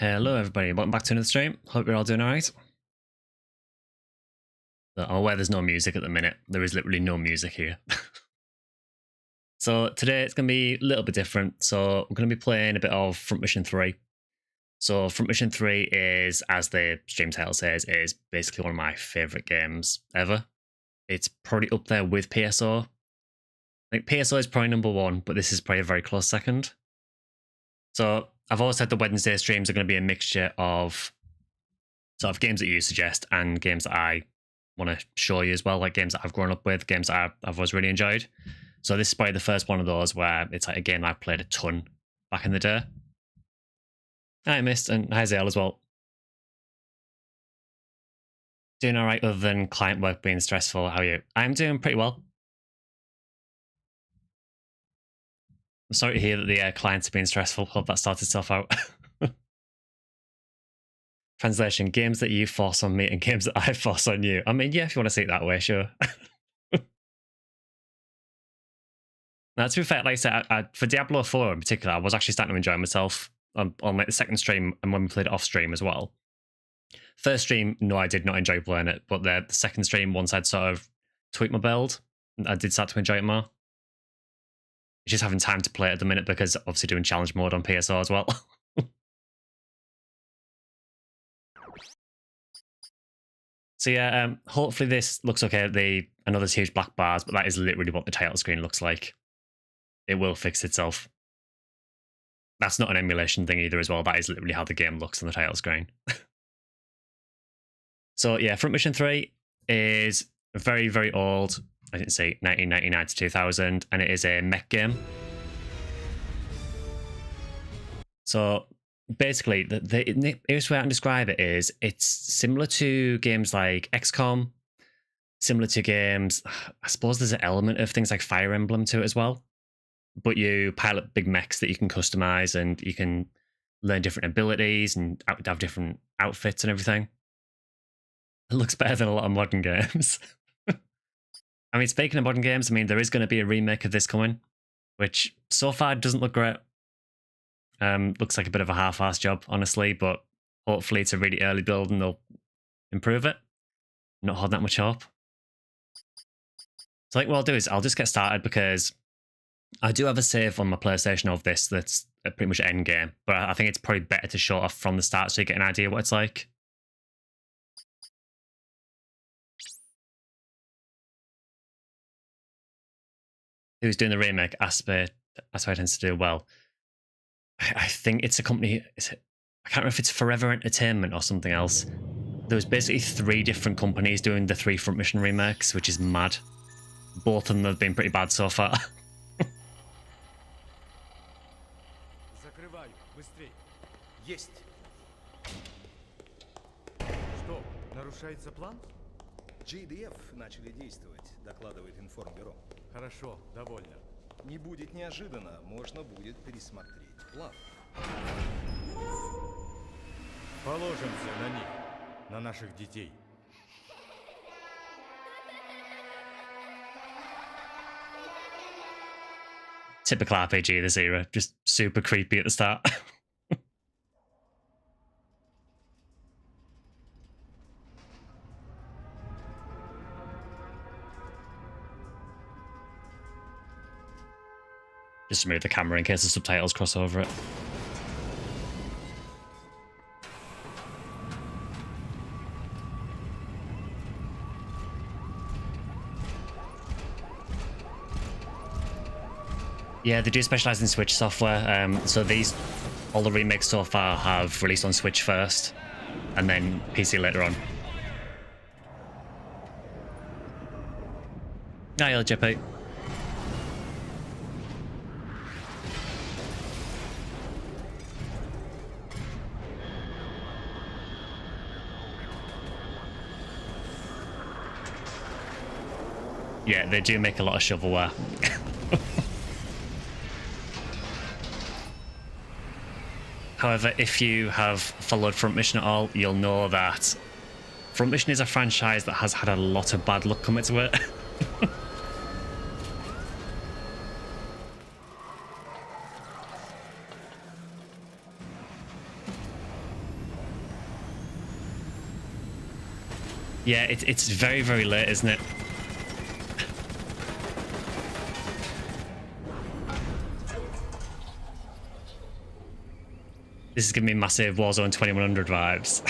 Hello everybody, welcome back to another stream. Hope you're all doing alright. I'm aware there's no music at the minute. There is literally no music here. So today it's going to be a little bit different. So I'm going to be playing a bit of Front Mission 3. So Front Mission 3 is, as the stream title says, is basically one of my favourite games ever. It's probably up there with PSO. I think PSO is probably number one, but this is probably a very close second. So I've always said the Wednesday streams are going to be a mixture of sort of games that you suggest and games that I want to show you as well, like games that I've grown up with, games that I've always really enjoyed. So this is probably the first one of those where it's like a game I've played a ton back in the day. Hi, Mist, and hi, Zale as well. Doing all right other than client work being stressful. How are you? I'm doing pretty well. I'm sorry to hear that the clients have been stressful. Hope that sorted itself out. Translation, games that you force on me and games that I force on you. I mean, yeah, if you want to see it that way, sure. Now, to be fair, like I said, for Diablo 4 in particular, I was actually starting to enjoy myself on like the second stream and when we played it off stream as well. First stream, no, I did not enjoy playing it, but the second stream, once I'd sort of tweaked my build, I did start to enjoy it more. Just having time to play it at the minute because obviously doing challenge mode on PSO as well. So yeah, hopefully this looks okay. I know there's huge black bars, but that is literally what the title screen looks like. It will fix itself. That's not an emulation thing either as well. That is literally how the game looks on the title screen. So yeah, Front Mission 3 is very, very old. I didn't say 1999 to 2000, and it is a mech game. So basically, the easiest way I can describe it is it's similar to games like XCOM, similar to games, I suppose there's an element of things like Fire Emblem to it as well. But you pilot big mechs that you can customize and you can learn different abilities and have different outfits and everything. It looks better than a lot of modern games. I mean, speaking of modern games, I mean, there is going to be a remake of this coming, which so far doesn't look great. Looks like a bit of a half-assed job, honestly, but hopefully it's a really early build and they'll improve it. Not holding that much hope. So I think what I'll do is I'll just get started because I do have a save on my PlayStation of this that's pretty much end game, but I think it's probably better to show off from the start so you get an idea what it's like. Who's doing the remake? Asper tends to do well. I think it's a company. I can't remember if it's Forever Entertainment or something else. There was basically 3 different companies doing the 3 Front Mission remakes, which is mad. Both of them have been pretty bad so far. Есть. Что, нарушается план? GDF начали действовать, докладывает информбюро. Хорошо, довольно. Не будет неожиданно, можно будет пересмотреть план. Положимся на них, на наших детей. Typical RPG this era, just super creepy at the start. Just move the camera in case the subtitles cross over it. Yeah, they do specialize in Switch software. So all the remakes so far have released on Switch first, and then PC later on. Hi, LJP. Yeah, they do make a lot of shovelware. However, if you have followed Front Mission at all, you'll know that Front Mission is a franchise that has had a lot of bad luck come into it. Yeah, it's very, very late, isn't it? This is giving me massive Warzone 2100 vibes.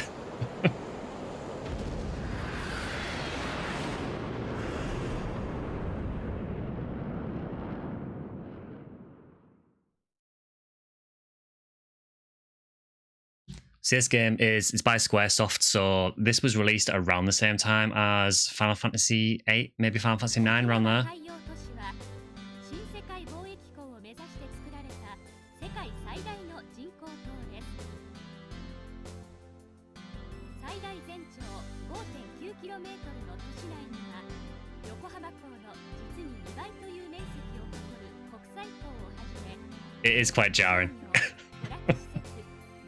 So this game it's by Squaresoft, so this was released around the same time as Final Fantasy VIII, maybe Final Fantasy IX, around there. 海洋都市は新世界貿易港を目指して作られた世界最大の人工島です。最大全長 5.9km の都市内には横浜港の実に2倍という面積を誇る国際港をはじめ It is quite jarring. 娯楽施設、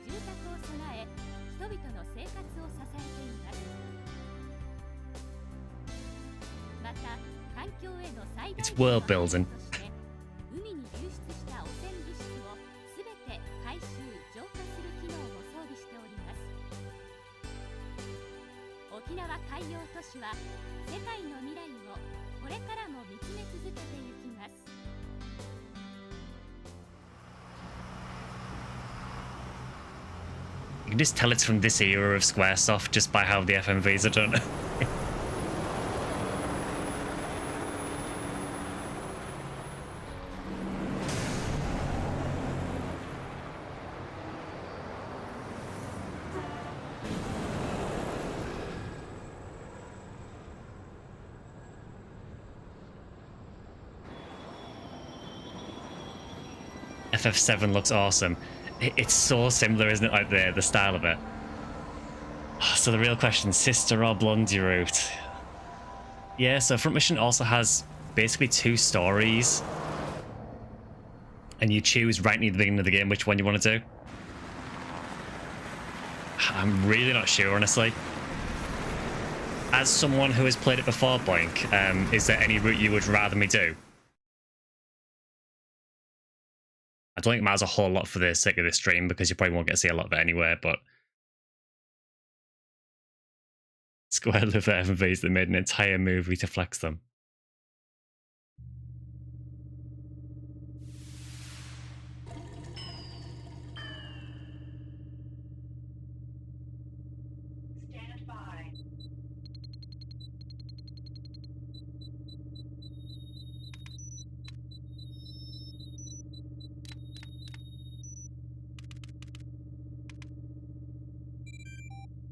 住宅を備え、人々の生活を支えています。また、環境への最大 It's world building. として海に流出した汚染物質をすべて回収・浄化する機能も装備しております。沖縄海洋都市は世界の未来をこれからも見つめ続けていきます。You can just tell it's from this era of Squaresoft just by how the FMVs are done. FF7 looks awesome. It's so similar, isn't it? Like the style of it. So the real question, sister or blondie route? Yeah, so Front Mission also has basically two stories. And you choose right near the beginning of the game which one you want to do. I'm really not sure, honestly. As someone who has played it before, Blink, is there any route you would rather me do? I don't think it matters a whole lot for the sake of this stream because you probably won't get to see a lot of it anyway, but Square love FMVs that made an entire movie to flex them. Stand by.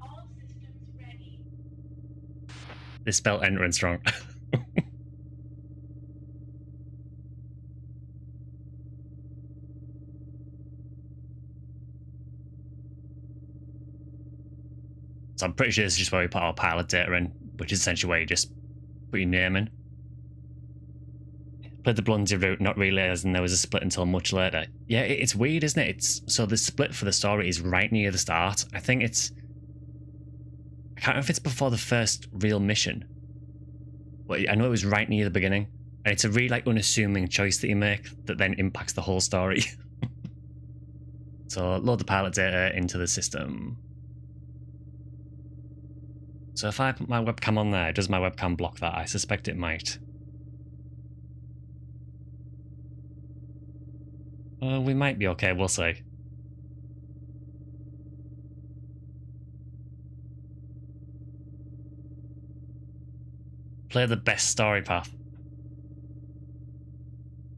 All systems ready. This spell entrance wrong. So I'm pretty sure this is just where we put our pilot data in, which is essentially where you just put your name in. Played the Blondie route, not realising there was a split until much later. Yeah, it's weird, isn't it? So the split for the story is right near the start. I think it's... I can't remember if it's before the first real mission. But I know it was right near the beginning. And it's a really unassuming choice that you make that then impacts the whole story. So load the pilot data into the system. So if I put my webcam on there, does my webcam block that? I suspect it might. We might be okay, we'll see. Play the best story path.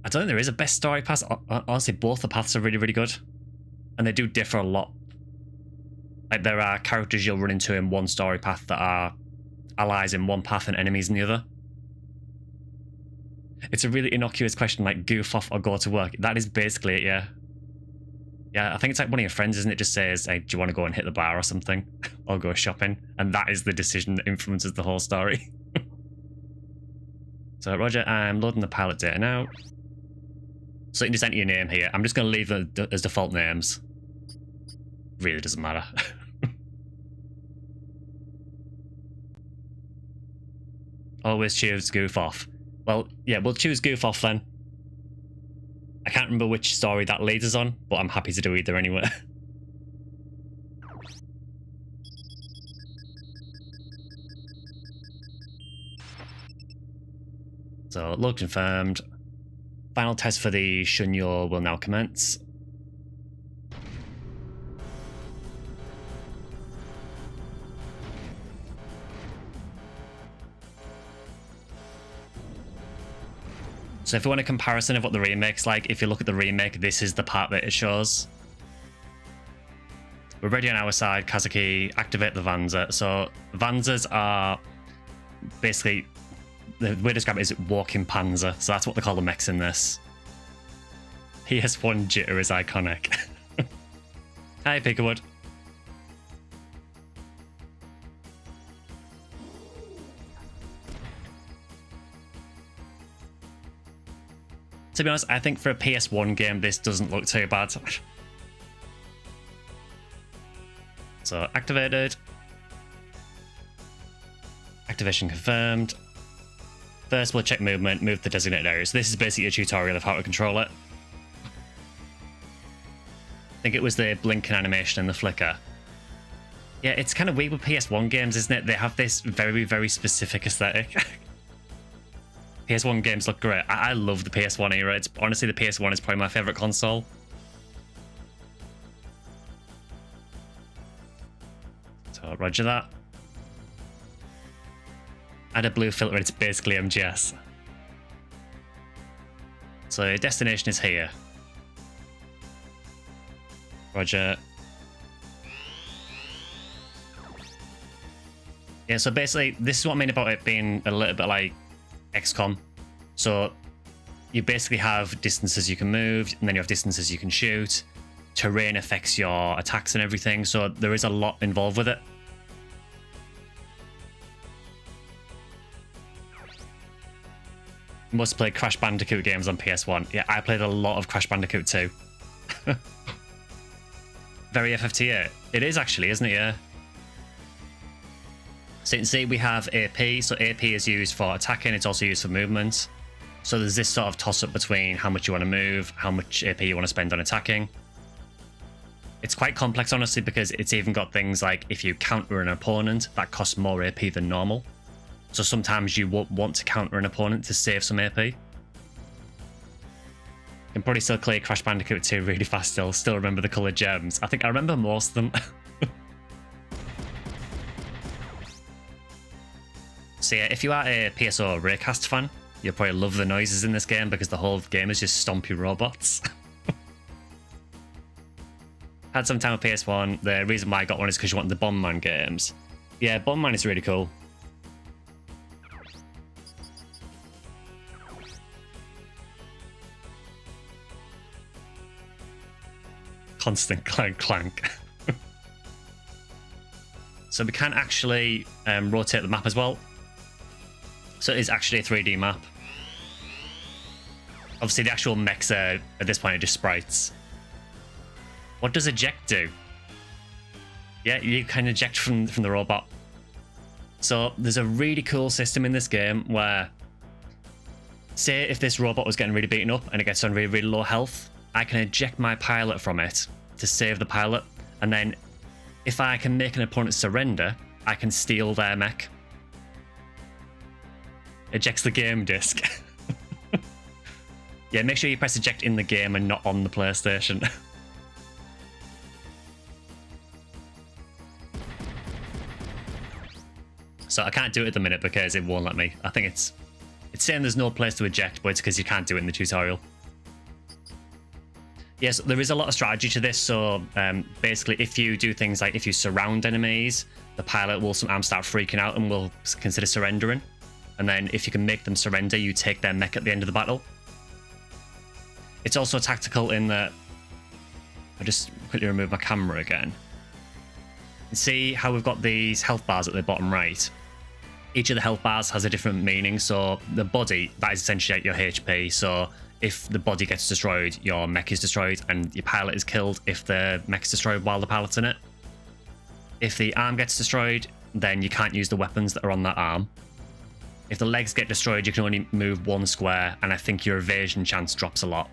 I don't think there is a best story path. Honestly, both the paths are really, really good. And they do differ a lot. Like, there are characters you'll run into in one story path that are allies in one path and enemies in the other. It's a really innocuous question, like goof off or go to work. That is basically it, yeah. Yeah, I think it's like one of your friends, isn't it? Just says, hey, do you want to go and hit the bar or something? Or go shopping? And that is the decision that influences the whole story. So, Roger, I'm loading the pilot data now. So you can just enter your name here. I'm just going to leave them as default names. Really doesn't matter. Always choose goof off. Well, yeah, we'll choose goof off then. I can't remember which story that leads us on, but I'm happy to do either anyway. So load confirmed. Final test for the Shunyo will now commence. So if you want a comparison of what the remake's like, if you look at the remake, this is the part that it shows. We're ready on our side. Kazuki, activate the Vanza. So Vanzas are basically, the way to describe it is walking panzer. So that's what they call the mechs in this. PS1 jitter is iconic. Hi, Pickerwood. To be honest, I think for a PS1 game, this doesn't look too bad. So, activated. Activation confirmed. First, we'll check movement, move to designated areas. This is basically a tutorial of how to control it. I think it was the blinking animation and the flicker. Yeah, it's kind of weird with PS1 games, isn't it? They have this very, very specific aesthetic. PS1 games look great. I love the PS1 era. It's honestly, the PS1 is probably my favorite console. So roger that. Add a blue filter. It's basically MGS. So your destination is here. Roger. Yeah. So basically, this is what I mean about it being a little bit like XCOM. So you basically have distances you can move, and then you have distances you can shoot. Terrain affects your attacks and everything, so there is a lot involved with it. Must play Crash Bandicoot games on PS1. Yeah, I played a lot of Crash Bandicoot 2. Very FFTA. It is actually, isn't it? Yeah. So you can see we have AP. So AP is used for attacking. It's also used for movement. So there's this sort of toss-up between how much you want to move, how much AP you want to spend on attacking. It's quite complex, honestly, because it's even got things like if you counter an opponent, that costs more AP than normal. So sometimes you won't want to counter an opponent to save some AP. You can probably still clear Crash Bandicoot 2 really fast still remember the coloured gems. I think I remember most of them. So yeah, if you are a PSO Raycast fan, you'll probably love the noises in this game because the whole game is just stompy robots. Had some time with PS1. The reason why I got one is because you want the Bomberman games. Yeah, Bomberman is really cool. Constant clank clank. So we can actually rotate the map as well. So it is actually a 3D map. Obviously the actual mechs are, at this point, are just sprites. What does eject do? Yeah, you can eject from the robot. So there's a really cool system in this game where, say if this robot was getting really beaten up and it gets on really, really low health, I can eject my pilot from it to save the pilot. And then if I can make an opponent surrender, I can steal their mech. Ejects the game disc. Yeah, make sure you press eject in the game and not on the PlayStation. So I can't do it at the minute because it won't let me. I think it's saying there's no place to eject, but it's because you can't do it in the tutorial. Yes, there is a lot of strategy to this. So basically, if you do things like if you surround enemies, the pilot will sometimes start freaking out and will consider surrendering. And then if you can make them surrender, you take their mech at the end of the battle. It's also tactical in that... I'll just quickly remove my camera again. And see how we've got these health bars at the bottom right. Each of the health bars has a different meaning. So the body, that is essentially your HP. So if the body gets destroyed, your mech is destroyed, and your pilot is killed if the mech is destroyed while the pilot's in it. If the arm gets destroyed, then you can't use the weapons that are on that arm. If the legs get destroyed, you can only move one square, and I think your evasion chance drops a lot.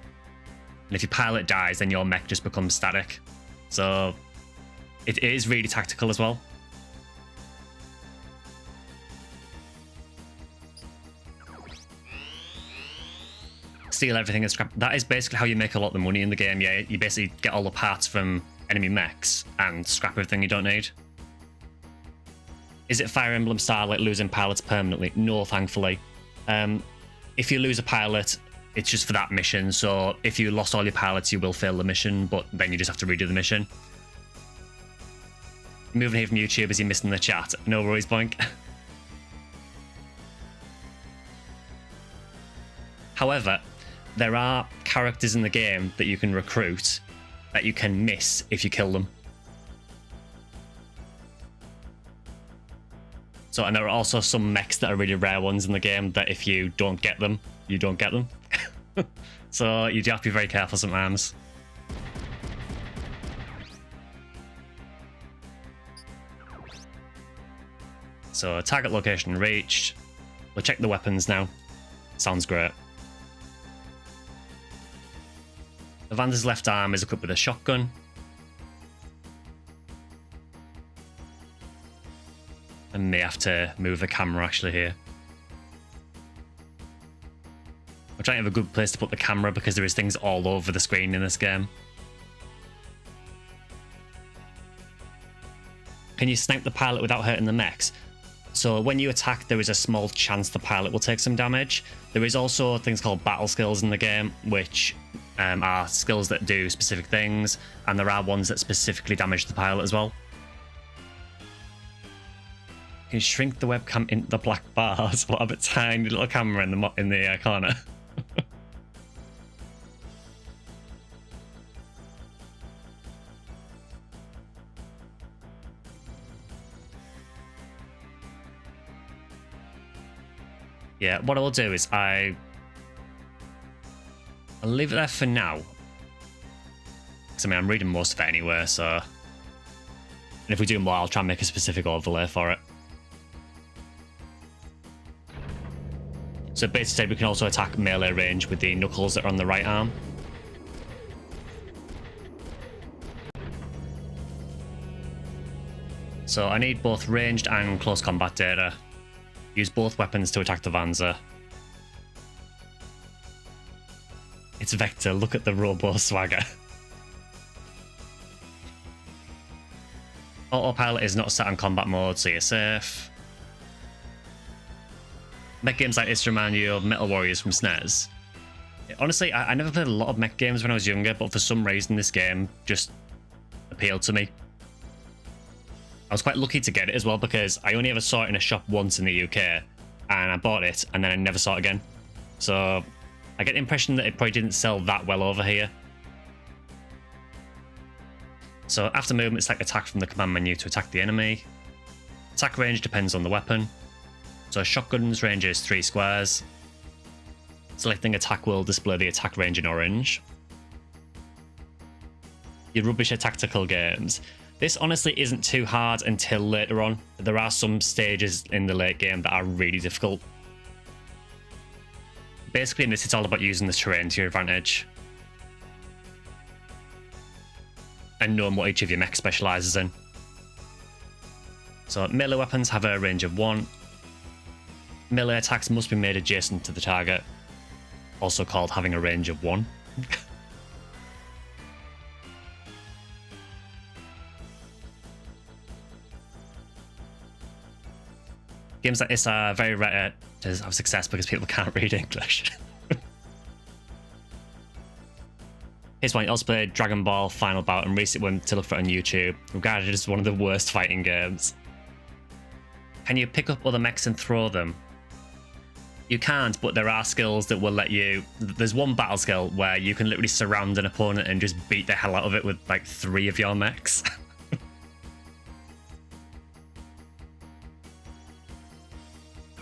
And if your pilot dies, then your mech just becomes static. So it is really tactical as well. steal everything and scrap. That is basically how you make a lot of the money in the game. Yeah, you basically get all the parts from enemy mechs and scrap everything you don't need. Is it Fire Emblem style, like losing pilots permanently? No, thankfully. If you lose a pilot, it's just for that mission. So if you lost all your pilots, you will fail the mission, but then you just have to redo the mission. Moving here from YouTube, is he missing the chat? No worries, Boink. However, there are characters in the game that you can recruit that you can miss if you kill them. So, and there are also some mechs that are really rare ones in the game that if you don't get them, you don't get them. So you do have to be very careful sometimes. So target location reached. We'll check the weapons now. Sounds great. The Vander's left arm is equipped with a shotgun. I may have to move the camera actually here. I'm trying to have a good place to put the camera because there is things all over the screen in this game. Can you snipe the pilot without hurting the mechs? So when you attack, there is a small chance the pilot will take some damage. There is also things called battle skills in the game, which are skills that do specific things, and there are ones that specifically damage the pilot as well. Can you shrink the webcam into the black bars? What about a tiny little camera in the corner? Yeah, what I will do is I'll leave it there for now. Because I mean, I'm reading most of it anyway, so. And if we do more, I'll try and make a specific overlay for it. So basically, we can also attack melee range with the knuckles that are on the right arm. So I need both ranged and close combat data. Use both weapons to attack the Vanza. It's Vector, look at the robo swagger. Autopilot is not set on combat mode, so you're safe. Mech games like this remind you of Metal Warriors from SNES. Honestly, I never played a lot of mech games when I was younger, but for some reason this game just appealed to me. I was quite lucky to get it as well because I only ever saw it in a shop once in the UK, and I bought it and then I never saw it again. So I get the impression that it probably didn't sell that well over here. So after movement, select attack from the command menu to attack the enemy. Attack range depends on the weapon. So shotgun's range is 3 squares. Selecting attack will display the attack range in orange. Your rubbish at tactical games. This honestly isn't too hard until later on. There are some stages in the late game that are really difficult. Basically in this, it's all about using the terrain to your advantage. And knowing what each of your mechs specialises in. So melee weapons have a range of 1. Melee attacks must be made adjacent to the target. Also called having a range of 1. Games like this are very rare to have success because people can't read English. Here's one. You also played Dragon Ball Final Bout and recently went to look for it on YouTube. Regarded as one of the worst fighting games. Can you pick up other mechs and throw them? You can't, but there are skills that will let you. There's one battle skill where you can literally surround an opponent and just beat the hell out of it with like 3 of your mechs.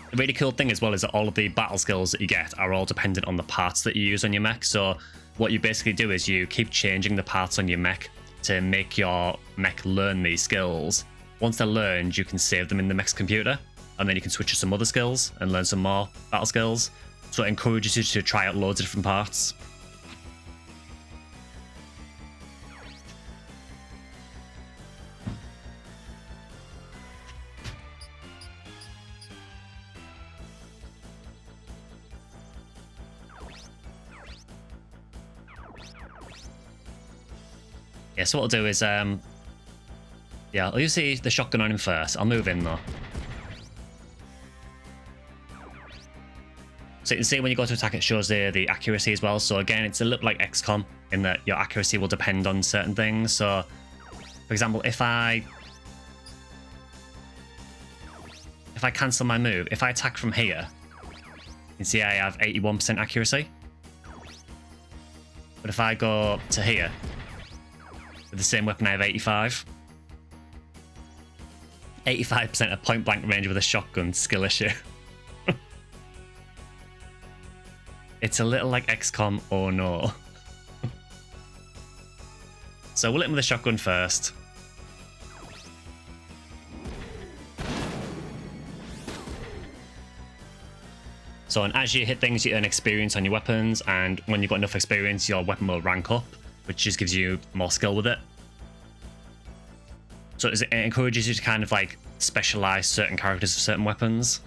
The really cool thing as well is that all of the battle skills that you get are all dependent on the parts that you use on your mech. So what you basically do is you keep changing the parts on your mech to make your mech learn these skills. Once they're learned, you can save them in the mech's computer, and then you can switch to some other skills and learn some more battle skills. So it encourages you to try out loads of different parts. Yeah, so what I'll do is, yeah, I'll use the shotgun on him first. I'll move in though. So you can see when you go to attack, it shows the accuracy as well. So again, it's a little like XCOM in that your accuracy will depend on certain things. So, for example, if I cancel my move, if I attack from here, you can see I have 81% accuracy. But if I go to here with the same weapon, I have 85. 85% of point blank range with a shotgun, skill issue. It's a little like XCOM, oh no. So we'll hit him with a shotgun first. So and as you hit things, you earn experience on your weapons, and when you've got enough experience, your weapon will rank up, which just gives you more skill with it. So it encourages you to kind of like specialize certain characters with certain weapons.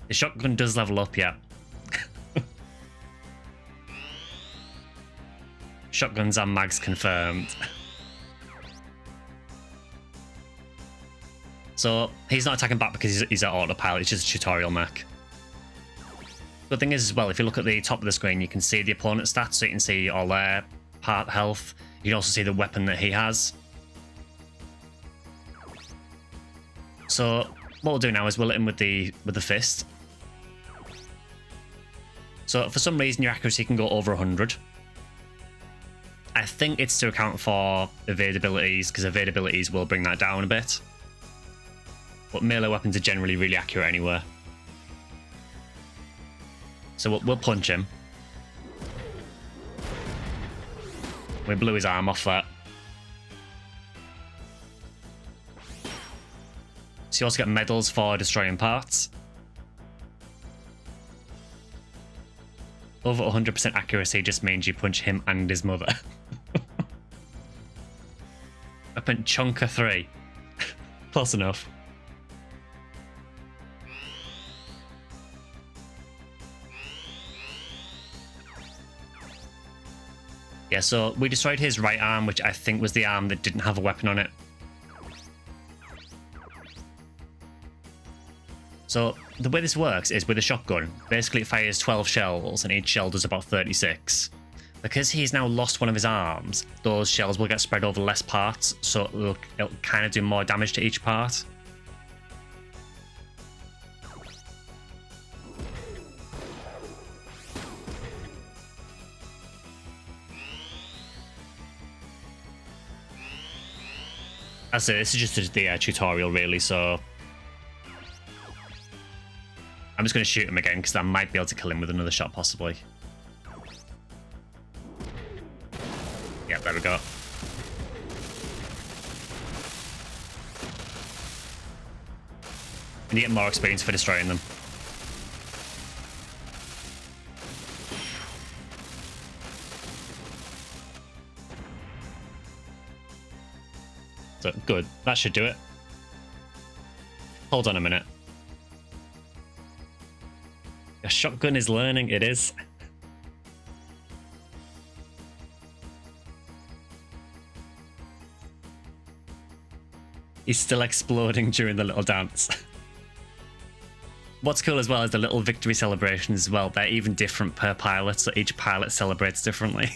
The shotgun does level up, yeah. Shotguns and mags confirmed. So he's not attacking back because he's at autopilot, it's just a tutorial mech. Good thing is as well, if you look at the top of the screen, you can see the opponent stats, so you can see all their part health. You can also see the weapon that he has. So what we'll do now is we'll hit him with the fist. So for some reason your accuracy can go over 100. I think it's to account for evade abilities, because evade abilities will bring that down a bit. But melee weapons are generally really accurate anyway. So we'll punch him. We blew his arm off that. So you also get medals for destroying parts. Over 100% accuracy just means you punch him and his mother. Weapon Chunker 3. Close enough. Yeah, so we destroyed his right arm, which I think was the arm that didn't have a weapon on it. So the way this works is with a shotgun. Basically, it fires 12 shells, and each shell does about 36. Because he's now lost one of his arms, those shells will get spread over less parts, so it'll kind of do more damage to each part. As I say, this is just the tutorial, really, so I'm just going to shoot him again, because I might be able to kill him with another shot, possibly. Yeah, there we go. And you get more experience for destroying them. So, good. That should do it. Hold on a minute. A shotgun is learning, it is. He's still exploding during the little dance. What's cool as well is the little victory celebrations as well. They're even different per pilot, so each pilot celebrates differently.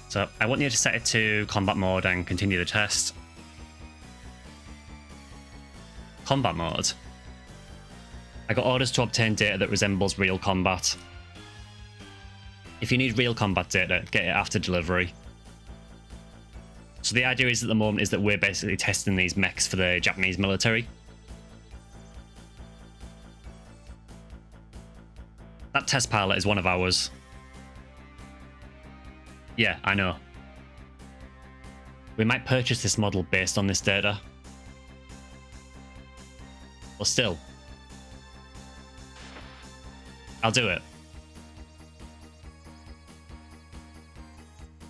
So I want you to set it to combat mode and continue the test. Combat mode. I got orders to obtain data that resembles real combat. If you need real combat data, get it after delivery. So the idea is at the moment is that we're basically testing these mechs for the Japanese military. That test pilot is one of ours. Yeah, I know. We might purchase this model based on this data. But still. I'll do it.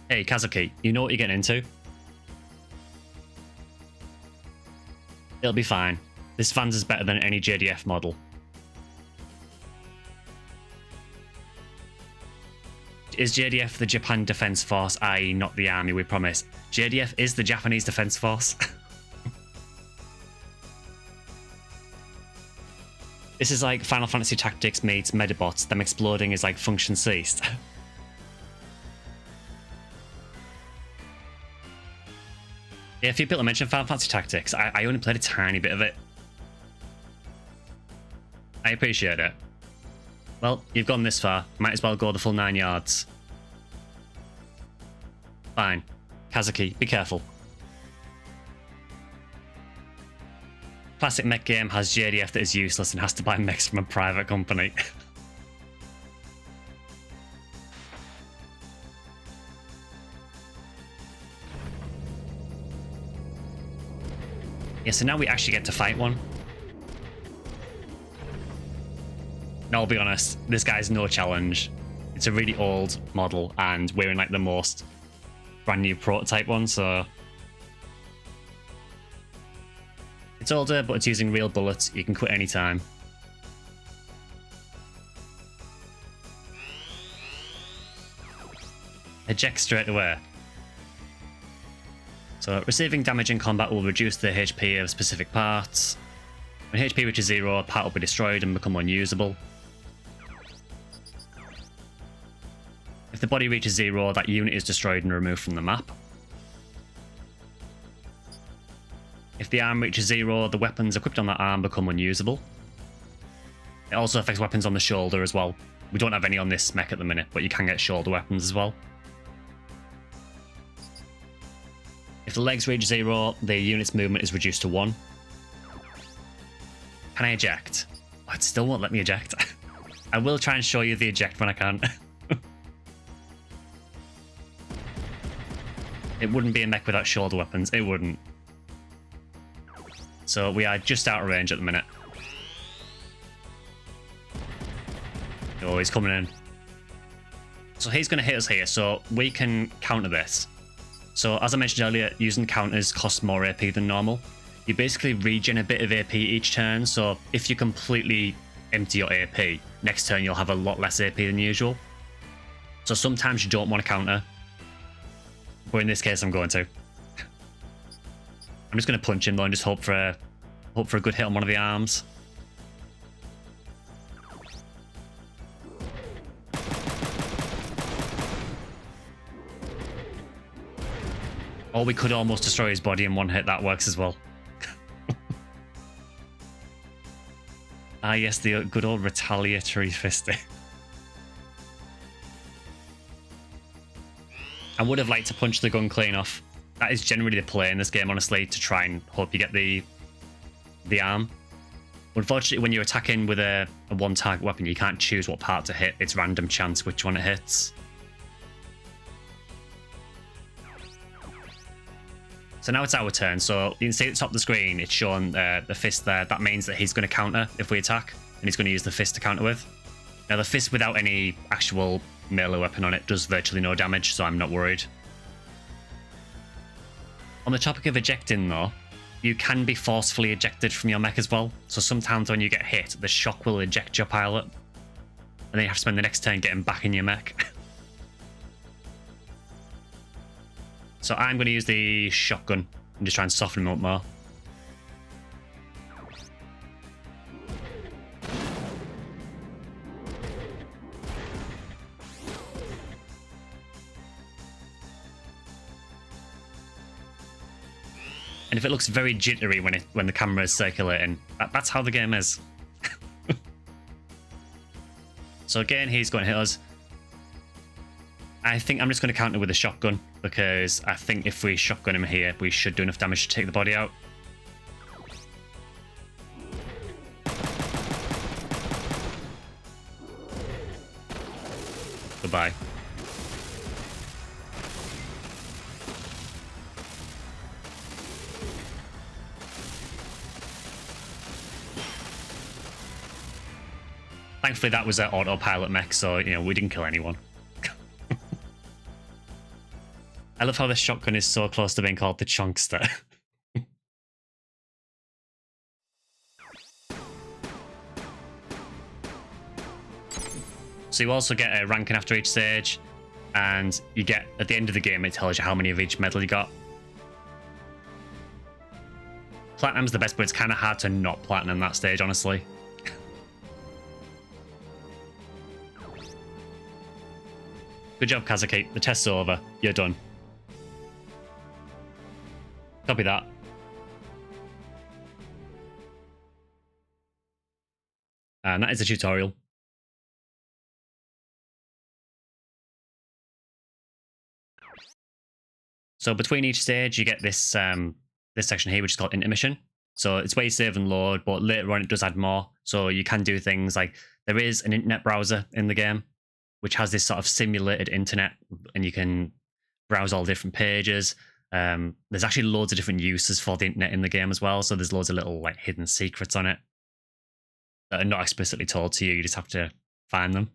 Hey, Kazuki, you know what you're getting into? It'll be fine. This Vans is better than any JDF model. is JDF the Japan Defense Force, i.e. not the army we promise? JDF is the Japanese Defense Force. This is like Final Fantasy Tactics meets Medabots. Them exploding is like function ceased. Yeah, a few people mentioned Final Fantasy Tactics. I only played a tiny bit of it. I appreciate it. Well, you've gone this far. Might as well go the full 9 yards. Fine. Kazuki, be careful. Classic mech game has JDF that is useless and has to buy mechs from a private company. Yeah, so now we actually get to fight one. No, I'll be honest, this guy's no challenge. It's a really old model and we're in like the most brand new prototype one, so... It's older, but it's using real bullets. You can quit anytime. Eject straight away. So, receiving damage in combat will reduce the HP of specific parts. When HP reaches 0, a part will be destroyed and become unusable. If the body reaches 0, that unit is destroyed and removed from the map. If the arm reaches 0, the weapons equipped on that arm become unusable. It also affects weapons on the shoulder as well. We don't have any on this mech at the minute, but you can get shoulder weapons as well. If the legs reach 0, the unit's movement is reduced to 1. Can I eject? Oh, it still won't let me eject. I will try and show you the eject when I can. It wouldn't be a mech without shoulder weapons. It wouldn't. So we are just out of range at the minute. Oh, he's coming in. So he's going to hit us here, so we can counter this. So as I mentioned earlier, using counters costs more AP than normal. You basically regen a bit of AP each turn, so if you completely empty your AP, next turn you'll have a lot less AP than usual. So sometimes you don't want to counter, but in this case I'm going to. I'm just going to punch him though and just hope for a good hit on one of the arms. Or we could almost destroy his body in one hit. That works as well. Ah yes, the good old retaliatory fisting. I would have liked to punch the gun clean off. That is generally the play in this game, honestly, to try and hope you get the arm. Unfortunately, when you're attacking with a one-target weapon, you can't choose what part to hit. It's random chance which one it hits. So now it's our turn. So you can see at the top of the screen, it's showing the fist there. That means that he's going to counter if we attack, and he's going to use the fist to counter with. Now, the fist without any actual melee weapon on it does virtually no damage, so I'm not worried. On the topic of ejecting though, you can be forcefully ejected from your mech as well. So sometimes when you get hit, the shock will eject your pilot. And then you have to spend the next turn getting back in your mech. So I'm going to use the shotgun and just try and soften him up more. And if it looks very jittery when the camera is circulating, that's how the game is. So again, he's going to hit us. I think I'm just going to counter with a shotgun, because I think if we shotgun him here, we should do enough damage to take the body out. Goodbye. Thankfully, that was an autopilot mech, so, you know, we didn't kill anyone. I love how this shotgun is so close to being called the Chunkster. So you also get a ranking after each stage. and you get, at the end of the game, it tells you how many of each medal you got. Platinum's the best, but it's kind of hard to not platinum that stage, honestly. Good job, Kazuki. The test's over. You're done. Copy that. And that is a tutorial. So between each stage, you get this this section here, which is called intermission. So it's where you save and load, but later on it does add more. So you can do things like, there is an internet browser in the game, which has this sort of simulated internet, and you can browse all different pages. There's actually loads of different uses for the internet in the game as well. So there's loads of little like hidden secrets on it that are not explicitly told to you. You just have to find them.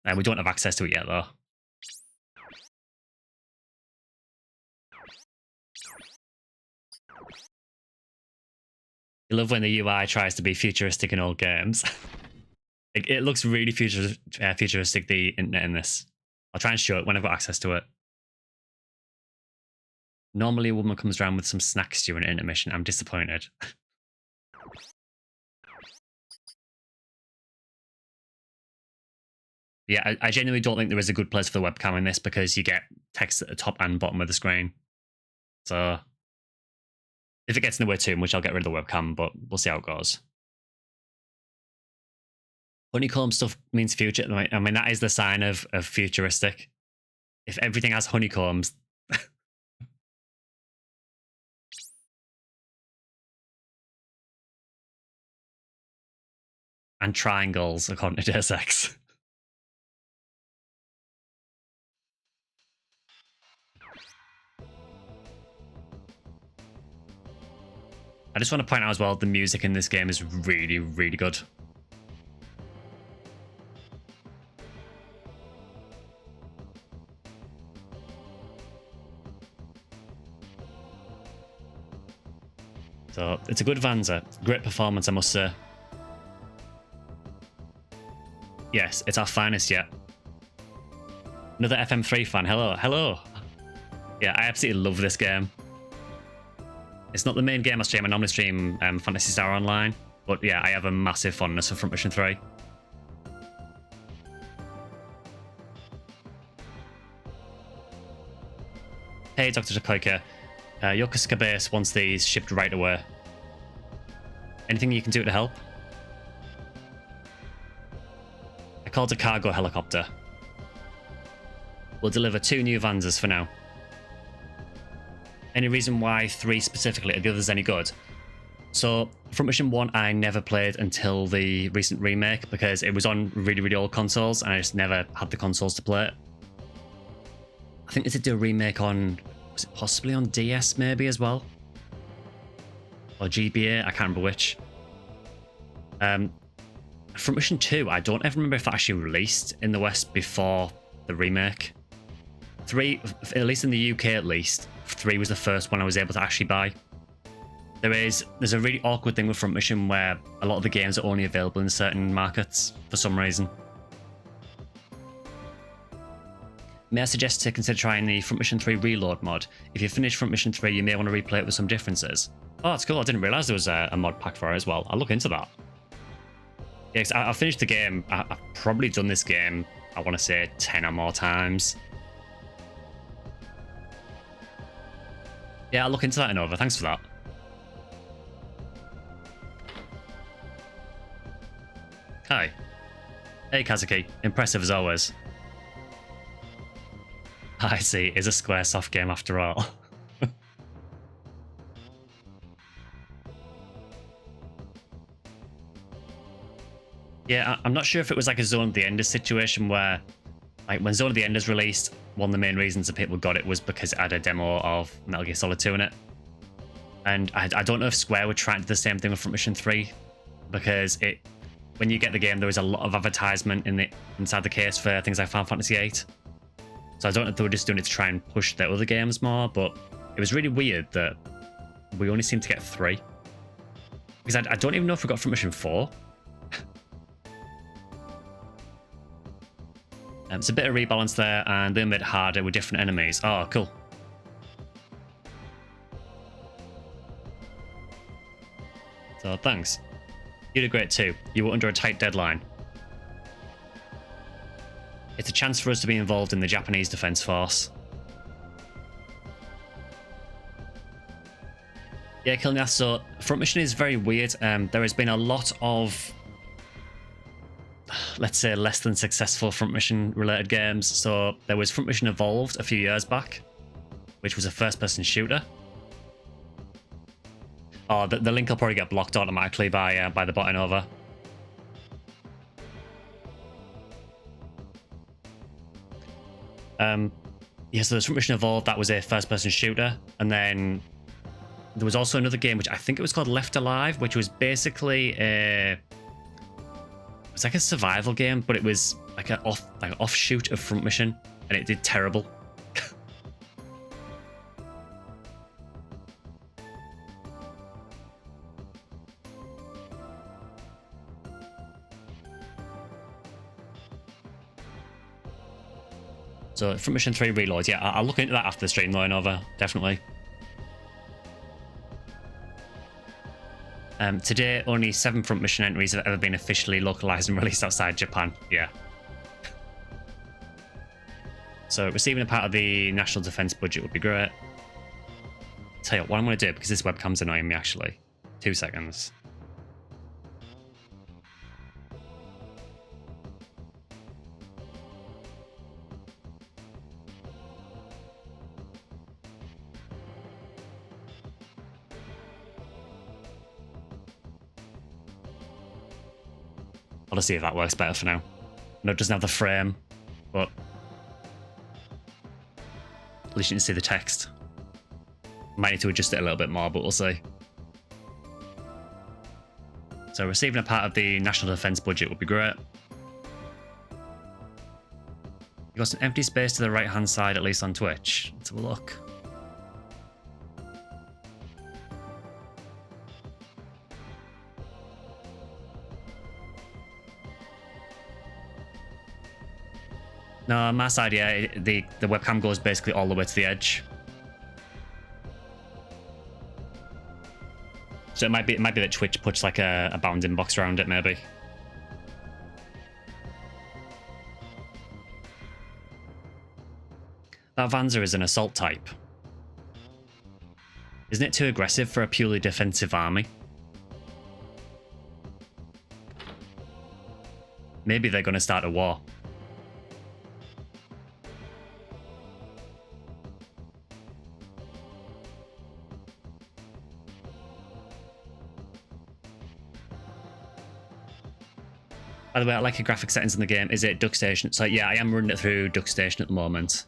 And we don't have access to it yet, though. I love when the UI tries to be futuristic in old games. It looks really futuristic, the internet in this. I'll try and show it when I've got access to it. Normally a woman comes around with some snacks during an intermission. I'm disappointed. Yeah, I genuinely don't think there is a good place for the webcam in this, because you get text at the top and bottom of the screen. So if it gets in the way too much, I'll get rid of the webcam, but we'll see how it goes. Honeycomb stuff means future. I mean, that is the sign of futuristic. If everything has honeycombs. And triangles, according to Deus Ex. I just want to point out as well, the music in this game is really, really good. So it's a good Vanza. Great performance, I must say. Yes, it's our finest yet. Another FM3 fan. Hello, hello. Yeah, I absolutely love this game. It's not the main game I stream. I normally stream Phantasy Star Online. But yeah, I have a massive fondness for Front Mission 3. Hey, Dr. Takoika. Yokosuka Base wants these shipped right away. Anything you can do to help? I called a cargo helicopter. We'll deliver 2 new Vanzas for now. Any reason why 3 specifically? Are the others any good? So, Front Mission 1 I never played until the recent remake, because it was on really, really old consoles and I just never had the consoles to play it. I think they did do a remake on, was it possibly on DS maybe as well? Or GBA, I can't remember which. Front Mission 2, I don't ever remember if that actually released in the West before the remake. 3, at least in the UK at least, 3 was the first one I was able to actually buy. There's a really awkward thing with Front Mission where a lot of the games are only available in certain markets for some reason. May I suggest to consider trying the Front Mission 3 Reload mod? If you finish Front Mission 3, you may want to replay it with some differences. Oh, that's cool. I didn't realise there was a mod pack for it as well. I'll look into that. Yeah, I've finished the game. I've probably done this game, I want to say 10 or more times. Yeah, I'll look into that and over. Thanks for that. Hi. Hey, Kazuki. Impressive as always. I see. It's a Squaresoft game after all. Yeah, I'm not sure if it was like a Zone of the Enders situation where, like, when Zone of the Enders released, one of the main reasons that people got it was because it had a demo of Metal Gear Solid 2 in it. And I don't know if Square would try to do the same thing with Front Mission 3, because when you get the game, there was a lot of advertisement inside the case for things like Final Fantasy 8. So I don't know if they were just doing it to try and push the other games more, but it was really weird that we only seemed to get 3. Because I don't even know if we got Front Mission 4. It's a bit of rebalance there, and they're a bit harder with different enemies. Oh, cool. So thanks. You did great too. You were under a tight deadline. It's a chance for us to be involved in the Japanese Defense Force. Yeah, killing us. So front mission is very weird. There has been a lot of, let's say, less than successful front mission related games. So there was Front Mission Evolved a few years back, which was a first person shooter. Oh, the link will probably get blocked automatically by the button over. Yeah, so there's Front Mission Evolved, that was a first person shooter, and then there was also another game which I think it was called Left Alive, which was basically it was like a survival game, but it was like an offshoot of Front Mission, and it did terrible. So Front Mission 3 Reloads, yeah, I'll look into that after the stream though, Nova, definitely. Today, only 7 Front Mission entries have ever been officially localized and released outside Japan. Yeah. So receiving a part of the national defense budget would be great. Tell you what I'm going to do, because this webcam's annoying me actually. 2 seconds. I'll just see if that works better for now. No, it doesn't have the frame, but at least you can see the text. Might need to adjust it a little bit more, but we'll see. So receiving a part of the national defense budget would be great. You've got some empty space to the right hand side, at least on Twitch. Let's have a look. No, on my side, yeah, the webcam goes basically all the way to the edge. So it might be that Twitch puts like a bounding box around it, maybe. That Vanzer is an assault type. Isn't it too aggressive for a purely defensive army? Maybe they're going to start a war. By the way, I like your graphic settings in the game. Is it DuckStation? So yeah, I am running it through DuckStation at the moment.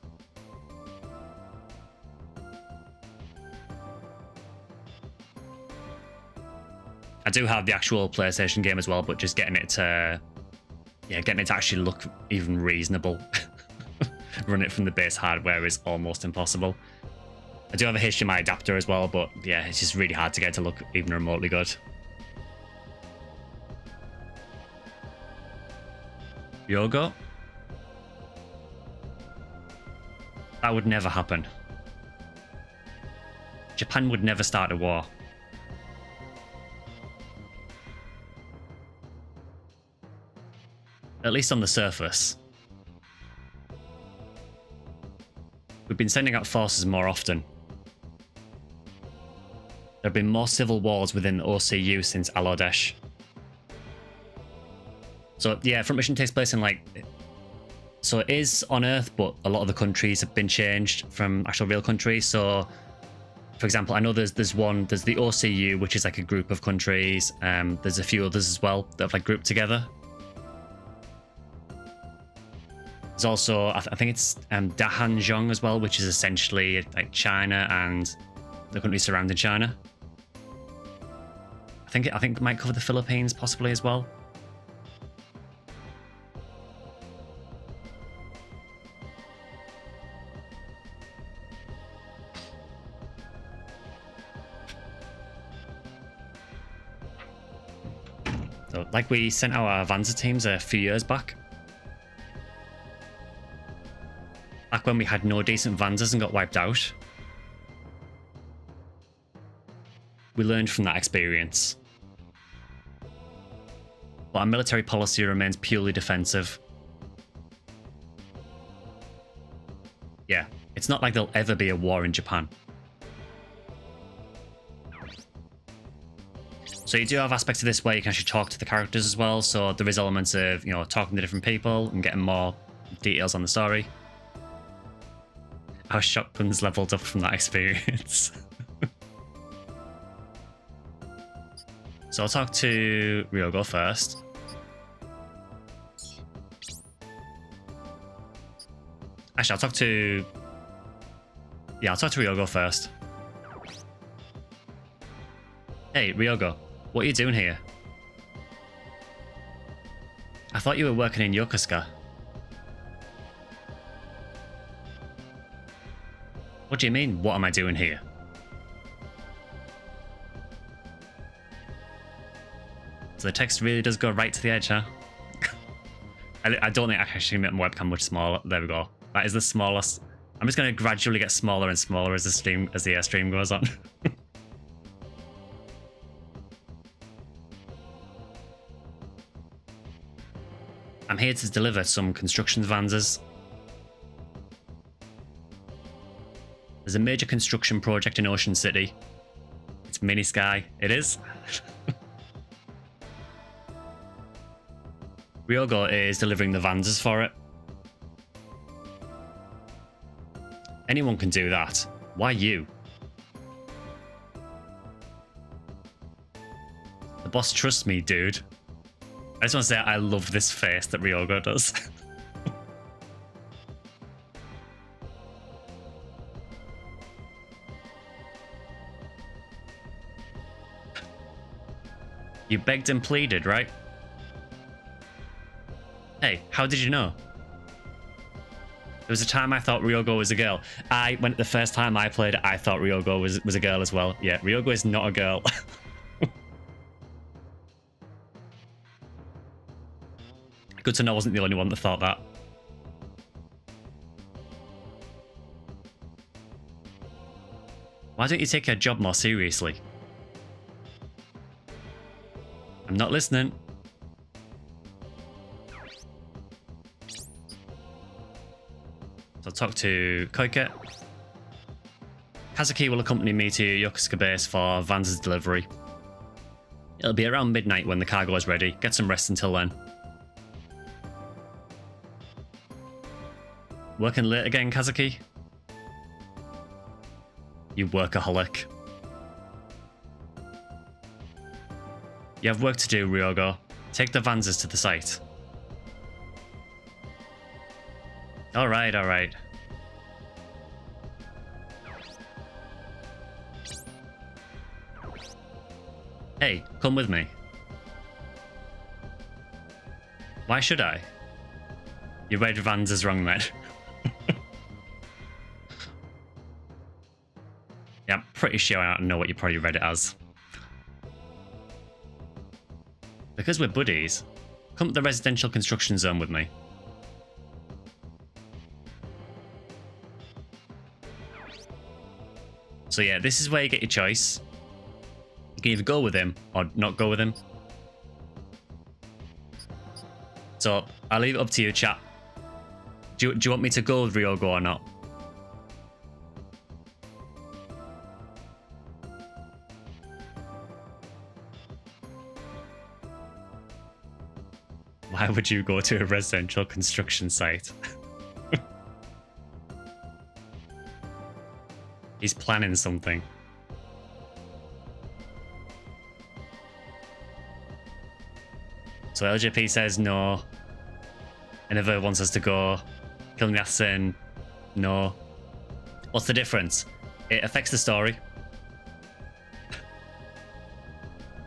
I do have the actual PlayStation game as well, but just getting it to actually look even reasonable. Run it from the base hardware is almost impossible. I do have a HDMI adapter as well, but yeah, it's just really hard to get it to look even remotely good. Yoga? That would never happen. Japan would never start a war. At least on the surface. We've been sending out forces more often. There have been more civil wars within the OCU since Alodesh. So yeah, Front Mission takes place in so it is on Earth, but a lot of the countries have been changed from actual real countries. So, for example, I know there's the OCU, which is like a group of countries. There's a few others as well that have like grouped together. There's also, I think it's Dahanzhong as well, which is essentially like China and the countries surrounding China. I think it might cover the Philippines possibly as well. So, like we sent our Vanzer teams a few years back. Back when we had no decent Vanzas and got wiped out. We learned from that experience. But our military policy remains purely defensive. Yeah, it's not like there'll ever be a war in Japan. So you do have aspects of this where you can actually talk to the characters as well. So there is elements of, you know, talking to different people and getting more details on the story. Our shotguns leveled up from that experience. So I'll talk to Ryogo first. Actually, I'll talk to... Yeah, I'll talk to Ryogo first. Hey, Ryogo, what are you doing here? I thought you were working in Yokosuka. What do you mean, what am I doing here? So the text really does go right to the edge, huh? I don't think I can actually make my webcam much smaller. There we go. That is the smallest. I'm just going to gradually get smaller and smaller as the stream goes on. I'm here to deliver some construction vanzas. There's a major construction project in Ocean City. It's Mini Sky. It is. Ryogo is delivering the vanzas for it. Anyone can do that. Why you? The boss trusts me, dude. I just want to say I love this face that Ryogo does. You begged and pleaded, right? Hey, how did you know? There was a time I thought Ryogo was a girl. When the first time I played it, I thought Ryogo was a girl as well. Yeah, Ryogo is not a girl. Good to know I wasn't the only one that thought that. Why don't you take your job more seriously? I'm not listening. So I'll talk to Koike. Kazuki will accompany me to Yokosuka base for Vanza's delivery. It'll be around midnight when the cargo is ready. Get some rest until then. Working late again, Kazuki? You workaholic. You have work to do, Ryogo. Take the Vanzas to the site. Alright, alright. Hey, come with me. Why should I? You read Vanzas wrong, man. Yeah, I'm pretty sure I know what you probably read it as. Because we're buddies, come to the residential construction zone with me. So yeah, this is where you get your choice. You can either go with him or not go with him. So I'll leave it up to you, chat. Do you want me to go with Ryogo or not? Why would you go to a residential construction site? He's planning something. So LJP says no. Another wants us to go. Killing the assassin. No. What's the difference? It affects the story.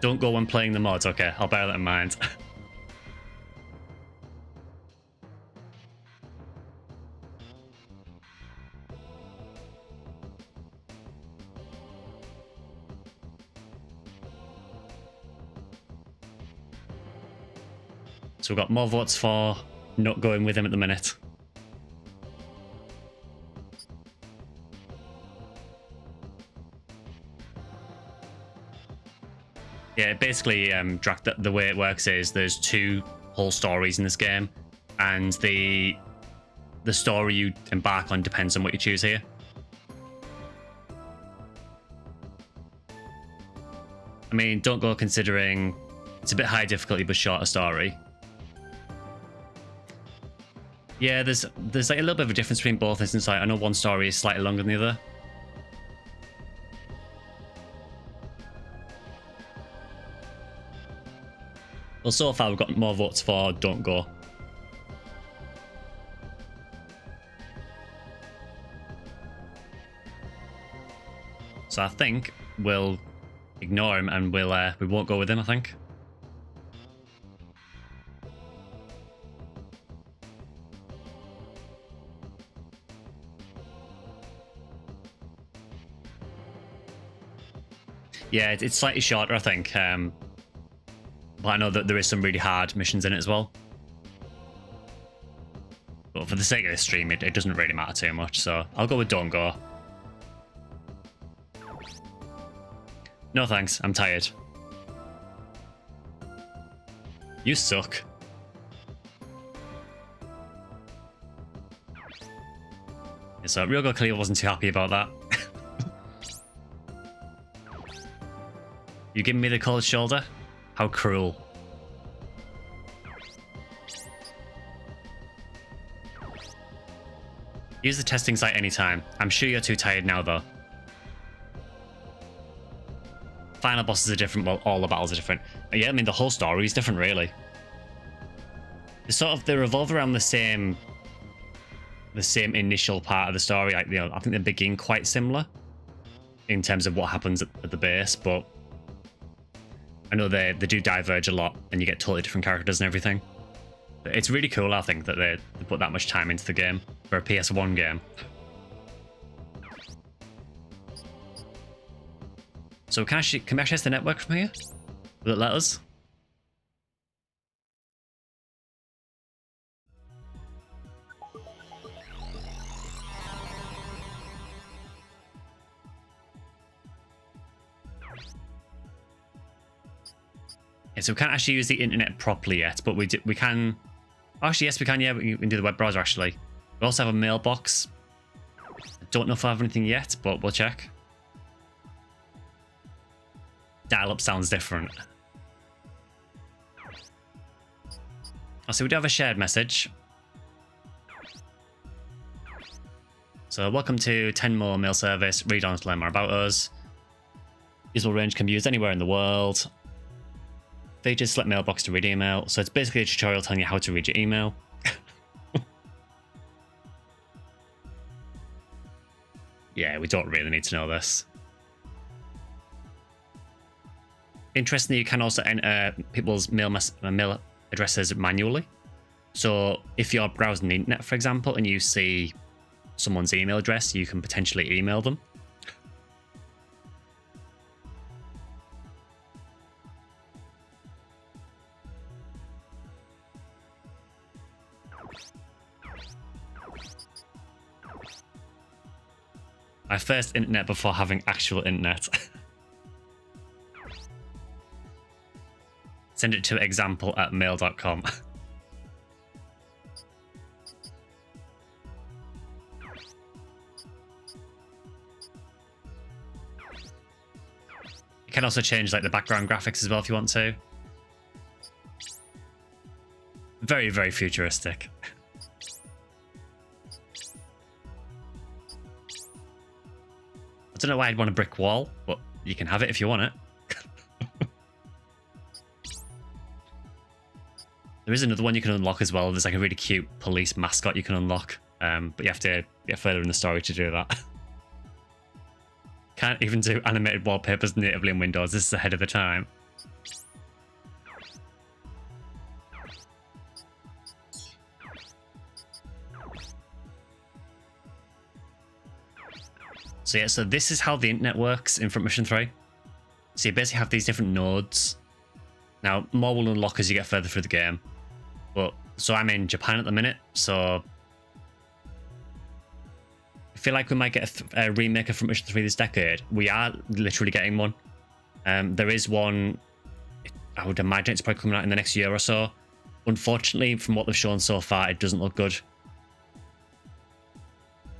Don't go when playing the mods. Okay, I'll bear that in mind. So we've got more votes for not going with him at the minute. Yeah, basically, the way it works is there's 2 whole stories in this game, and the story you embark on depends on what you choose here. I mean, don't go considering it's a bit high difficulty but shorter story. Yeah, there's like a little bit of a difference between both instances. I know one story is slightly longer than the other. Well, so far we've got more votes for Don't Go. So I think we'll ignore him and we won't go with him, I think. Yeah, it's slightly shorter, I think. But I know that there is some really hard missions in it as well. But for the sake of this stream, it doesn't really matter too much, so I'll go with Don't Go. No thanks, I'm tired. You suck. So Ryogo clearly wasn't too happy about that. You giving me the cold shoulder? How cruel. Use the testing site anytime. I'm sure you're too tired now, though. Final bosses are different, well, all the battles are different. But yeah, I mean, the whole story is different, really. They revolve around the same initial part of the story. Like, I think they begin quite similar in terms of what happens at the base, but I know they do diverge a lot, and you get totally different characters and everything. But it's really cool, I think, that they put that much time into the game for a PS1 game. So can we access the network from here? Will it let us? Okay, so we can't actually use the internet properly yet, but we can. Actually, yes, we can. Yeah, we can do the web browser. Actually, we also have a mailbox. I don't know if I have anything yet, but we'll check. Dial-up sounds different. Oh, so we do have a shared message. So welcome to 10 more mail service. Read on to learn more about us. Usable range can be used anywhere in the world. Features select mailbox to read email. So it's basically a tutorial telling you how to read your email. Yeah, we don't really need to know this. Interestingly, you can also enter people's mail addresses manually. So if you're browsing the internet, for example, and you see someone's email address, you can potentially email them. My first internet before having actual internet. Send it to example@mail.com. You can also change like the background graphics as well if you want to. Very, very futuristic. I don't know why I'd want a brick wall, but you can have it if you want it. There is another one you can unlock as well. There's like a really cute police mascot you can unlock, but you have to get further in the story to do that. Can't even do animated wallpapers natively in Windows. This is ahead of the time. So yeah, so this is how the internet works in Front Mission 3. So you basically have these different nodes. Now, more will unlock as you get further through the game. But so I'm in Japan at the minute, so I feel like we might get a remake of Front Mission 3 this decade. We are literally getting one. There is one I would imagine it's probably coming out in the next year or so. Unfortunately, from what they've shown so far, it doesn't look good.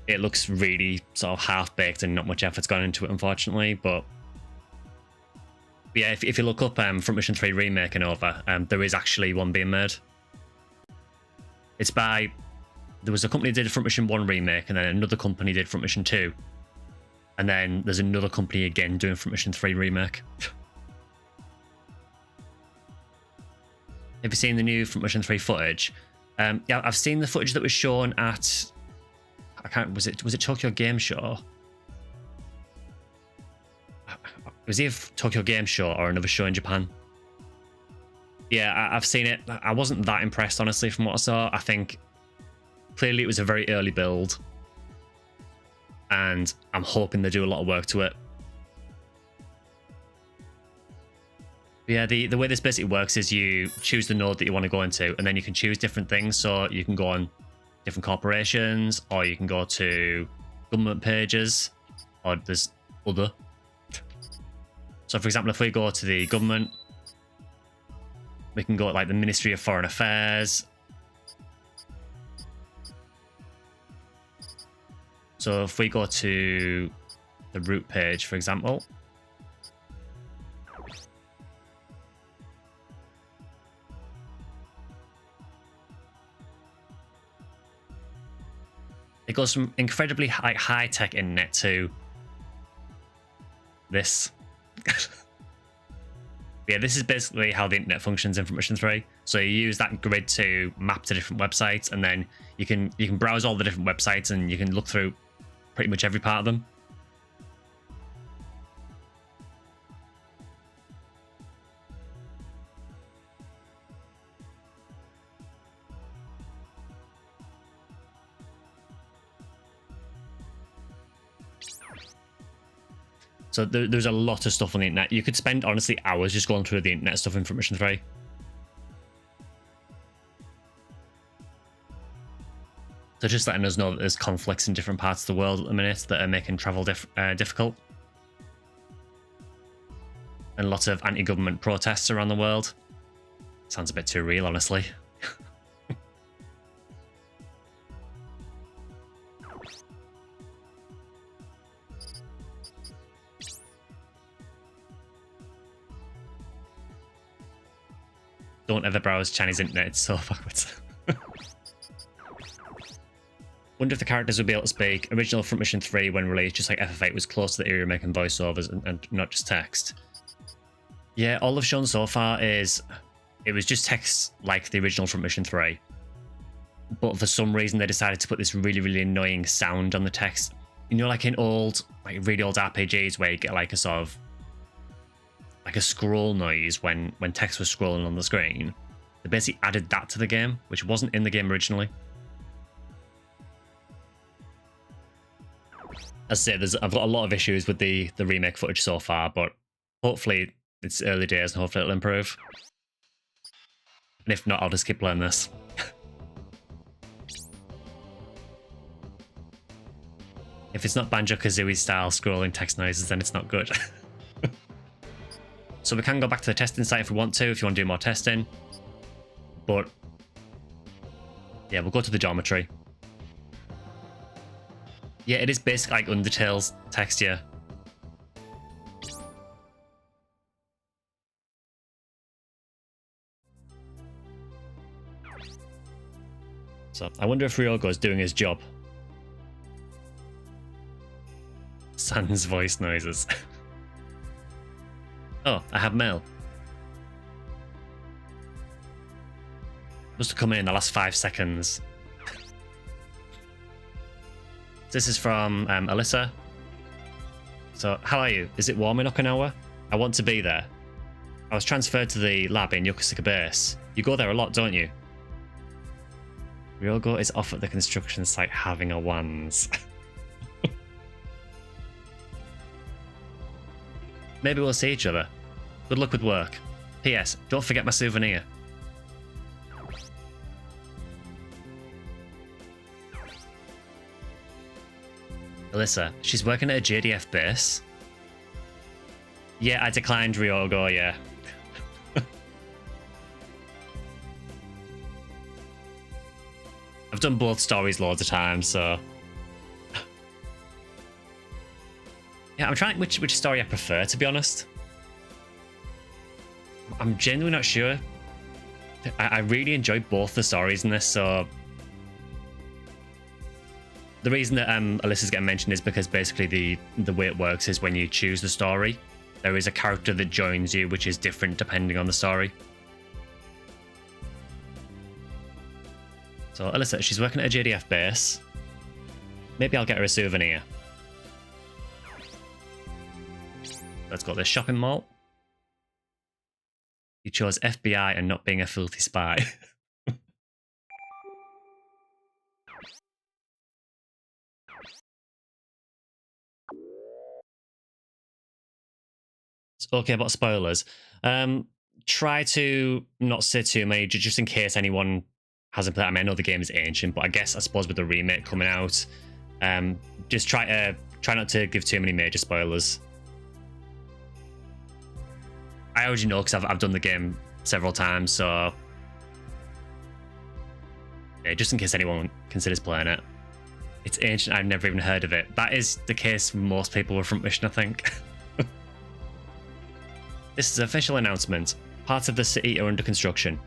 It looks really sort of half-baked and not much effort's gone into it, unfortunately. But yeah, if you look up Front Mission 3 Remake and over, there is actually one being made. It's by... There was a company that did Front Mission 1 Remake, and then another company did Front Mission 2. And then there's another company again doing Front Mission 3 Remake. Have you seen the new Front Mission 3 footage? Yeah, I've seen the footage that was shown at... I can't... Was it Tokyo Game Show? It was either Tokyo Game Show or another show in Japan. Yeah, I've seen it. I wasn't that impressed, honestly, from what I saw. I think clearly it was a very early build. And I'm hoping they do a lot of work to it. But yeah, the way this basically works is you choose the node that you want to go into, and then you can choose different things. So you can go on different corporations, or you can go to government pages, or there's other. So for example, if we go to the government, we can go to like the Ministry of Foreign Affairs. So if we go to the root page, for example, it goes from incredibly high-tech internet to this. Yeah, this is basically how the internet functions in Front Mission 3. So you use that grid to map to different websites, and then you can browse all the different websites, and you can look through pretty much every part of them. So there's a lot of stuff on the internet. You could spend, honestly, hours just going through the internet stuff in Front Mission 3. So just letting us know that there's conflicts in different parts of the world at the minute that are making travel difficult. And lots of anti-government protests around the world. Sounds a bit too real, honestly. Don't ever browse Chinese internet, it's so backwards. Wonder if the characters would be able to speak. Original Front Mission 3, when released, just like FF8, was close to the era making voiceovers and not just text. Yeah, all they've shown so far is it was just text like the original Front Mission 3. But for some reason, they decided to put this really, really annoying sound on the text. You know, like in old, like really old RPGs where you get like a sort of like a scroll noise when text was scrolling on the screen. They basically added that to the game, which wasn't in the game originally. As I say, I've got a lot of issues with the remake footage so far, but hopefully it's early days and hopefully it'll improve. And if not, I'll just keep playing this. If it's not Banjo-Kazooie style scrolling text noises, then it's not good. So we can go back to the testing site if we want to do more testing. But yeah, we'll go to the geometry. Yeah, it is basically like Undertale's texture. So I wonder if Ryogo is doing his job. Sans voice noises. Oh, I have mail. Must have come in the last 5 seconds. This is from Alyssa. So, how are you? Is it warm in Okinawa? I want to be there. I was transferred to the lab in Yokosuka Base. You go there a lot, don't you? Ryogo is off at the construction site having a wands. Maybe we'll see each other. Good luck with work. P.S. Don't forget my souvenir. Alyssa, she's working at a JDF base. Yeah, I declined Ryogo, yeah. I've done both stories loads of times, so... Yeah, I'm trying which story I prefer, to be honest. I'm genuinely not sure. I really enjoy both the stories in this, so... The reason that Alyssa's getting mentioned is because basically the way it works is when you choose the story, there is a character that joins you, which is different depending on the story. So Alyssa, she's working at a JDF base. Maybe I'll get her a souvenir. Let's go to the shopping mall. You chose FBI and not being a filthy spy. It's okay about spoilers. Try to not say too many, just in case anyone hasn't played. I mean, I know the game is ancient, but I suppose with the remake coming out, just try not to give too many major spoilers. I already know because I've done the game several times, so yeah, just in case anyone considers playing it. It's ancient, I've never even heard of it. That is the case for most people with Front Mission, I think. This is an official announcement. Parts of the city are under construction.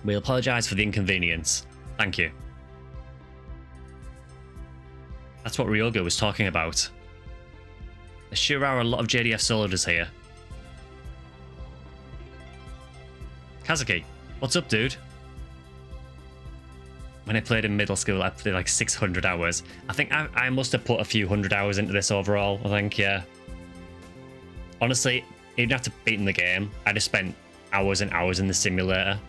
We apologise for the inconvenience. Thank you. That's what Ryoga was talking about. There sure are a lot of JDF soldiers here. Kazuki, what's up, dude? When I played in middle school, I played like 600 hours. I think I must have put a few hundred hours into this overall, I think, yeah. Honestly, even after beating the game, I just spent hours and hours in the simulator.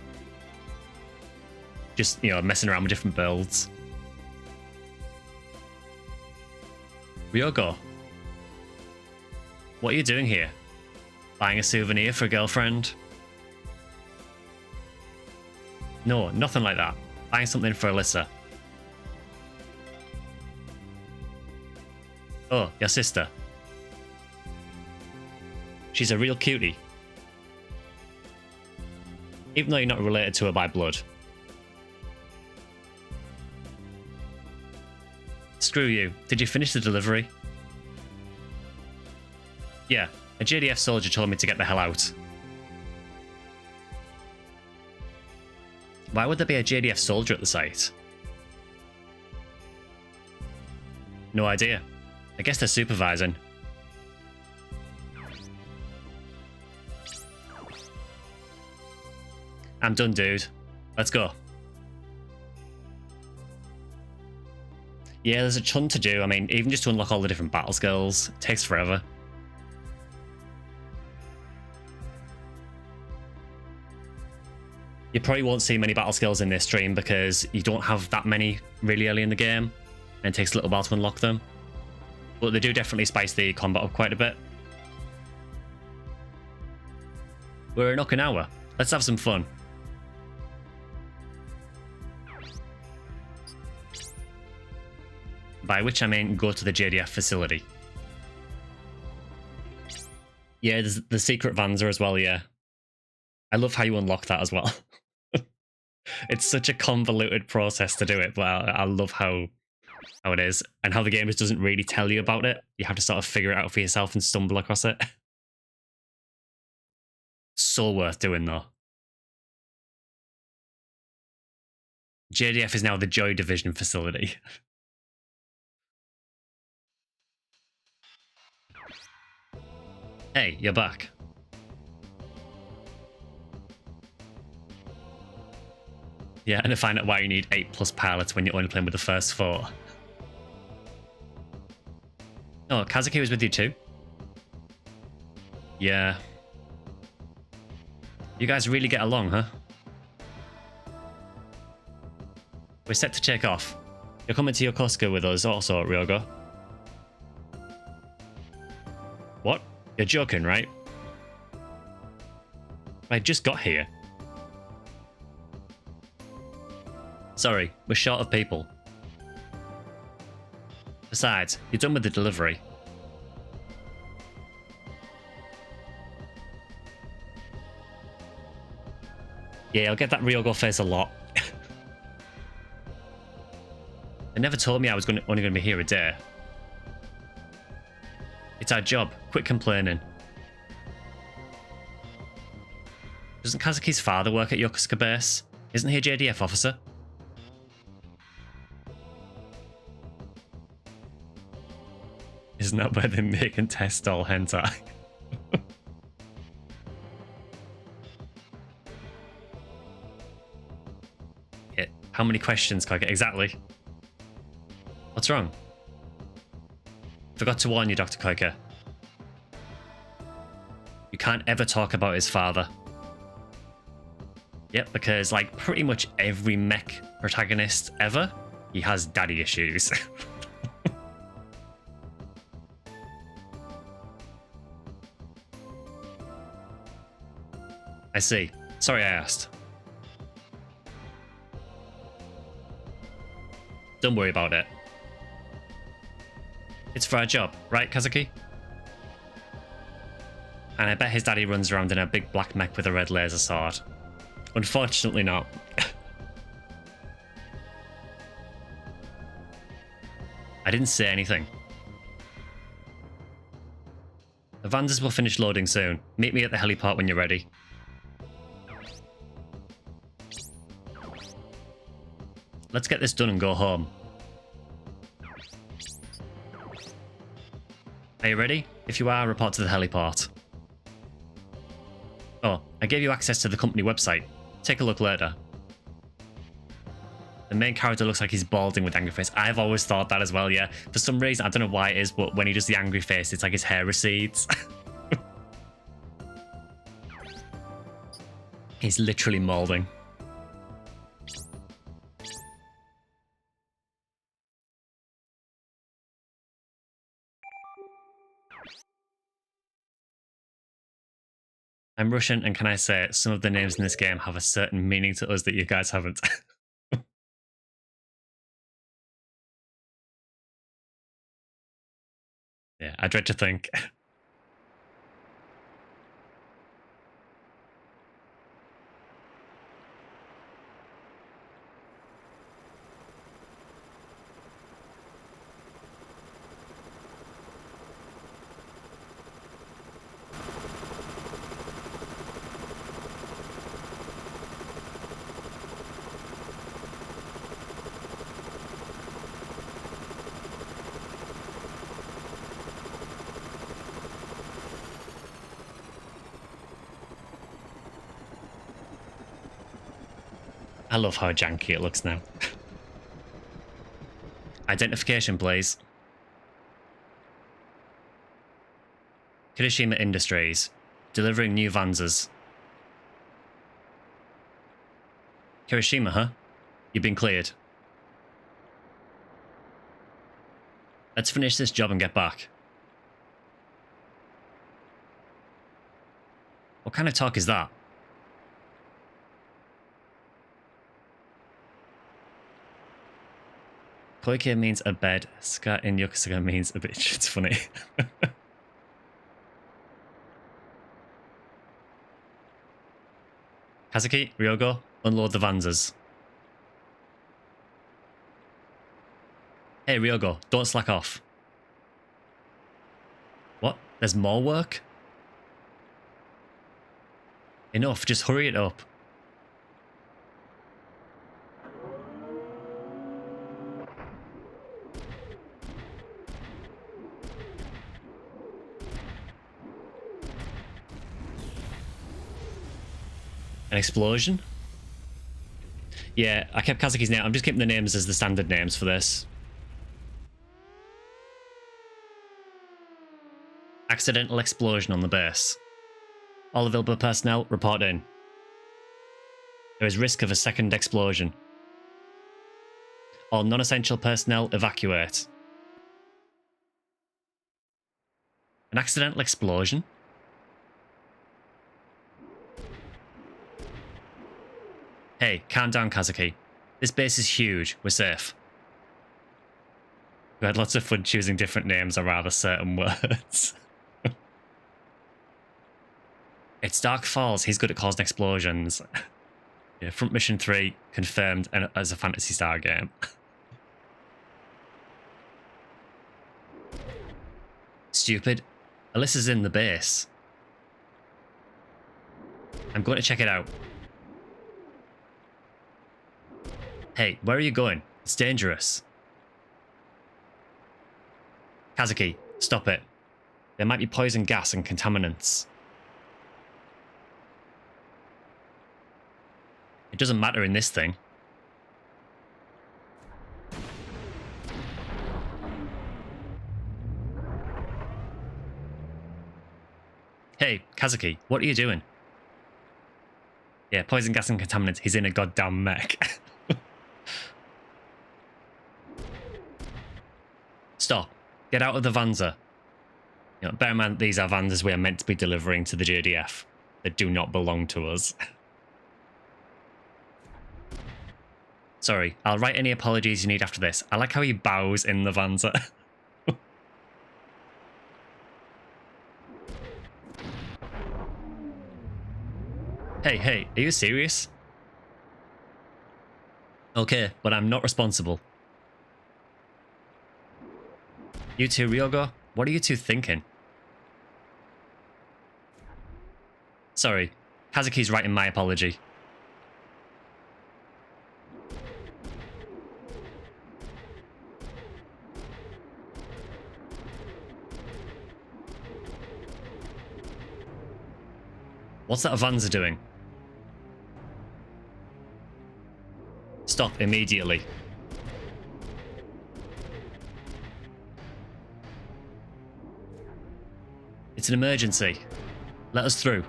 Just, you know, messing around with different builds. Ryogo, what are you doing here? Buying a souvenir for a girlfriend? No, nothing like that. Buying something for Alyssa. Oh, your sister. She's a real cutie. Even though you're not related to her by blood. Screw you. Did you finish the delivery? Yeah, a JDF soldier told me to get the hell out. Why would there be a JDF soldier at the site? No idea. I guess they're supervising. I'm done, dude. Let's go. Yeah, there's a ton to do. I mean, even just to unlock all the different battle skills, it takes forever. You probably won't see many battle skills in this stream because you don't have that many really early in the game, and it takes a little while to unlock them. But they do definitely spice the combat up quite a bit. We're in Okinawa. Let's have some fun. By which I mean go to the JDF facility. Yeah, there's the secret Vanza as well, yeah. I love how you unlock that as well. It's such a convoluted process to do it, but I love how it is. And how the game just doesn't really tell you about it. You have to sort of figure it out for yourself and stumble across it. So worth doing though. JDF is now the Joy Division facility. Hey, you're back. Yeah, and to find out why you need 8+ pilots when you're only playing with the first 4. Oh, Kazuki was with you too? Yeah. You guys really get along, huh? We're set to take off. You're coming to Yokosuka with us also, Ryogo. What? You're joking, right? I just got here. Sorry, we're short of people. Besides, you're done with the delivery. Yeah, I'll get that Ryogo face a lot. They never told me I was only going to be here a day. It's our job. Quit complaining. Doesn't Kazuki's father work at Yokosuka base? Isn't he a JDF officer? Isn't that where they make and test all hentai? Yeah, how many questions can I get? Exactly. What's wrong? Forgot to warn you, Dr. Koike. You can't ever talk about his father. Yep, because like pretty much every mech protagonist ever, he has daddy issues. I see. Sorry I asked. Don't worry about it. It's for our job, right, Kazuki? And I bet his daddy runs around in a big black mech with a red laser sword. Unfortunately not. I didn't say anything. The Vandas will finish loading soon. Meet me at the heliport when you're ready. Let's get this done and go home. Are you ready? If you are, report to the heliport. Oh, I gave you access to the company website. Take a look later. The main character looks like he's balding with angry face. I've always thought that as well, yeah. For some reason, I don't know why it is, but when he does the angry face, it's like his hair recedes. He's literally molding. I'm Russian, and can I say, some of the names in this game have a certain meaning to us that you guys haven't. Yeah, I dread to think. I love how janky it looks now. Identification, please. Kirishima Industries. Delivering new Vanzas. Kirishima, huh? You've been cleared. Let's finish this job and get back. What kind of talk is that? Koike means a bed. Ska in Yokosuka means a bitch. It's funny. Kazuki, Ryogo, unload the Vanzas. Hey, Ryogo, don't slack off. What? There's more work? Enough, just hurry it up. An explosion? Yeah, I kept Kazuki's name. I'm just keeping the names as the standard names for this. Accidental explosion on the base. All available personnel, report in. There is risk of a second explosion. All non-essential personnel, evacuate. An accidental explosion? Hey, calm down, Kazuki. This base is huge. We're safe. We had lots of fun choosing different names or rather certain words. It's Dark Falls. He's good at causing explosions. Yeah, Front Mission 3 confirmed as a Phantasy Star game. stupid. Alyssa's in the base. I'm going to check it out. Hey, where are you going? It's dangerous. Kazuki, stop it. There might be poison gas and contaminants. It doesn't matter in this thing. Hey, Kazuki, what are you doing? Yeah, poison gas and contaminants. He's in a goddamn mech. Stop. Get out of the Vanza. You know, bear in mind, these are Vanzas we are meant to be delivering to the JDF. That do not belong to us. Sorry, I'll write any apologies you need after this. I like how he bows in the Vanza. Hey, are you serious? Okay, but I'm not responsible. You two, Ryogo? What are you two thinking? Sorry, Kazuki's writing my apology. What's that Vanza doing? Stop immediately. It's an emergency. Let us through.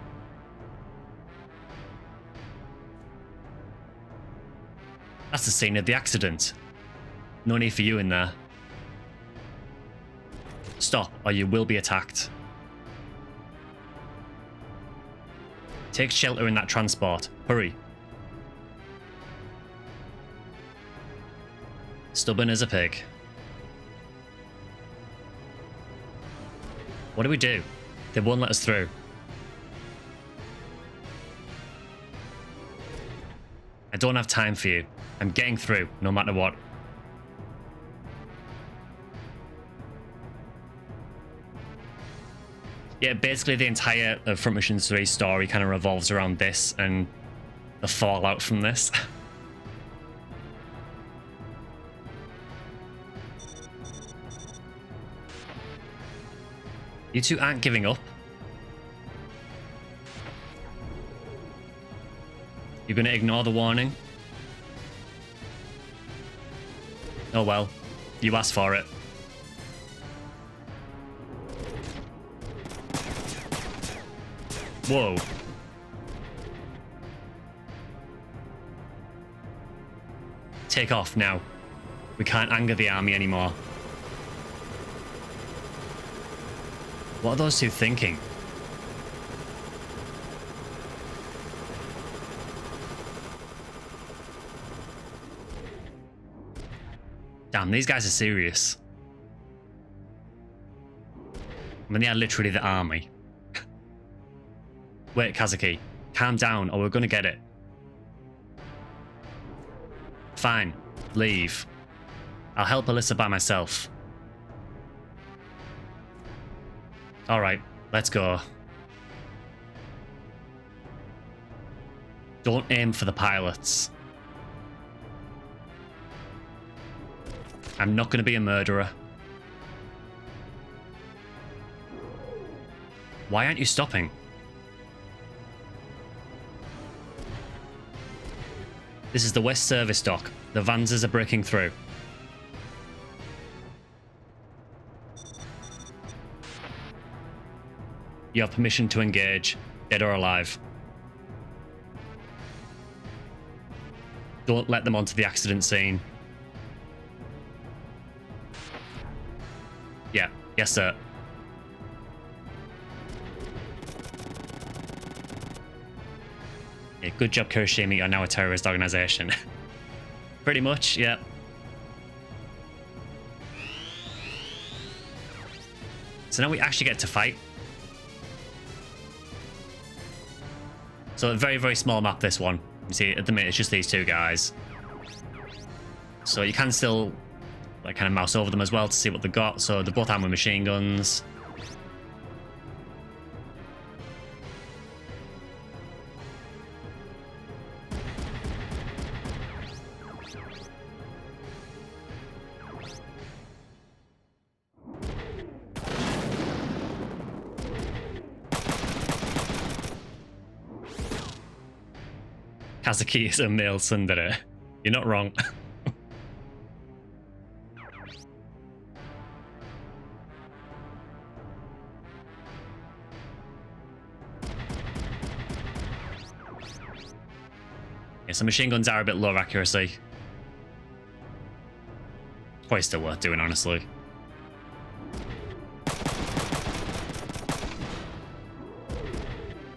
That's the scene of the accident. No need for you in there. Stop, or you will be attacked. Take shelter in that transport. Hurry. Stubborn as a pig. What do we do? They won't let us through. I don't have time for you. I'm getting through, no matter what. Yeah, basically the entire Front Mission 3 story kind of revolves around this and the fallout from this. You two aren't giving up. You're going to ignore the warning? Oh well, you asked for it. Whoa. Take off now. We can't anger the army anymore. What are those two thinking? Damn, these guys are serious. I mean, they are literally the army. Wait, Kazuki, calm down or we're gonna get it. Fine, leave. I'll help Alyssa by myself. Alright, let's go. Don't aim for the pilots. I'm not going to be a murderer. Why aren't you stopping? This is the West Service Dock. The Vanzas are breaking through. You have permission to engage, dead or alive. Don't let them onto the accident scene. Yeah, yes sir. Yeah, good job, Kurashima, you're now a terrorist organization. Pretty much, yeah. So now we actually get to fight. So a very, very small map, this one. You see, at the minute, it's just these two guys. So you can still like kind of mouse over them as well to see what they got. So they both armed with machine guns. Kazuki is a male tsundere. You're not wrong. Yeah, so machine guns are a bit low accuracy. Probably still worth doing, honestly.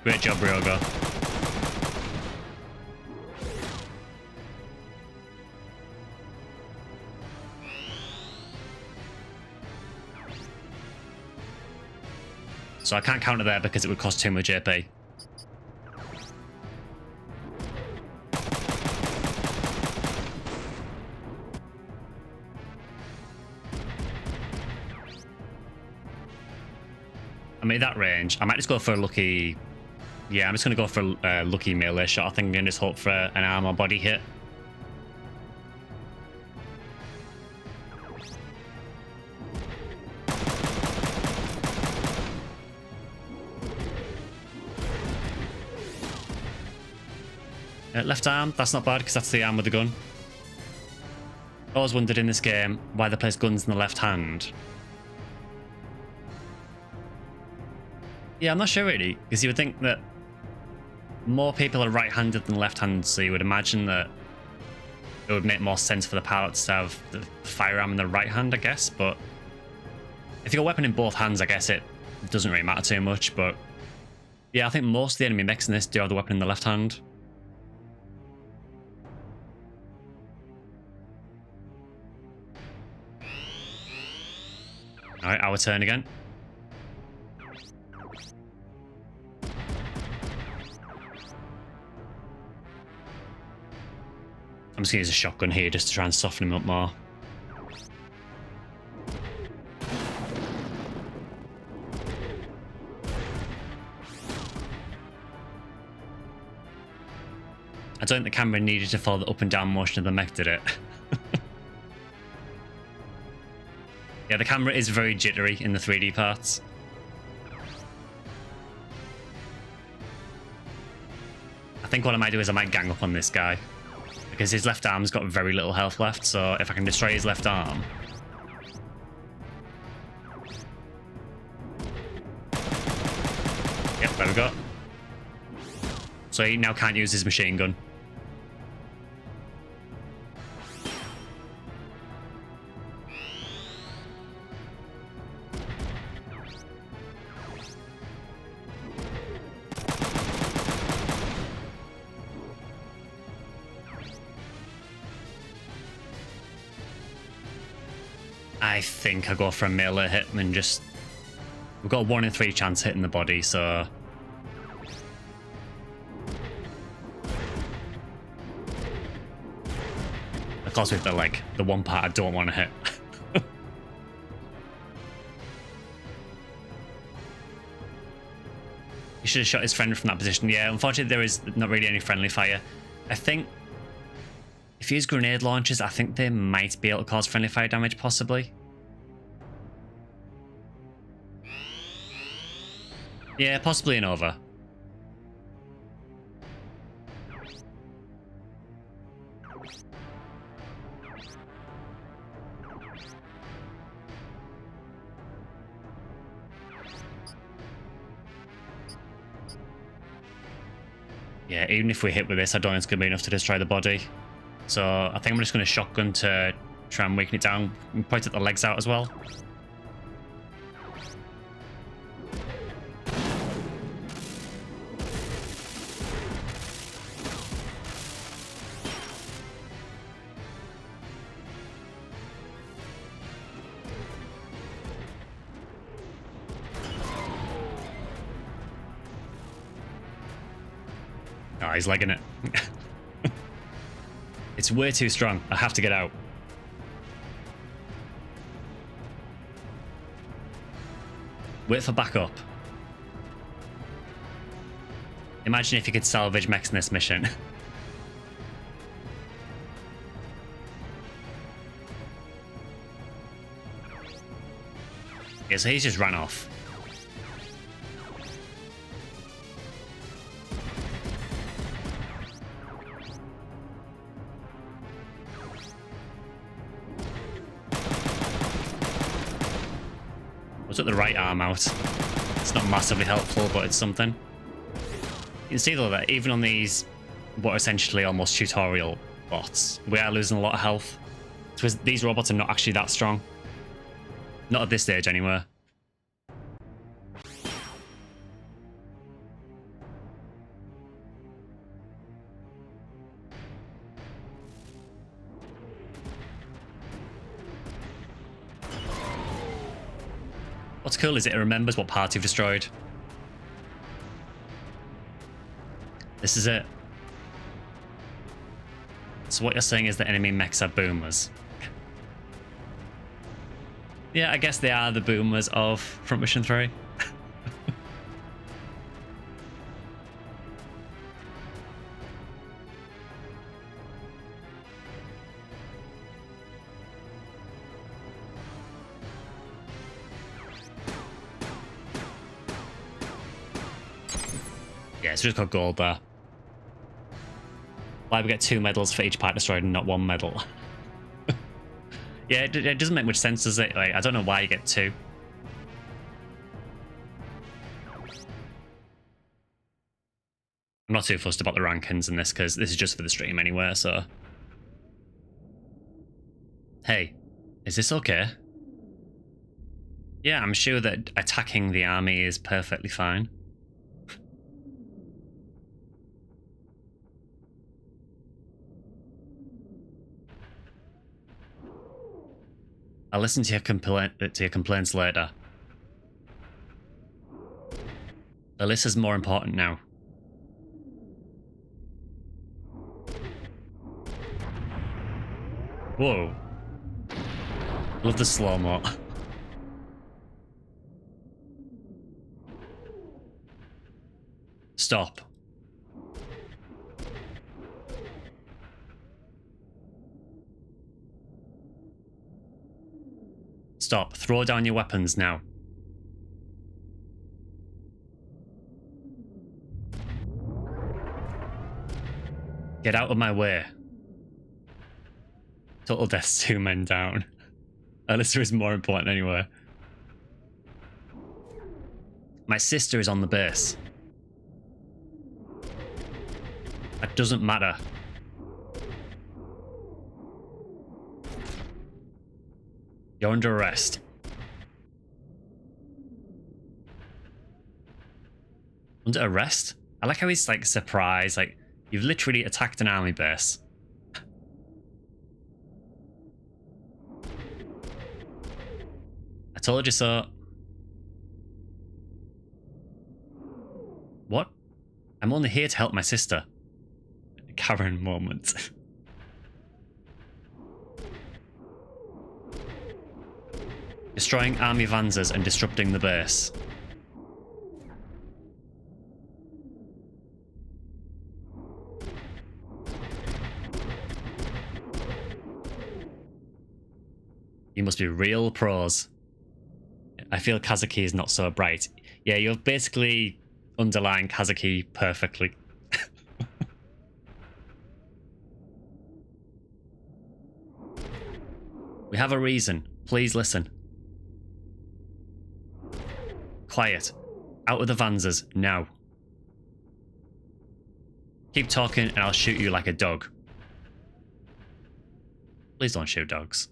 Great job, Ryoga. So I can't counter there because it would cost too much AP. I mean, that range, I might just go for a lucky... Yeah, I'm just going to go for a lucky melee shot. I think I'm going to just hope for an arm or body hit. Left arm, that's not bad because that's the arm with the gun. I always wondered in this game why they place guns in the left hand. Yeah, I'm not sure really, because you would think that more people are right-handed than left-handed, so you would imagine that it would make more sense for the pilots to have the firearm in the right hand, I guess, but if you got a weapon in both hands, I guess it doesn't really matter too much, but yeah, I think most of the enemy mechs in this do have the weapon in the left hand. Alright, our turn again. I'm just going to use a shotgun here just to try and soften him up more. I don't think the camera needed to follow the up and down motion of the mech, did it? Yeah, the camera is very jittery in the 3D parts. I think what I might do is I might gang up on this guy, because his left arm's got very little health left, so if I can destroy his left arm... Yep, there we go. So he now can't use his machine gun. I think I go for a melee hit and just... We've got a 1 in 3 chance hitting the body, so... Of course with the, like, the one part I don't want to hit. He should have shot his friend from that position. Yeah, unfortunately there is not really any friendly fire. I think... If you use grenade launchers, I think they might be able to cause friendly fire damage, possibly. Yeah, possibly an over. Yeah, even if we hit with this, I don't think it's going to be enough to destroy the body. So I think I'm just going to shotgun to try and weaken it down and point at the legs out as well. Oh, he's legging it. It's way too strong. I have to get out. Wait for backup. Imagine if you could salvage mechs in this mission. Yeah, so he's just ran off. I took the right arm out. It's not massively helpful, but it's something. You can see though that even on these, what are essentially almost tutorial bots, we are losing a lot of health. Because these robots are not actually that strong. Not at this stage anyway. What's cool is it remembers what parts you've destroyed. This is it. So what you're saying is the enemy mechs are boomers. Yeah, I guess they are the boomers of Front Mission 3. Yeah, it's just got gold there. Why we get 2 medals for each part destroyed and not 1 medal? Yeah, it doesn't make much sense, does it? Like, I don't know why you get 2. I'm not too fussed about the rankings in this because this is just for the stream anyway, so... Hey, is this okay? Yeah, I'm sure that attacking the army is perfectly fine. I'll listen to your complaints later. Alyssa's more important now. Whoa. Love the slow-mo. Stop. Stop. Throw down your weapons now. Get out of my way. Total deaths, 2 men down. Alyssa is more important anyway. My sister is on the base. That doesn't matter. You're under arrest. Under arrest? I like how he's like surprised, like you've literally attacked an army base. I told you so. What? I'm only here to help my sister. Karen moment. Destroying army Vanzers and disrupting the base. You must be real pros. I feel Kazuki is not so bright. Yeah, you've basically underlined Kazuki perfectly. We have a reason. Please listen. Quiet. Out of the Vanzers, now. Keep talking and I'll shoot you like a dog. Please don't shoot dogs.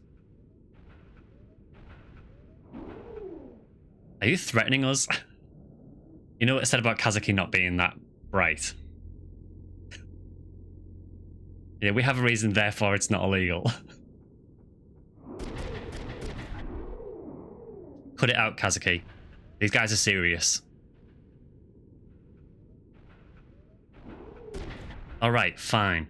Are you threatening us? You know what I said about Kazuki not being that bright? Yeah, we have a reason, therefore it's not illegal. Cut it out, Kazuki. These guys are serious. Alright, fine.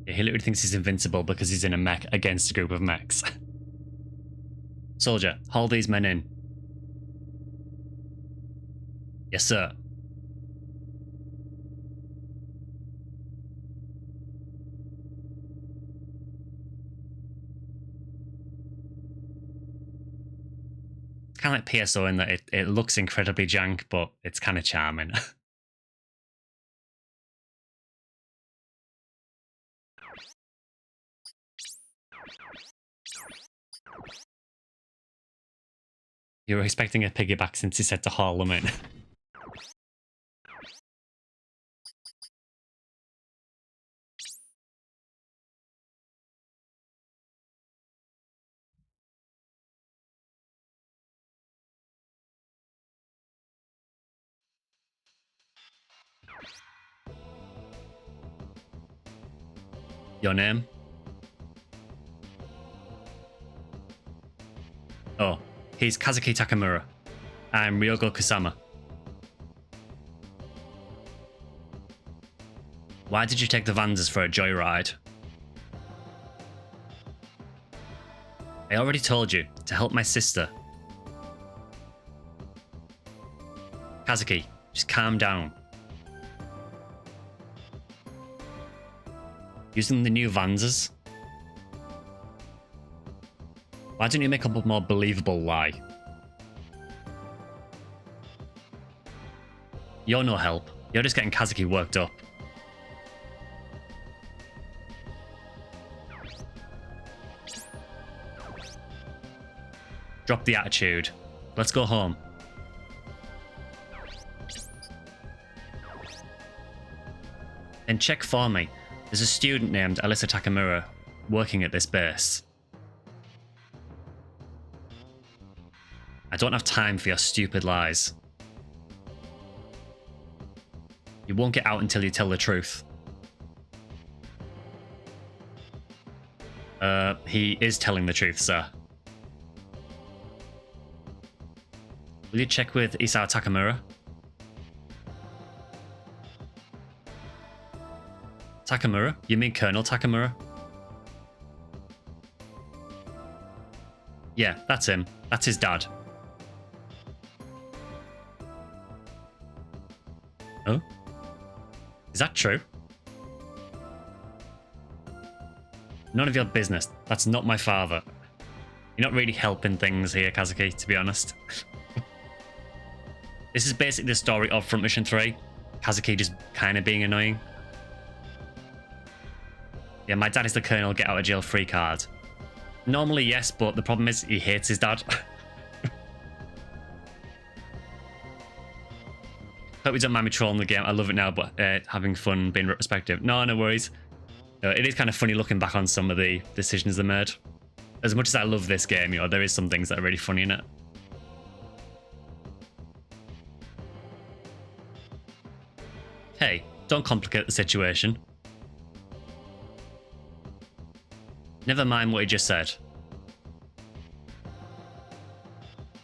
Yeah, he literally thinks he's invincible because he's in a mech against a group of mechs. Soldier, haul these men in. Yes, sir. kind of like PSO in that it looks incredibly jank, but it's kind of charming. You were expecting a piggyback since he said to haul them in. Your name? Oh, he's Kazuki Takamura. I'm Ryogo Kusama. Why did you take the Vanzas for a joyride? I already told you, to help my sister. Kazuki, just calm down. Using the new Vanzas? Why don't you make up a more believable lie? You're no help. You're just getting Kazuki worked up. Drop the attitude. Let's go home. And check for me. There's a student named Alyssa Takamura working at this base. I don't have time for your stupid lies. You won't get out until you tell the truth. He is telling the truth, sir. Will you check with Isao Takamura? Takamura? You mean Colonel Takamura? Yeah, that's him. That's his dad. Oh? Is that true? None of your business. That's not my father. You're not really helping things here, Kazuki, to be honest. This is basically the story of Front Mission 3. Kazuki just kind of being annoying. Yeah, my dad is the Colonel get out of jail free card. Normally, yes, but the problem is he hates his dad. Hope you don't mind me trolling the game. I love it now, but having fun being retrospective. No, no worries. It is kind of funny looking back on some of the decisions they made. As much as I love this game, you know, there is some things that are really funny in it. Hey, don't complicate the situation. Never mind what he just said.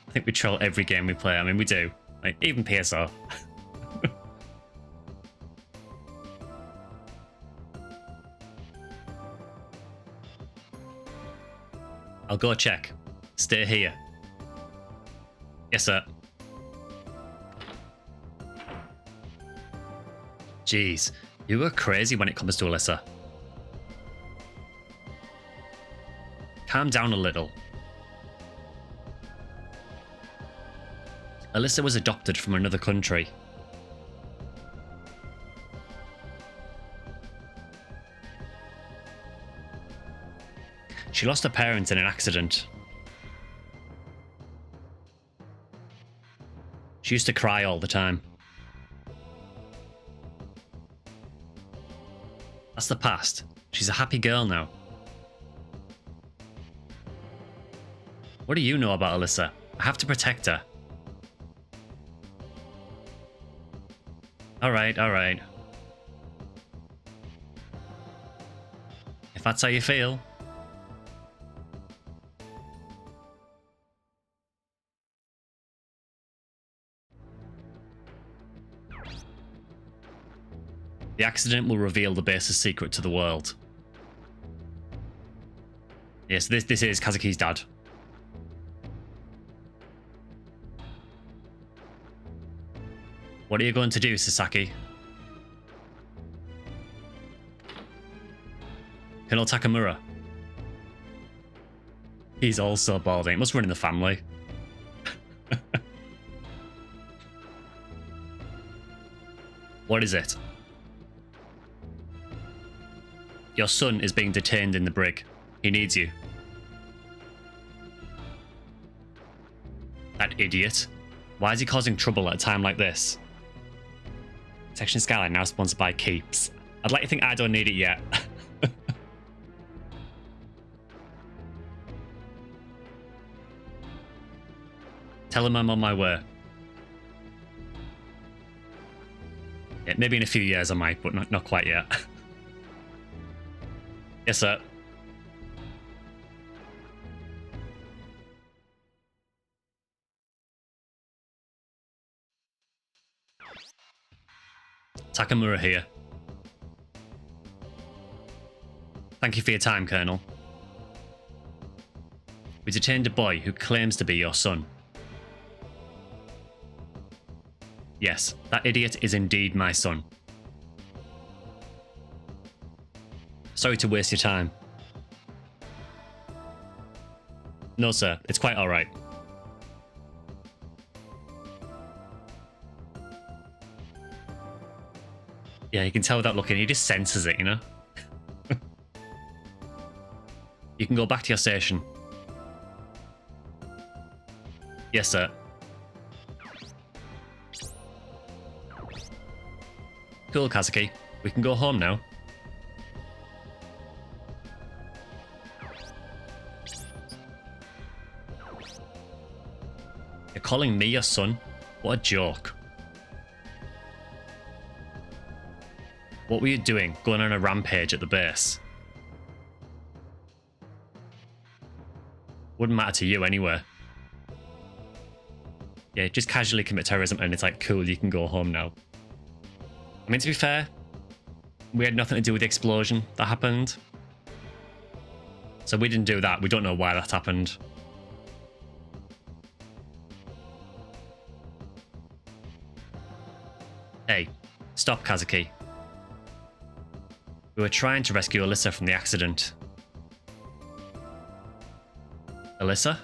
I think we troll every game we play. I mean, we do. Like, even PSO. I'll go check. Stay here. Yes, sir. Jeez, you were crazy when it comes to Alyssa. Calm down a little. Alyssa was adopted from another country. She lost her parents in an accident. She used to cry all the time. That's the past. She's a happy girl now. What do you know about Alyssa? I have to protect her. Alright, alright. If that's how you feel. The accident will reveal the base's secret to the world. Yes, this is Kazuki's dad. What are you going to do, Sasaki? Colonel Takamura. He's also balding. It must run in the family. What is it? Your son is being detained in the brig. He needs you. That idiot. Why is he causing trouble at a time like this? SectionSkyly now sponsored by Keeps. I'd like to think I don't need it yet. Tell him I'm on my way. Yeah, maybe in a few years I might, but not quite yet. Yes, sir. Takamura here. Thank you for your time, Colonel. We detained a boy who claims to be your son. Yes, that idiot is indeed my son. Sorry to waste your time. No, sir, it's quite alright. Yeah, you can tell without looking, he just senses it, you know? You can go back to your station. Yes, sir. Cool, Kazuki. We can go home now. You're calling me your son? What a joke. What were you doing, going on a rampage at the base? Wouldn't matter to you anyway. Yeah, just casually commit terrorism and it's like, cool, you can go home now. I mean, to be fair, we had nothing to do with the explosion that happened. So we didn't do that. We don't know why that happened. Hey, stop, Kazuki. We were trying to rescue Alyssa from the accident. Alyssa?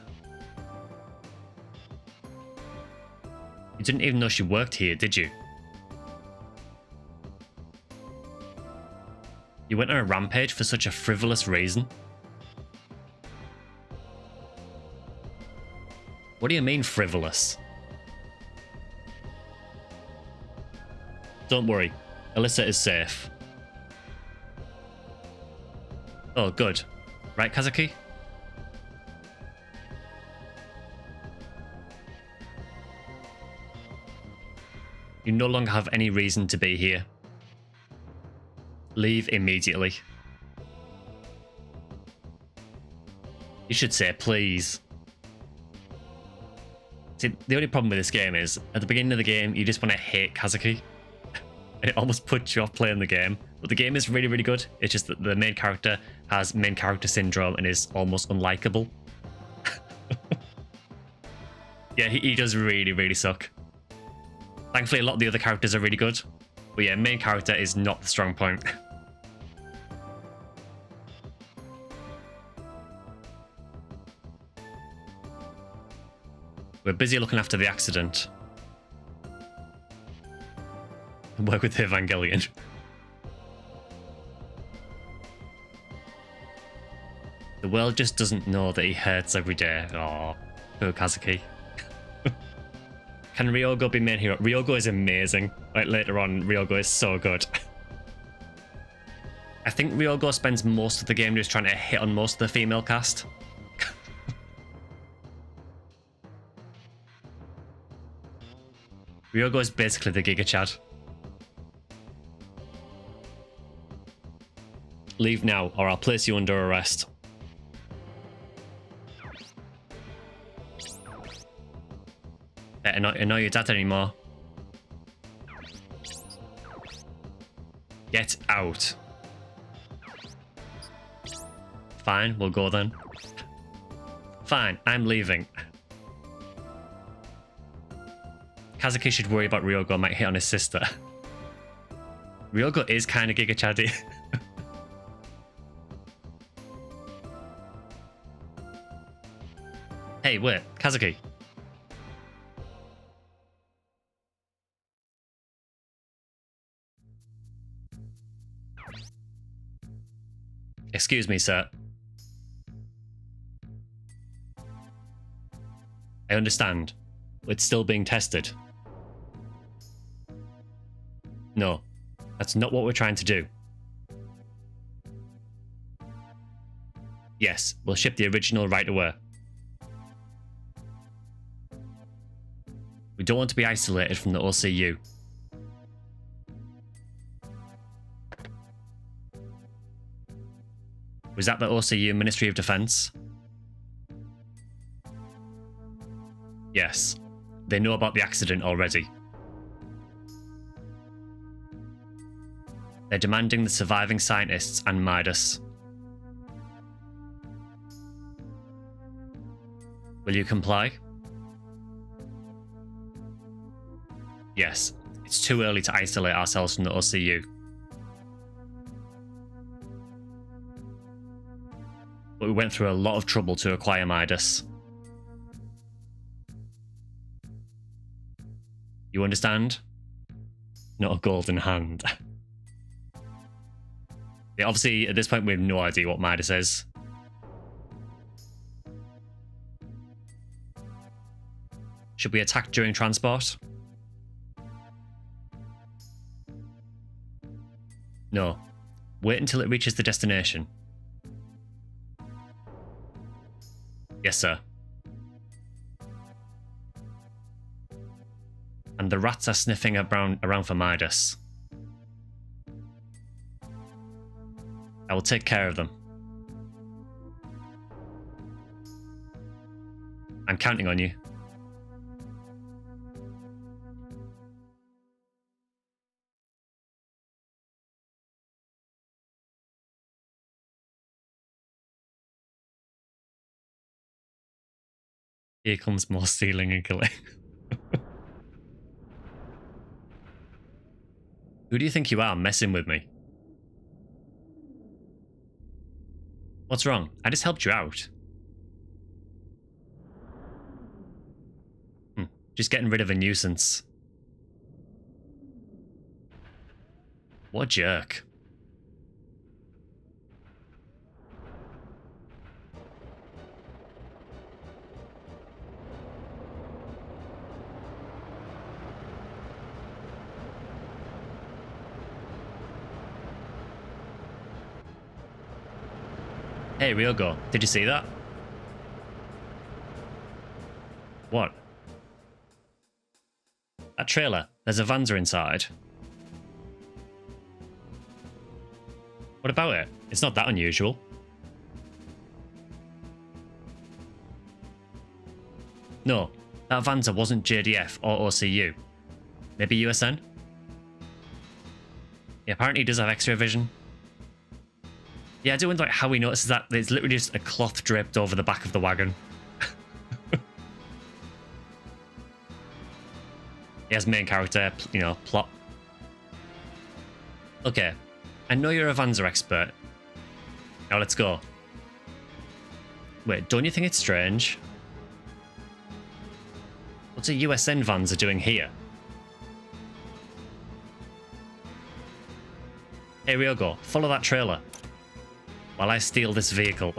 You didn't even know she worked here, did you? You went on a rampage for such a frivolous reason? What do you mean, frivolous? Don't worry, Alyssa is safe. Oh, good. Right, Kazuki? You no longer have any reason to be here. Leave immediately. You should say please. See, the only problem with this game is, at the beginning of the game, you just want to hate Kazuki. And it almost puts you off playing the game. But the game is really, really good. It's just that the main character has main character syndrome and is almost unlikable. Yeah, he does really, really suck. Thankfully, a lot of the other characters are really good. But yeah, main character is not the strong point. We're busy looking after the accident. Work with Evangelion. The world just doesn't know that he hurts every day. Aww, poor Kazuki. Can Ryogo be main hero? Ryogo is amazing. Like later on, Ryogo is so good. I think Ryogo spends most of the game just trying to hit on most of the female cast. Ryogo is basically the Giga Chad. Leave now, or I'll place you under arrest. Better not annoy your dad anymore. Get out. Fine, we'll go then. Fine, I'm leaving. Kazuki should worry about Ryogo might hit on his sister. Ryogo is kind of Giga Chaddy. Hey, wait, Kazuki. Excuse me, sir. I understand. It's still being tested. No, that's not what we're trying to do. Yes, we'll ship the original right away. We don't want to be isolated from the OCU. Was that the OCU Ministry of Defense? Yes, they know about the accident already. They're demanding the surviving scientists and Midas. Will you comply? Yes, it's too early to isolate ourselves from the OCU. But we went through a lot of trouble to acquire Midas. You understand? Not a golden hand. Yeah, obviously, at this point, we have no idea what Midas is. Should we attack during transport? No. Wait until it reaches the destination. Yes, sir. And the rats are sniffing around for Midas. I will take care of them. I'm counting on you. Here comes more stealing and killing. Who do you think you are messing with me? What's wrong? I just helped you out. Just getting rid of a nuisance. What a jerk. Hey, Ryogo, did you see that? What? That trailer, there's a Vanza inside. What about it? It's not that unusual. No, that Vanza wasn't JDF or OCU. Maybe USN? Yeah, apparently he does have X-ray vision. Yeah, I do wonder how he notices that there's literally just a cloth draped over the back of the wagon. He has main character, you know, plot. Okay, I know you're a Vanza expert. Now let's go. Wait, don't you think it's strange? What's a USN Vanza doing here? Hey Ryogo, follow that trailer while I steal this vehicle.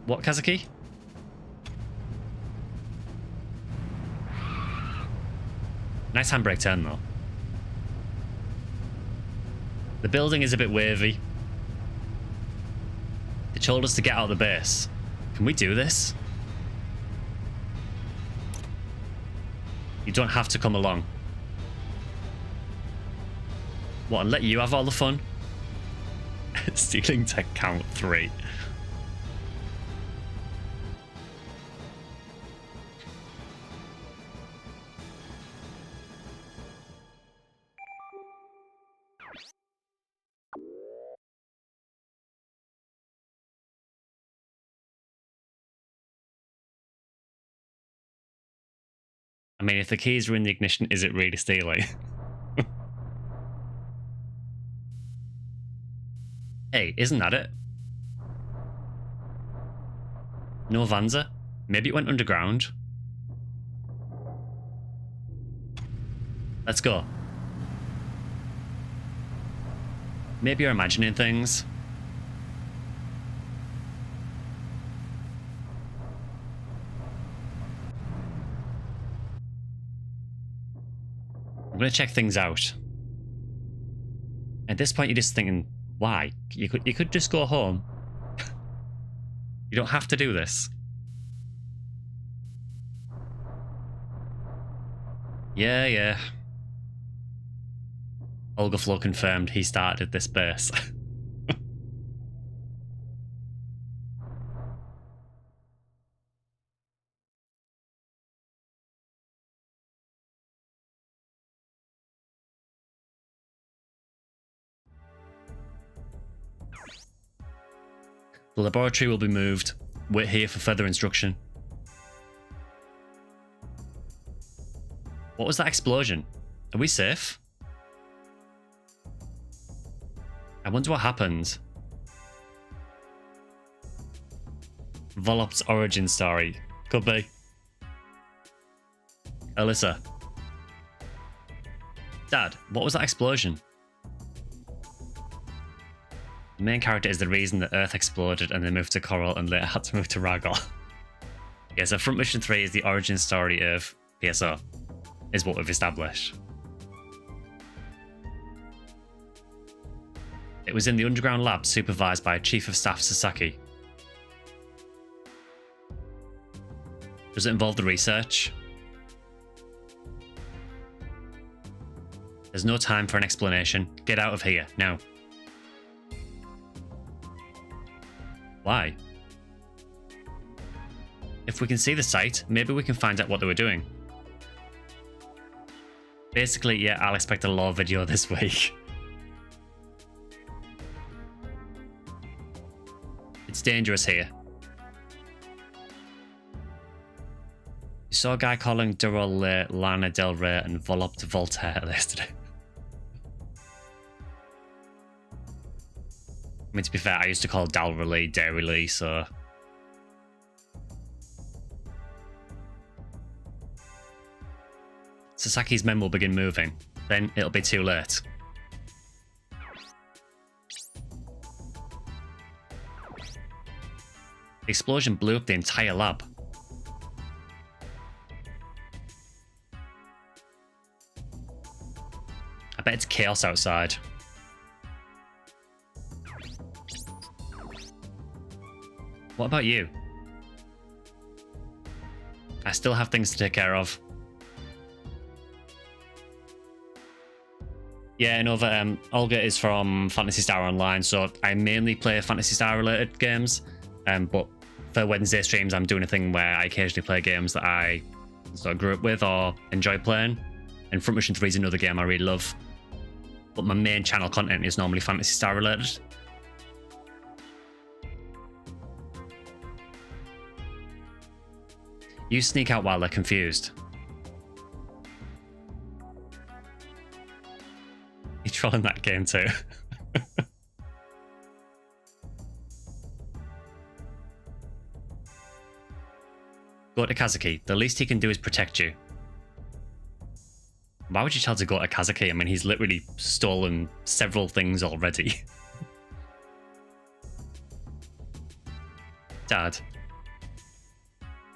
What, Kazuki? Nice handbrake turn, though. The building is a bit wavy. They told us to get out of the base. Can we do this? You don't have to come along. What, and let you have all the fun? Stealing tech count 3. I mean, if the keys are in the ignition, is it really stealing? Hey, isn't that it? No Vanza? Maybe it went underground. Let's go. Maybe you're imagining things. I'm going to check things out. At this point, you're just thinking, why? You could just go home. You don't have to do this. Yeah. Olga Flow confirmed he started this base. The laboratory will be moved. Wait here for further instruction. What was that explosion? Are we safe? I wonder what happened. Volop's origin story. Could be. Alyssa. Dad, what was that explosion? The main character is the reason that Earth exploded and they moved to Coral and later had to move to Ragor. Yeah, so Front Mission 3 is the origin story of PSO, is what we've established. It was in the underground lab supervised by Chief of Staff Sasaki. Does it involve the research? There's no time for an explanation. Get out of here, now. Why? If we can see the site, maybe we can find out what they were doing. Basically, yeah, I'll expect a lore video this week. It's dangerous here. You saw a guy calling Durol Lana Del Rey and Volop to Voltaire yesterday. I mean, to be fair, I used to call Dalryley Dairyly, so... Sasaki's men will begin moving. Then it'll be too late. The explosion blew up the entire lab. I bet it's chaos outside. What about you? I still have things to take care of. Yeah, I know that Olga is from Phantasy Star Online, so I mainly play Phantasy Star related games. But for Wednesday streams, I'm doing a thing where I occasionally play games that I sort of grew up with or enjoy playing. And Front Mission 3 is another game I really love. But my main channel content is normally Phantasy Star related. You sneak out while they're confused. You're trolling that game too. Go to Kazuki. The least he can do is protect you. Why would you tell to go to Kazuki? I mean, he's literally stolen several things already. Dad.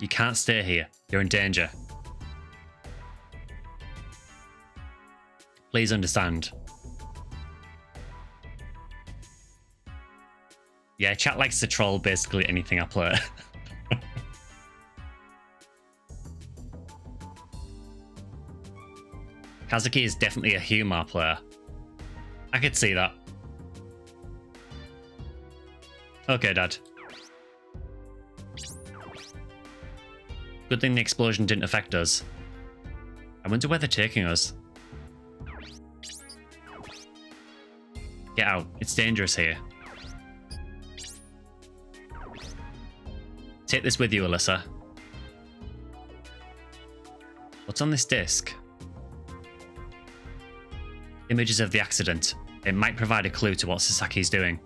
You can't stay here. You're in danger. Please understand. Yeah, chat likes to troll basically anything I play. Kazuki is definitely a humor player. I could see that. Okay, Dad. Good thing the explosion didn't affect us. I wonder where they're taking us. Get out. It's dangerous here. Take this with you, Alyssa. What's on this disc? Images of the accident. It might provide a clue to what Sasaki's doing.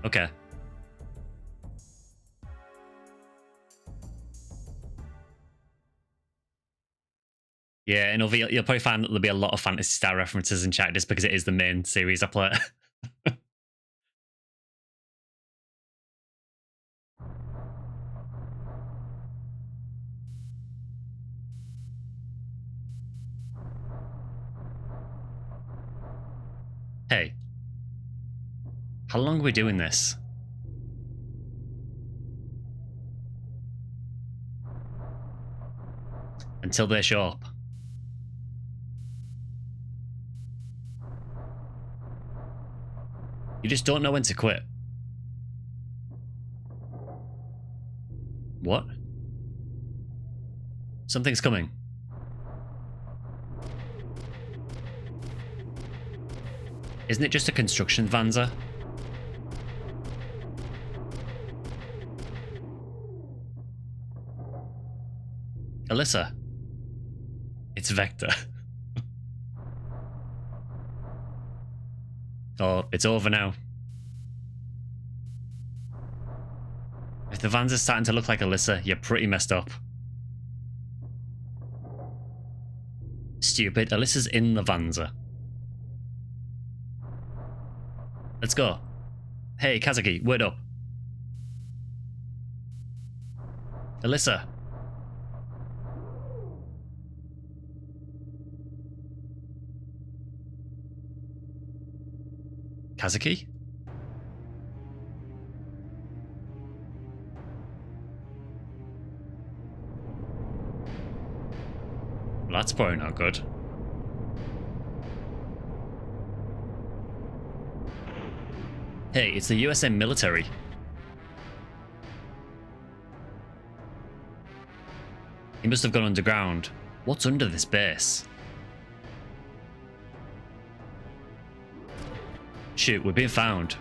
Okay. Yeah, and you'll probably find that there'll be a lot of Fantasy Star references in chat just because it is the main series I play. Hey, how long are we doing this? Until they show up. You just don't know when to quit. What? Something's coming. Isn't it just a construction Vanza? Alyssa. It's Vector. Oh, it's over now. If the Vanza's starting to look like Alyssa, you're pretty messed up. Stupid. Alyssa's in the Vanza. Let's go. Hey, Kazuki, word up. Alyssa. Kazuki? Well, that's probably not good. Hey, it's the USM military. He must have gone underground. What's under this base? Shoot, we're being found.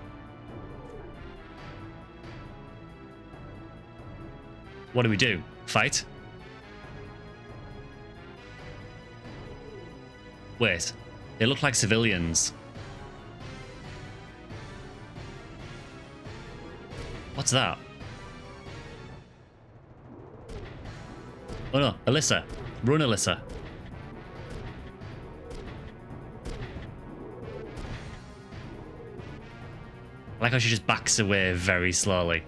What do we do? Fight? Wait, they look like civilians. What's that? Oh no, Alyssa. Run, Alyssa. I like how she just backs away very slowly.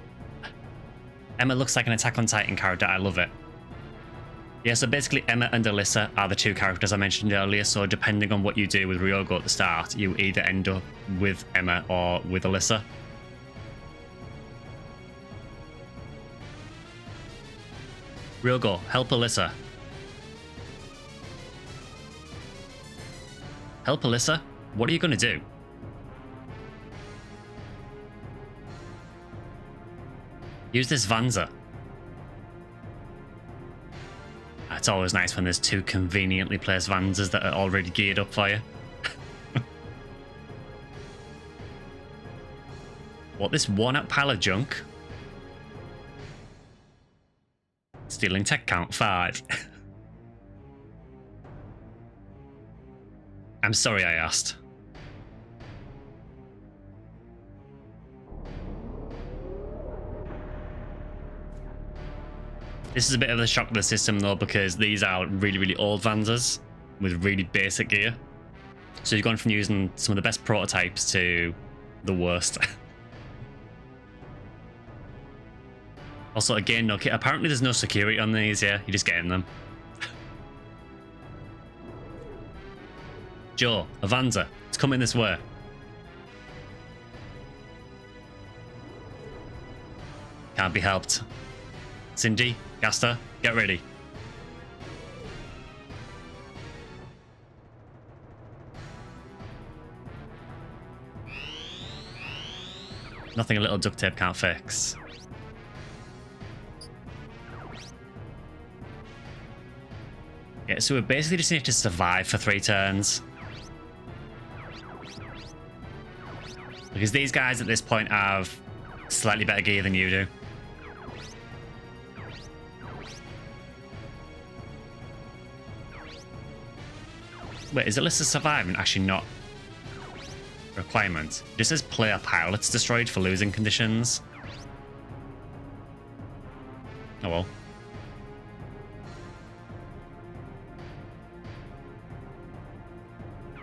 Emma looks like an Attack on Titan character. I love it. Yeah, so basically Emma and Alyssa are the two characters I mentioned earlier, so depending on what you do with Ryogo at the start, you either end up with Emma or with Alyssa. Ryogo, help Alyssa. Help Alyssa? What are you going to do? Use this Vanza. It's always nice when there's two conveniently placed Vanzas that are already geared up for you. What, this worn-out pile of junk? Stealing tech count 5. I'm sorry I asked. This is a bit of a shock to the system though, because these are really, really old Vanzas with really basic gear. So you've gone from using some of the best prototypes to the worst. Also, again, no kit. Apparently there's no security on these, yeah? You're just getting them. Joe, a Vanza. It's coming this way. Can't be helped. Cindy, Gaster, get ready. Nothing a little duct tape can't fix. Yeah, so we basically just need to survive for 3 turns. Because these guys at this point have slightly better gear than you do. Wait, is Alyssa surviving actually not a requirement? It just says player pilots destroyed for losing conditions. Oh well.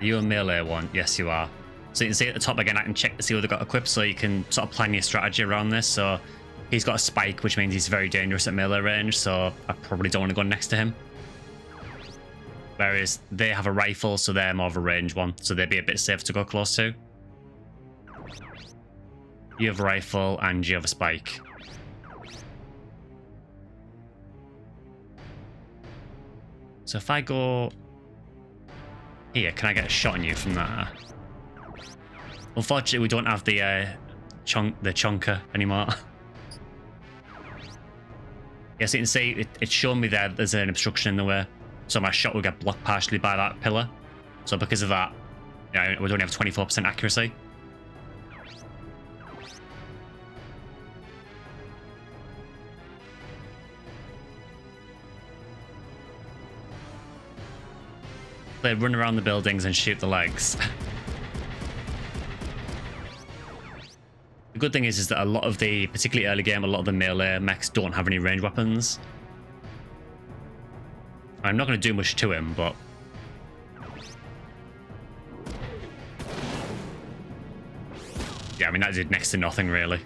Are you a melee one? Yes, you are. So you can see at the top again, I can check to see what they've got equipped so you can sort of plan your strategy around this. So he's got a spike, which means he's very dangerous at melee range, so I probably don't want to go next to him. Whereas they have a rifle, so they're more of a range one, so they'd be a bit safe to go close to. You have a rifle and you have a spike. So if I go here, can I get a shot on you from that? Unfortunately, we don't have the chonker anymore. Yes, you can see it's showing me there there's an obstruction in the way. So my shot will get blocked partially by that pillar. So because of that, yeah, we only have 24% accuracy. They run around the buildings and shoot the legs. The good thing is that a lot of the, particularly early game, a lot of the melee mechs don't have any range weapons. I'm not going to do much to him, but... yeah, I mean, that did next to nothing, really.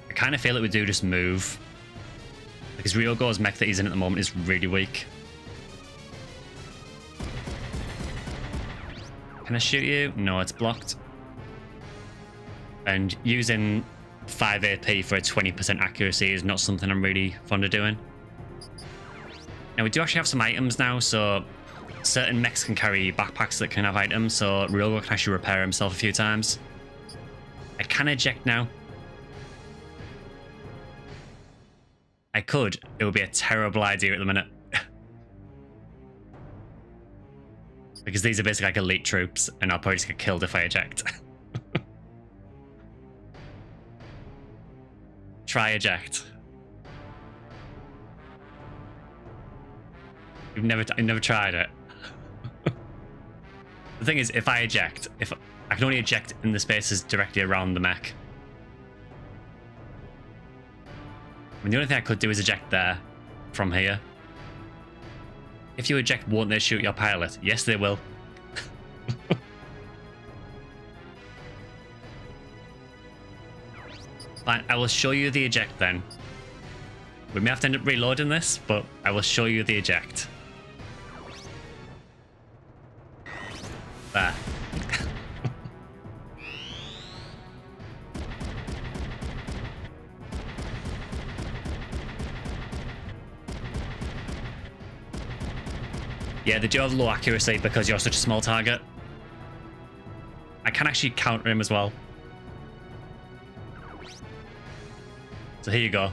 I kind of feel like we do just move. Because Ryogo's mech that he's in at the moment is really weak. Can I shoot you? No, it's blocked. And using 5 AP for a 20% accuracy is not something I'm really fond of doing. Now, we do actually have some items now, so certain mechs can carry backpacks that can have items, so Ryogo can actually repair himself a few times. I can eject now. I could. It would be a terrible idea at the minute. Because these are basically like elite troops, and I'll probably just get killed if I eject. Try eject. You've never tried it. The thing is, if I eject, if I can only eject in the spaces directly around the mech. I mean, the only thing I could do is eject there from here. If you eject, won't they shoot your pilot? Yes, they will. Fine, I will show you the eject then. We may have to end up reloading this, but I will show you the eject. There. Yeah, they do have low accuracy because you're such a small target. I can actually counter him as well. So here you go.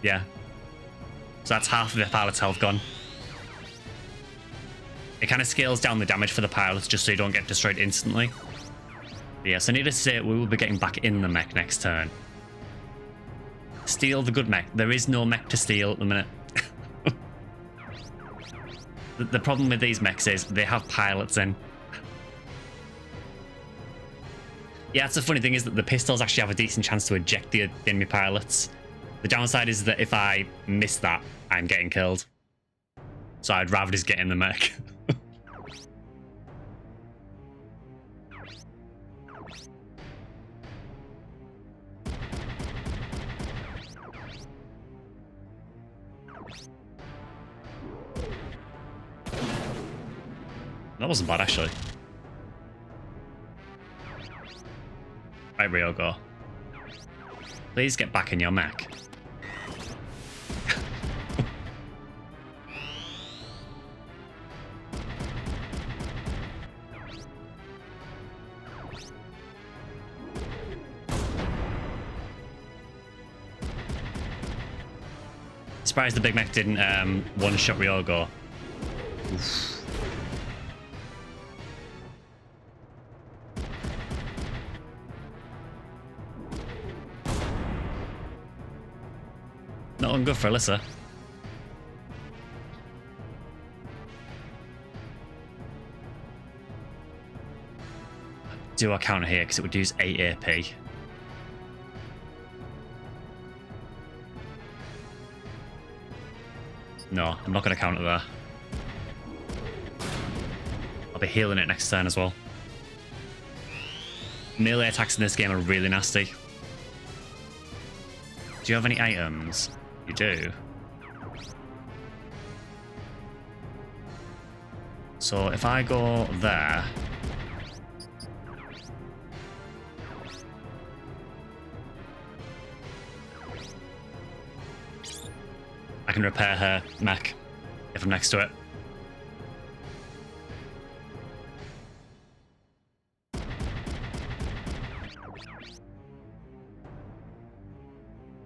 Yeah. So that's half of the pilot's health gone. It kind of scales down the damage for the pilots just so you don't get destroyed instantly. But yeah, so needless to say, we will be getting back in the mech next turn. Steal the good mech. There is no mech to steal at the minute. The problem with these mechs is they have pilots in. Yeah, that's the funny thing is that the pistols actually have a decent chance to eject the enemy pilots. The downside is that if I miss that, I'm getting killed. So I'd rather just get in the mech. That wasn't bad, actually. Right, Ryogo. Please get back in your mech. Surprised the big mech didn't one-shot Ryogo. Oof. Not looking good for Alyssa. do our counter here because it would use 8 AP. No, I'm not going to counter there. I'll be healing it next turn as well. Melee attacks in this game are really nasty. Do you have any items? You do. So if I go there... I can repair her mech if I'm next to it.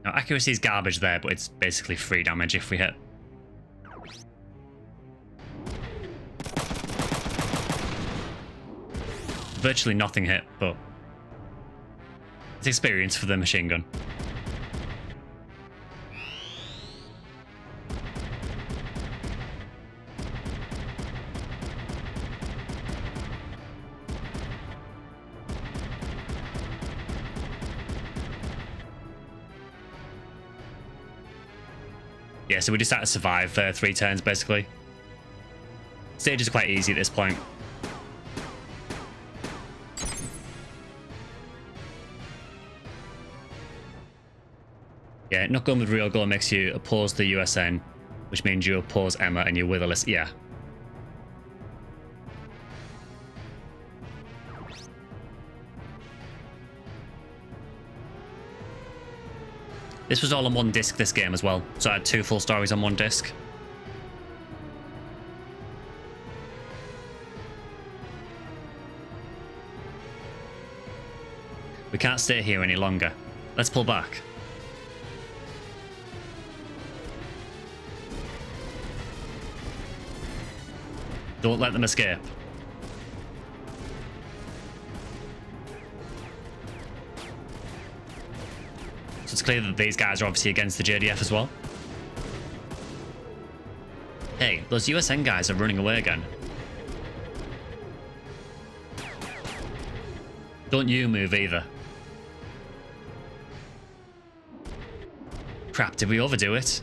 Now, accuracy is garbage there, but it's basically free damage if we hit. Virtually nothing hit, but it's experience for the machine gun. Yeah, so we just had to survive 3 turns, basically. Stages are quite easy at this point. Yeah, not going with real goal makes you oppose the USN, which means you oppose Emma and you're with Alyssa. Yeah. This was all on one disc, this game as well. So I had 2 full stories on one disc. We can't stay here any longer. Let's pull back. Don't let them escape. So it's clear that these guys are obviously against the JDF as well. Hey, those USN guys are running away again. Don't you move either. Crap, did we overdo it?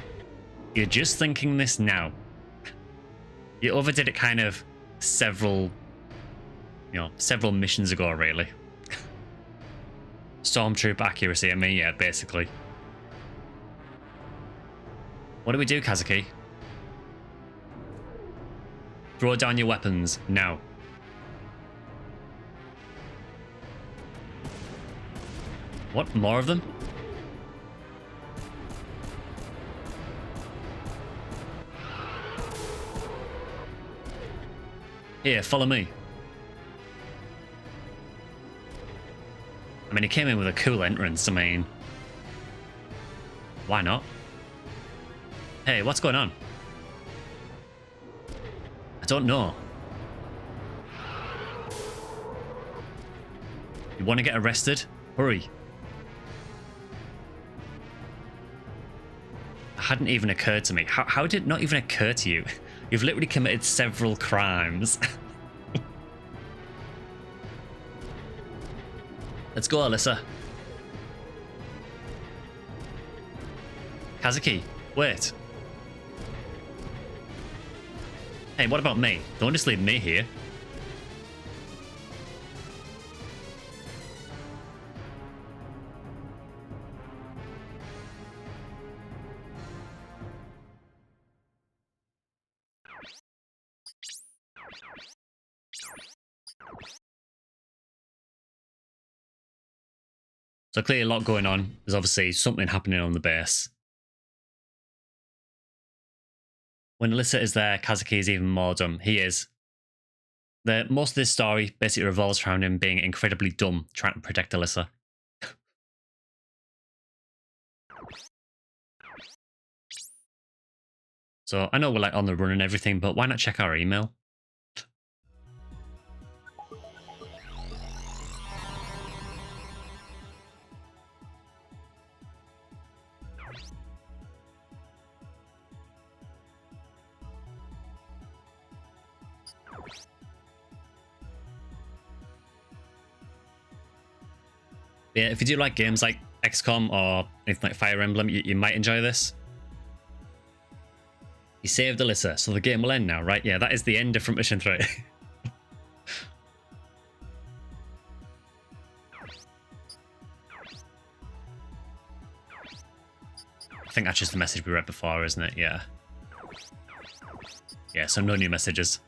You're just thinking this now. You overdid it kind of several missions ago, really. Stormtroop accuracy, I mean, yeah, basically. What do we do, Kazuki? Throw down your weapons, now. What, more of them? Here, follow me. I mean, he came in with a cool entrance, I mean... Why not? Hey, what's going on? I don't know. You want to get arrested? Hurry. It hadn't even occurred to me. How did it not even occur to you? You've literally committed several crimes. Let's go, Alyssa. Kazuki, wait. Hey, what about me? Don't just leave me here. So clearly a lot going on. There's obviously something happening on the base. When Alyssa is there, Kazuki is even more dumb. He is. Most of this story basically revolves around him being incredibly dumb, trying to protect Alyssa. So I know we're like on the run and everything, but why not check our email? Yeah, if you do like games like XCOM or anything like Fire Emblem, you might enjoy this. You saved Alyssa, so the game will end now, right? Yeah, that is the end of Front Mission 3. I think that's just the message we read before, isn't it? Yeah. Yeah, so no new messages.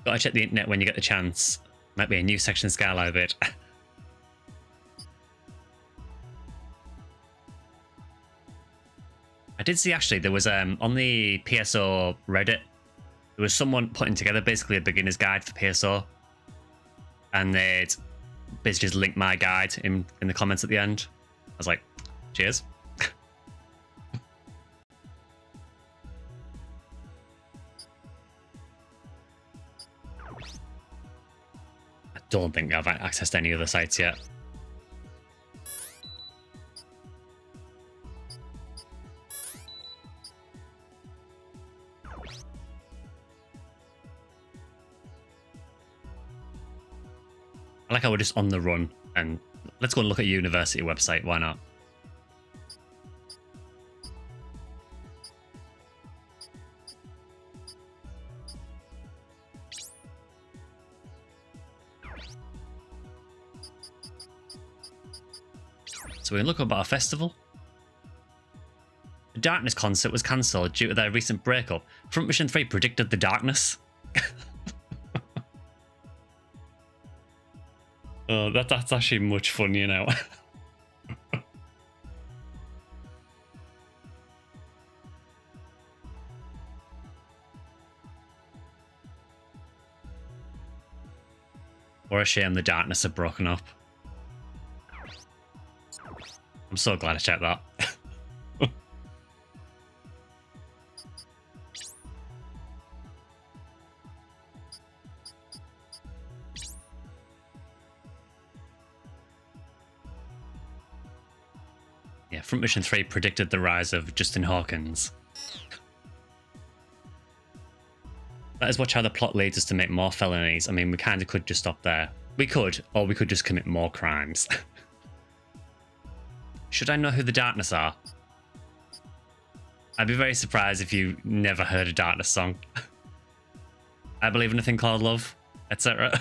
Gotta check the internet when you get the chance. Might be a new SectionSkyly bit. I did see actually there was on the PSO Reddit, there was someone putting together basically a beginner's guide for PSO, and they'd basically just linked my guide in the comments at the end. I was like, cheers. I don't think I've accessed any other sites yet. I like how we're just on the run, and let's go and look at a university website. Why not? So we can look about a festival. The Darkness concert was cancelled due to their recent breakup. Front Mission 3 predicted the darkness. Oh, that's actually much funnier now. What a shame the Darkness are broken up. I'm so glad I checked that. Yeah, Front Mission 3 predicted the rise of Justin Hawkins. That is watch how the plot leads us to make more felonies. I mean, we kind of could just stop there. We could, or we could just commit more crimes. Should I know who the Darkness are? I'd be very surprised if you never heard a Darkness song. I believe in a thing called love, etc.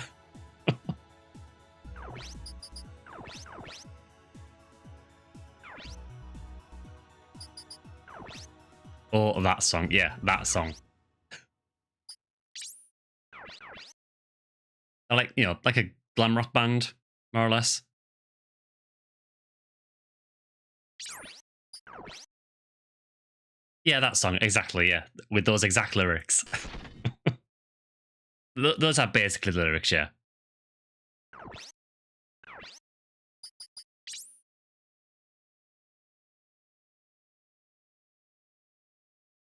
Oh, that song. Yeah, that song. I like, you know, like a glam rock band, more or less. Yeah, that song, exactly, yeah. With those exact lyrics. Those are basically the lyrics, yeah.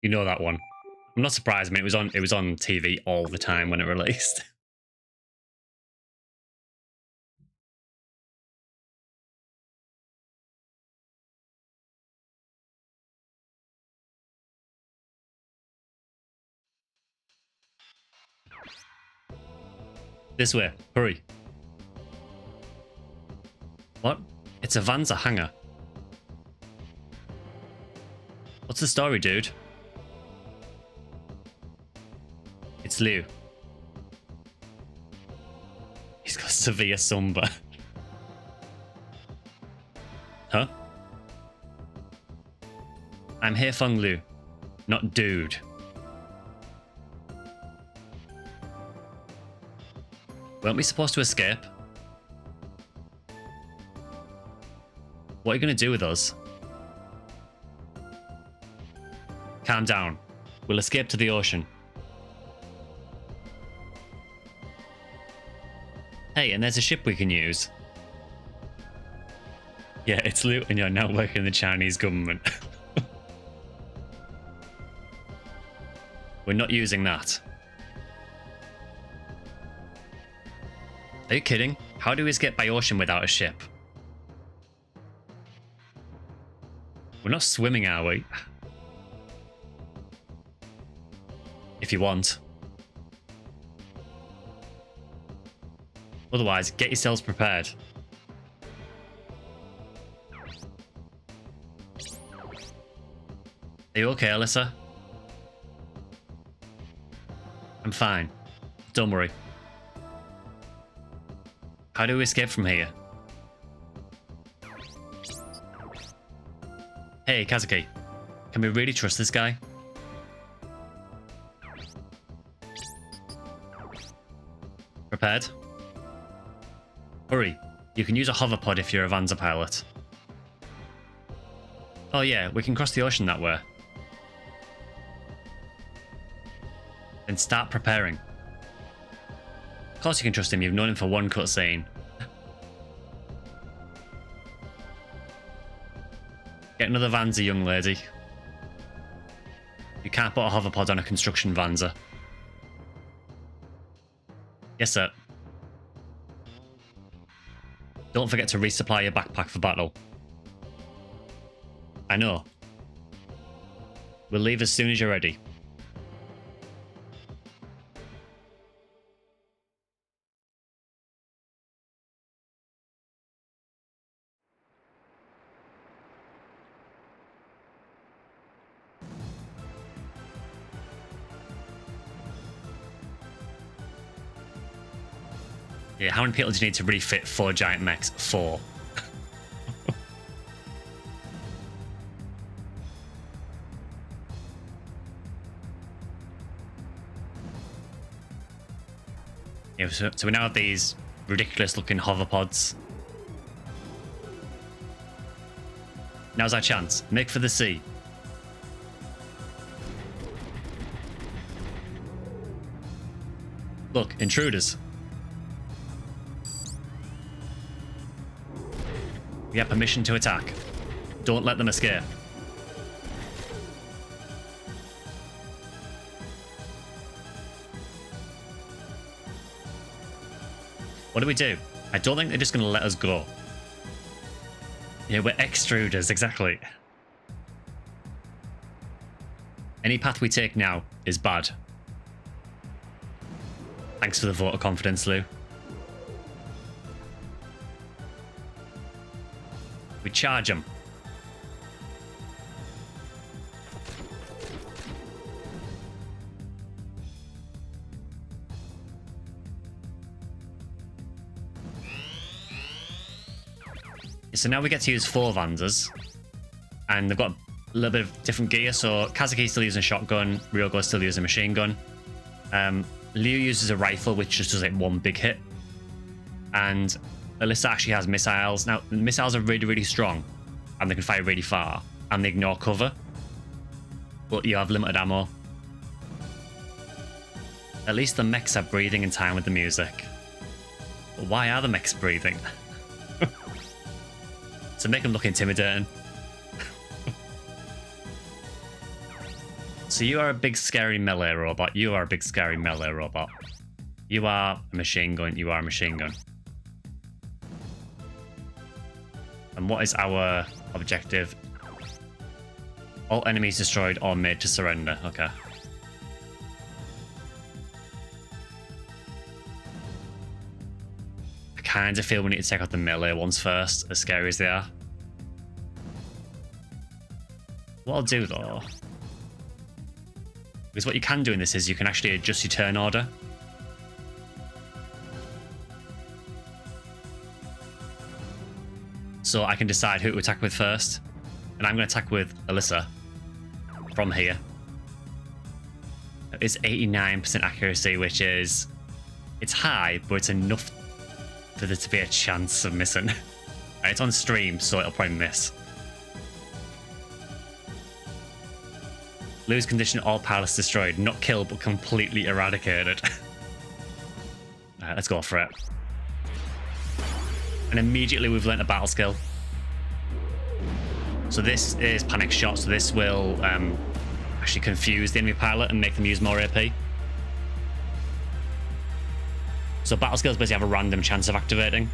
You know that one. I'm not surprised. I mean, it was on TV all the time when it released. This way, hurry. What? It's a Vanza hangar. What's the story, dude? It's Liu. He's got severe sunburn. Huh? I'm Haefeng Liu, not dude. Weren't we supposed to escape? What are you going to do with us? Calm down. We'll escape to the ocean. Hey, and there's a ship we can use. Yeah, it's Liu, and you're now working in the Chinese government. We're not using that. Are you kidding? How do we escape by ocean without a ship? We're not swimming, are we? If you want. Otherwise, get yourselves prepared. Are you okay, Alyssa? I'm fine. Don't worry. How do we escape from here? Hey, Kazuki. Can we really trust this guy? Prepared? Hurry. You can use a hoverpod if you're a Vanza pilot. Oh yeah, we can cross the ocean that way. Then start preparing. Of course you can trust him, you've known him for one cutscene. Get another Vanza, young lady. You can't put a hoverpod on a construction Vanza. Yes, sir. Don't forget to resupply your backpack for battle. I know. We'll leave as soon as you're ready. Yeah, how many people do you need to refit 4 giant mechs? 4. Yeah, so we now have these ridiculous looking hoverpods. Now's our chance. Make for the sea. Look, intruders. We have permission to attack. Don't let them escape. What do we do? I don't think they're just going to let us go. Yeah, we're extruders, exactly. Any path we take now is bad. Thanks for the vote of confidence, Lou. We charge them. So now we get to use 4 Vanzas. And they've got a little bit of different gear. So Kazuki's still using a shotgun. Ryogo's still using a machine gun. Liu uses a rifle, which just does like 1 big hit. And Alyssa actually has missiles. Now, missiles are really, really strong. And they can fire really far. And they ignore cover. But you have limited ammo. At least the mechs are breathing in time with the music. But why are the mechs breathing? To make them look intimidating. So you are a big scary melee robot. You are a big scary melee robot. You are a machine gun. You are a machine gun. And what is our objective? All enemies destroyed or made to surrender. Okay. I kind of feel we need to take out the melee ones first, as scary as they are. What I'll do though, because what you can do in this is you can actually adjust your turn order. So I can decide who to attack with first. And I'm going to attack with Alyssa from here. It's 89% accuracy, which is... It's high, but it's enough for there to be a chance of missing. It's on stream, so it'll probably miss. Lose condition, all pilots destroyed. Not killed, but completely eradicated. Alright, let's go for it. And immediately we've learnt a battle skill. So this is panic shot, so this will actually confuse the enemy pilot and make them use more AP. So battle skills basically have a random chance of activating.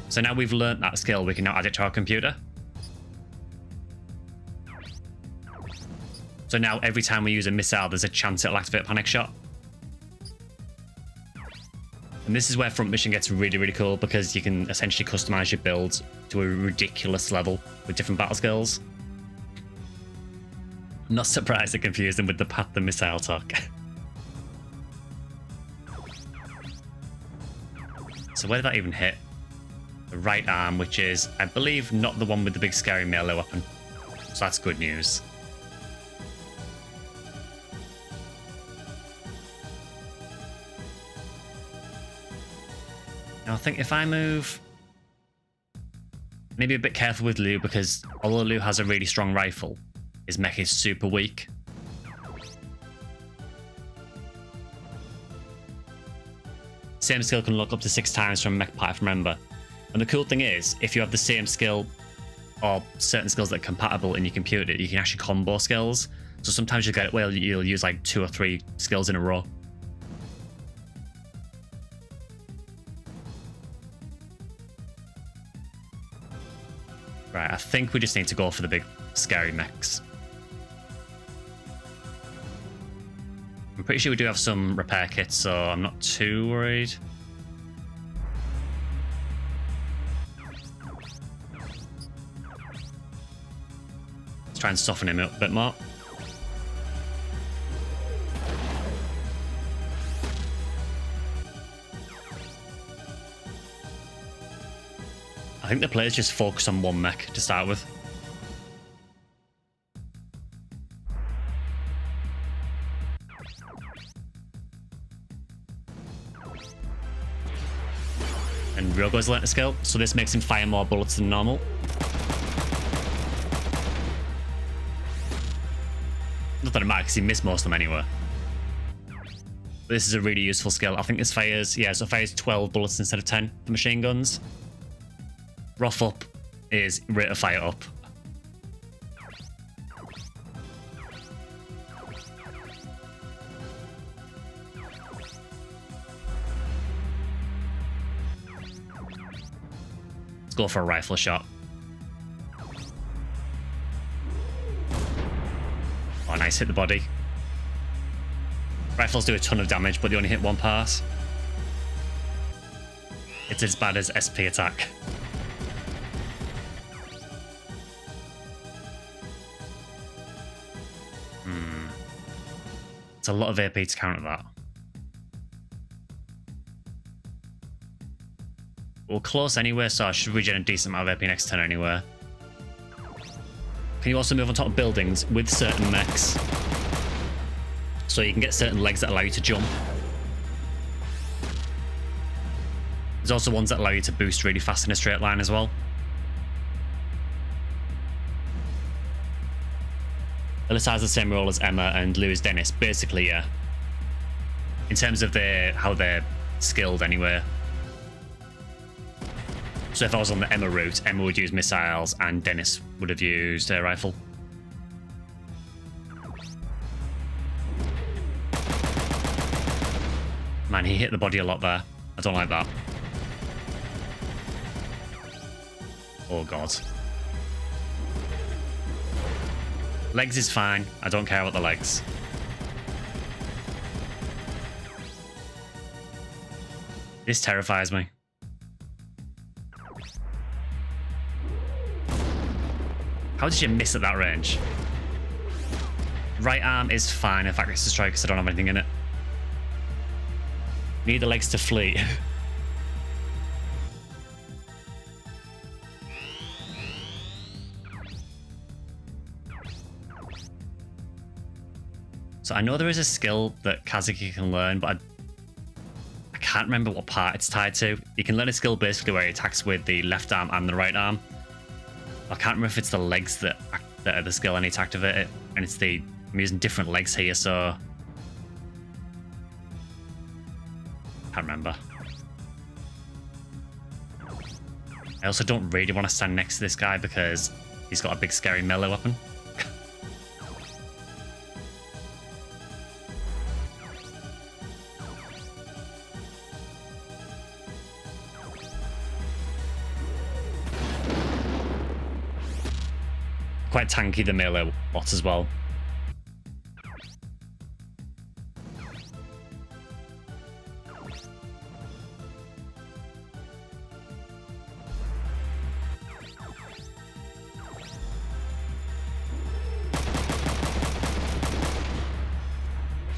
So now we've learnt that skill, we can now add it to our computer. So now every time we use a missile, there's a chance it'll activate panic shot. And this is where Front Mission gets really, really cool, because you can essentially customize your builds to a ridiculous level with different battle skills. I'm not surprised to confuse them with the path the missile took. So where did that even hit? The right arm, which is, I believe, not the one with the big scary melee weapon. So that's good news. Now I think if I move... Maybe a bit careful with Liu, because although Liu has a really strong rifle, his mech is super weak. Same skill can look up to 6 times from a mech part, if I remember. And the cool thing is, if you have the same skill or certain skills that are compatible in your computer, you can actually combo skills. So sometimes you get it, well, you'll use like 2 or 3 skills in a row. Right, I think we just need to go for the big scary mechs. I'm pretty sure we do have some repair kits, so I'm not too worried. Let's try and soften him up a bit more. I think the players just focus on one mech to start with. And Ryogo's learnt a skill, so this makes him fire more bullets than normal. Not that it matters, because he missed most of them anyway. But this is a really useful skill. I think this fires, yeah, so it fires 12 bullets instead of 10 for machine guns. Rough up is rate of fire up. Let's go for a rifle shot. Oh, nice, hit the body. Rifles do a ton of damage, but they only hit one pass. It's as bad as SP attack. It's a lot of AP to counter that. We're close anyway, so I should regen a decent amount of AP next turn anyway. Can you also move on top of buildings with certain mechs? So you can get certain legs that allow you to jump. There's also ones that allow you to boost really fast in a straight line as well. Alyssa has the same role as Emma and Lou is Dennis. Basically, yeah. In terms of how they're skilled anyway. So if I was on the Emma route, Emma would use missiles and Dennis would have used a rifle. Man, he hit the body a lot there. I don't like that. Oh god. Legs is fine. I don't care about the legs. This terrifies me. How did you miss at that range? Right arm is fine. In fact, it's a strike because I don't have anything in it. Need the legs to flee. So I know there is a skill that Kazuki can learn, but I can't remember what part it's tied to. You can learn a skill basically where he attacks with the left arm and the right arm. I can't remember if it's the legs that are the skill I need to activate it, and it's I'm using different legs here, so can't remember. I also don't really want to stand next to this guy because he's got a big scary melee weapon. Quite tanky, the melee bot as well.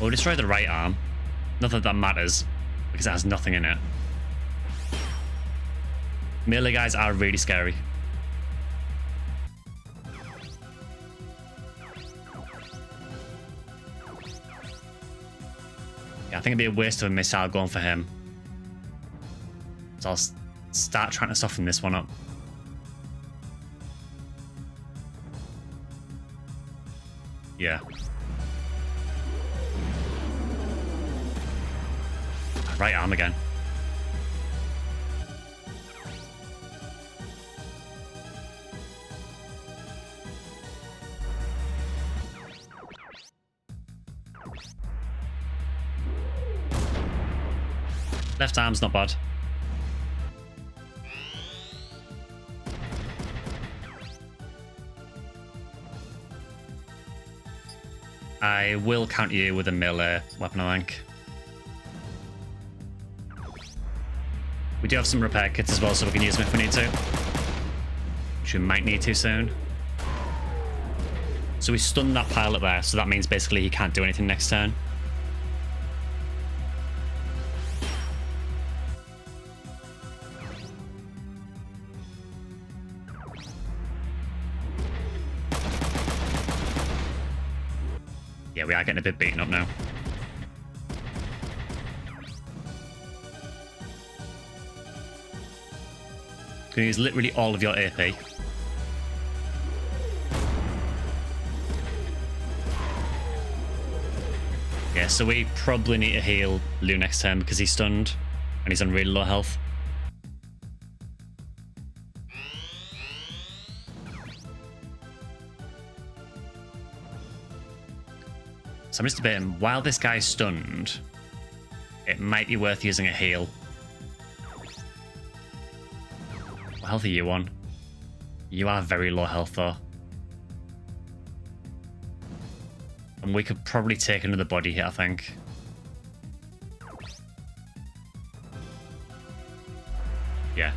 We'll destroy the right arm. Not that that matters, because it has nothing in it. Melee guys are really scary. Yeah, I think it'd be a waste of a missile going for him. So I'll start trying to soften this one up. Yeah. Right arm again. Left arm's not bad. I will counter you with a melee weapon, I think. We do have some repair kits as well, so we can use them if we need to. Which we might need to soon. So we stunned that pilot there, so that means basically he can't do anything next turn. Yeah, we are getting a bit beaten up now. Gonna use literally all of your AP. Yeah, so we probably need to heal Lou next turn because he's stunned and he's on really low health. So I'm just debating, while this guy's stunned, it might be worth using a heal. What health are you on? You are very low health though. And we could probably take another body hit, I think. Yeah.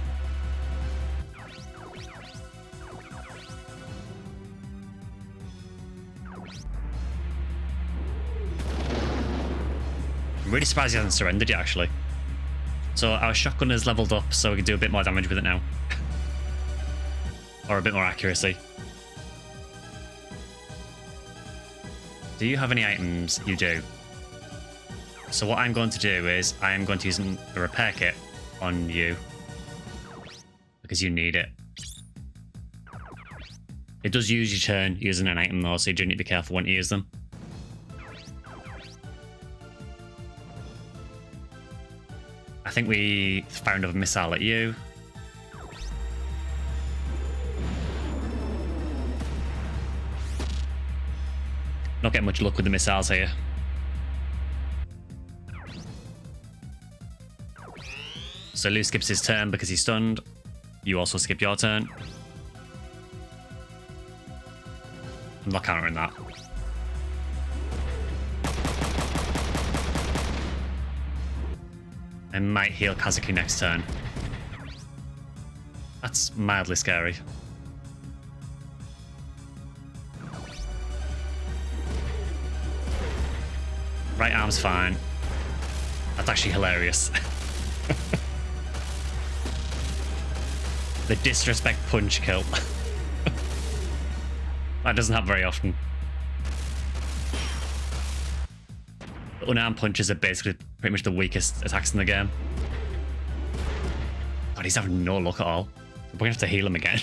I'm really surprised he hasn't surrendered yet, actually. So our shotgun is leveled up, so we can do a bit more damage with it now. Or a bit more accuracy. Do you have any items? You do. So what I'm going to do is I am going to use the repair kit on you. Because you need it. It does use your turn using an item though, so you do need to be careful when you use them. I think we found a missile at you. Not getting much luck with the missiles here. So Lou skips his turn because he's stunned. You also skip your turn. I'm not countering that. I might heal Kazuki next turn. That's mildly scary. Right arm's fine. That's actually hilarious. The disrespect punch kill. That doesn't happen very often. The unarmed punches are basically pretty much the weakest attacks in the game. God, he's having no luck at all. We're gonna have to heal him again.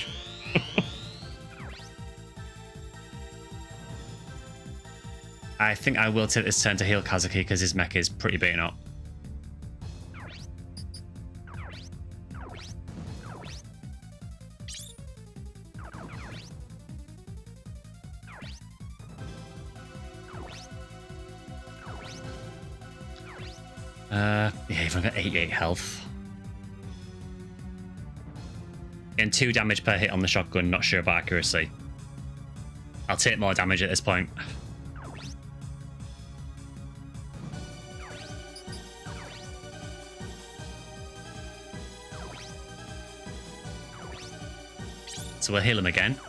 I think I will take this turn to heal Kazuki because his mech is pretty beaten up. Yeah, you've got 88 health. And 2 damage per hit on the shotgun, not sure about accuracy. I'll take more damage at this point. So we'll heal him again.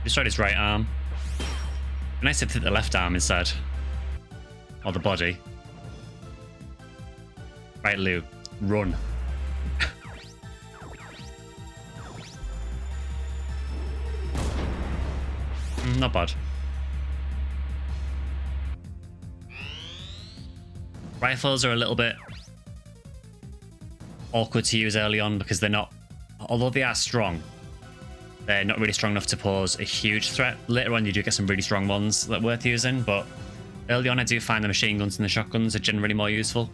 Destroyed his right arm. Nice if hit the left arm instead. Or the body. Right, Lou. Run. Not bad. Rifles are a little bit awkward to use early on because they're not, although they are strong, they're not really strong enough to pose a huge threat. Later on you do get some really strong ones that are worth using, but early on I do find the machine guns and the shotguns are generally more useful.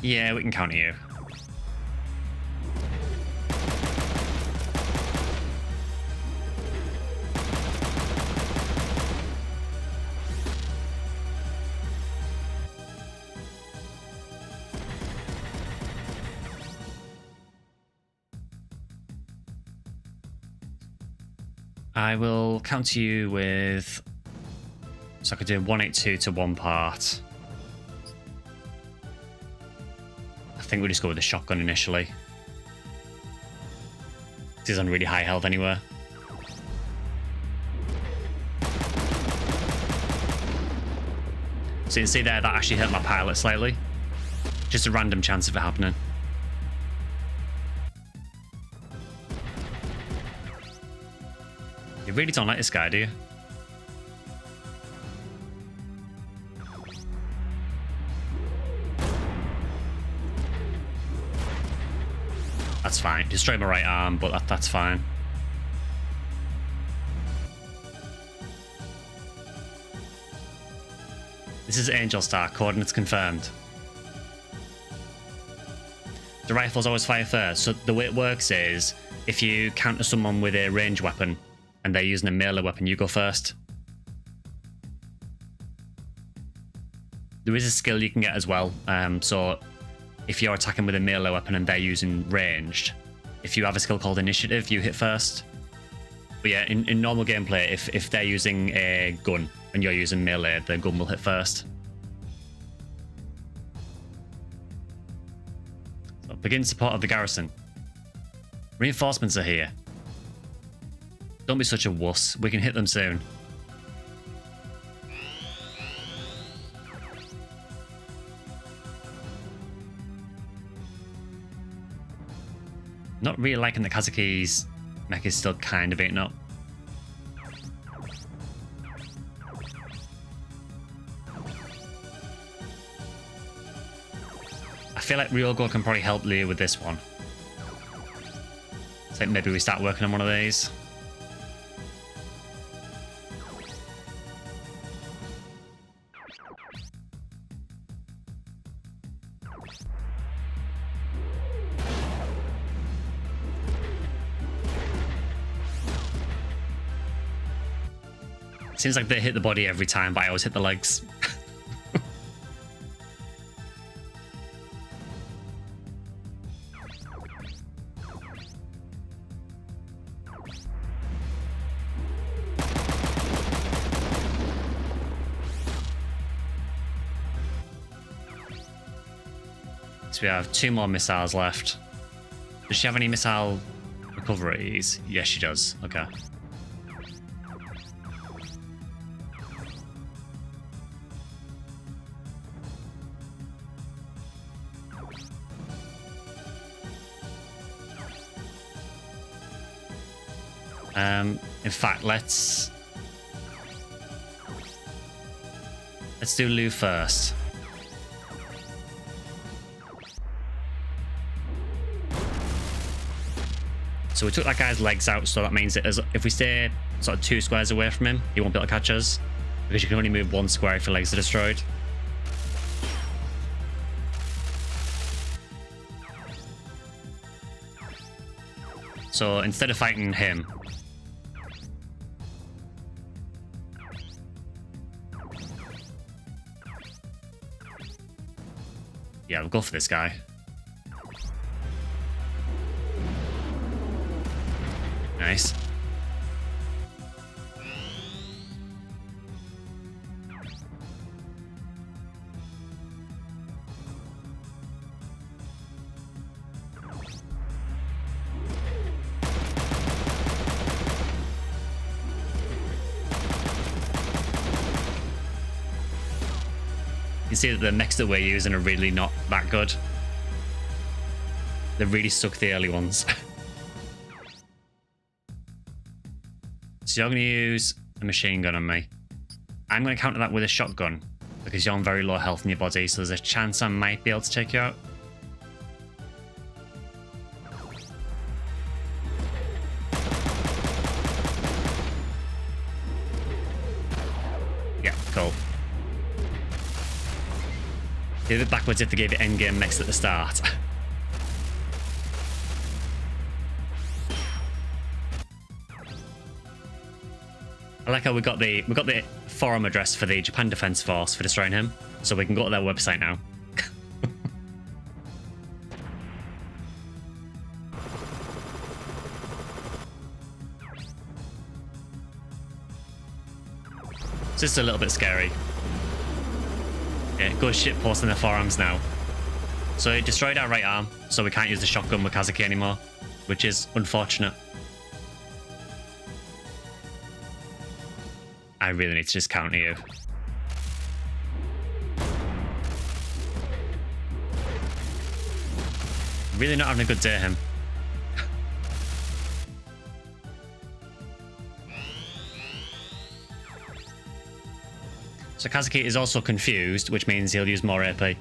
Yeah, we can counter you. I will counter you with... So I could do 182 to one part. I think we'll just go with the shotgun initially. He's on really high health anyway. So you can see there, that actually hurt my pilot slightly. Just a random chance of it happening. You really don't like this guy, do you? That's fine. Destroyed my right arm, but that's fine. This is Angel Star. Coordinates confirmed. The rifles always fire first. So the way it works is, if you counter someone with a ranged weapon and they're using a melee weapon, you go first. There is a skill you can get as well. So if you're attacking with a melee weapon and they're using ranged, if you have a skill called Initiative, you hit first. But yeah, in normal gameplay, if they're using a gun and you're using melee, the gun will hit first. So begin support of the garrison. Reinforcements are here. Don't be such a wuss. We can hit them soon. Not really liking the Kazaki's mech is still kind of eating up. I feel like Ryogo can probably help Leo with this one. So maybe we start working on one of these. Seems like they hit the body every time, but I always hit the legs. So we have 2 more missiles left. Does she have any missile recoveries? Yes, she does. Okay. In fact, let's do Lou first. So we took that guy's legs out, so that means that if we stay sort of 2 squares away from him, he won't be able to catch us, because you can only move 1 square if your legs are destroyed. So instead of fighting him, yeah, we'll go for this guy. Nice. You see that the mechs that we're using are really not that good. They really suck, the early ones. So you're going to use a machine gun on me. I'm going to counter that with a shotgun because you're on very low health in your body, so there's a chance I might be able to take you out. Yeah, cool. Did it backwards if they gave it endgame mechs at the start. I like how we got the forum address for the Japan Defense Force for destroying him, so we can go to their website now. It's just a little bit scary. Yeah, good shit posting their forums now. So it destroyed our right arm, so we can't use the shotgun with Kazuki anymore, which is unfortunate. I really need to just counter you. Really not having a good day, him. So Kazuki is also confused, which means he'll use more AP.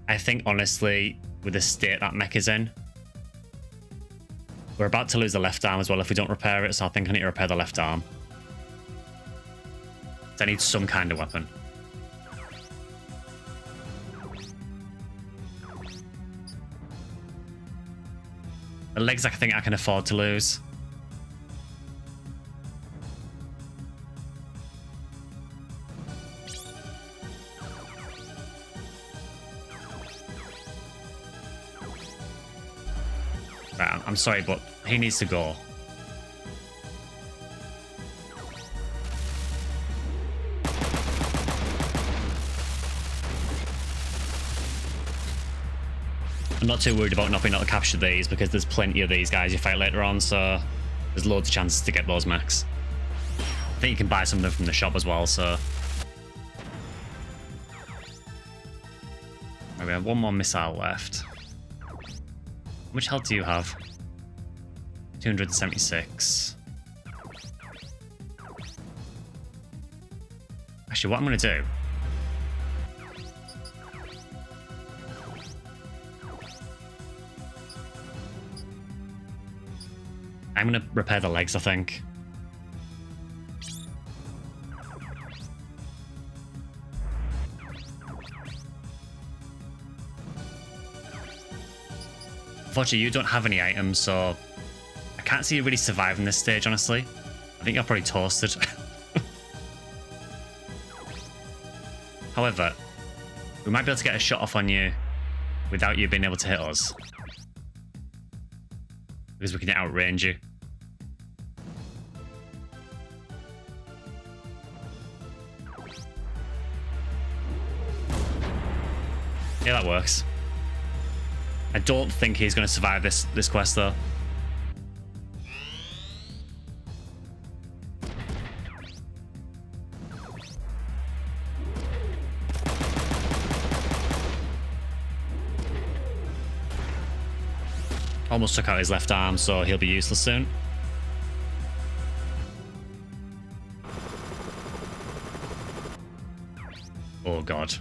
I think, honestly, with the state that mech is in, we're about to lose the left arm as well if we don't repair it, so I think I need to repair the left arm. So I need some kind of weapon. The legs I think I can afford to lose. Right, I'm sorry, but he needs to go. I'm not too worried about not being able to capture these because there's plenty of these guys you fight later on, so there's loads of chances to get those mechs. I think you can buy some of them from the shop as well, so... Right, we have one more missile left. How much health do you have? 276. Actually, what I'm going to do... I'm going to repair the legs, I think. Unfortunately, you don't have any items, so I can't see you really surviving this stage, honestly. I think you're probably toasted. However, we might be able to get a shot off on you without you being able to hit us. Because we can outrange you. Yeah, that works. I don't think he's going to survive this quest, though. Almost took out his left arm, so he'll be useless soon. Oh, God.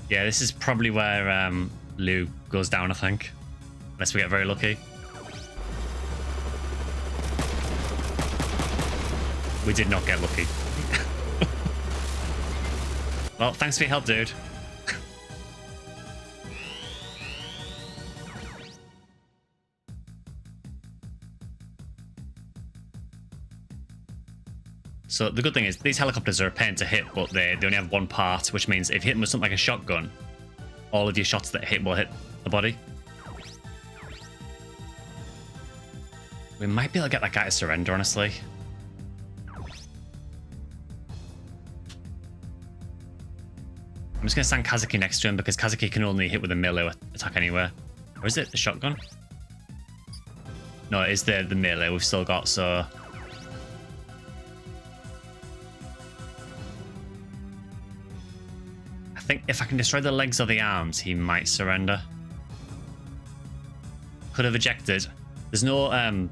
Yeah, this is probably where Liu goes down, I think. Unless we get very lucky. We did not get lucky. Well, thanks for your help, dude. So the good thing is these helicopters are a pain to hit, but they only have one part, which means if you hit them with something like a shotgun, all of your shots that hit will hit the body. We might be able to get that guy to surrender, honestly. I'm just going to stand Kazuki next to him because Kazuki can only hit with a melee attack anywhere. Or is it the shotgun? No, it is the melee we've still got, so... think if I can destroy the legs or the arms, he might surrender. Could have ejected. There's no...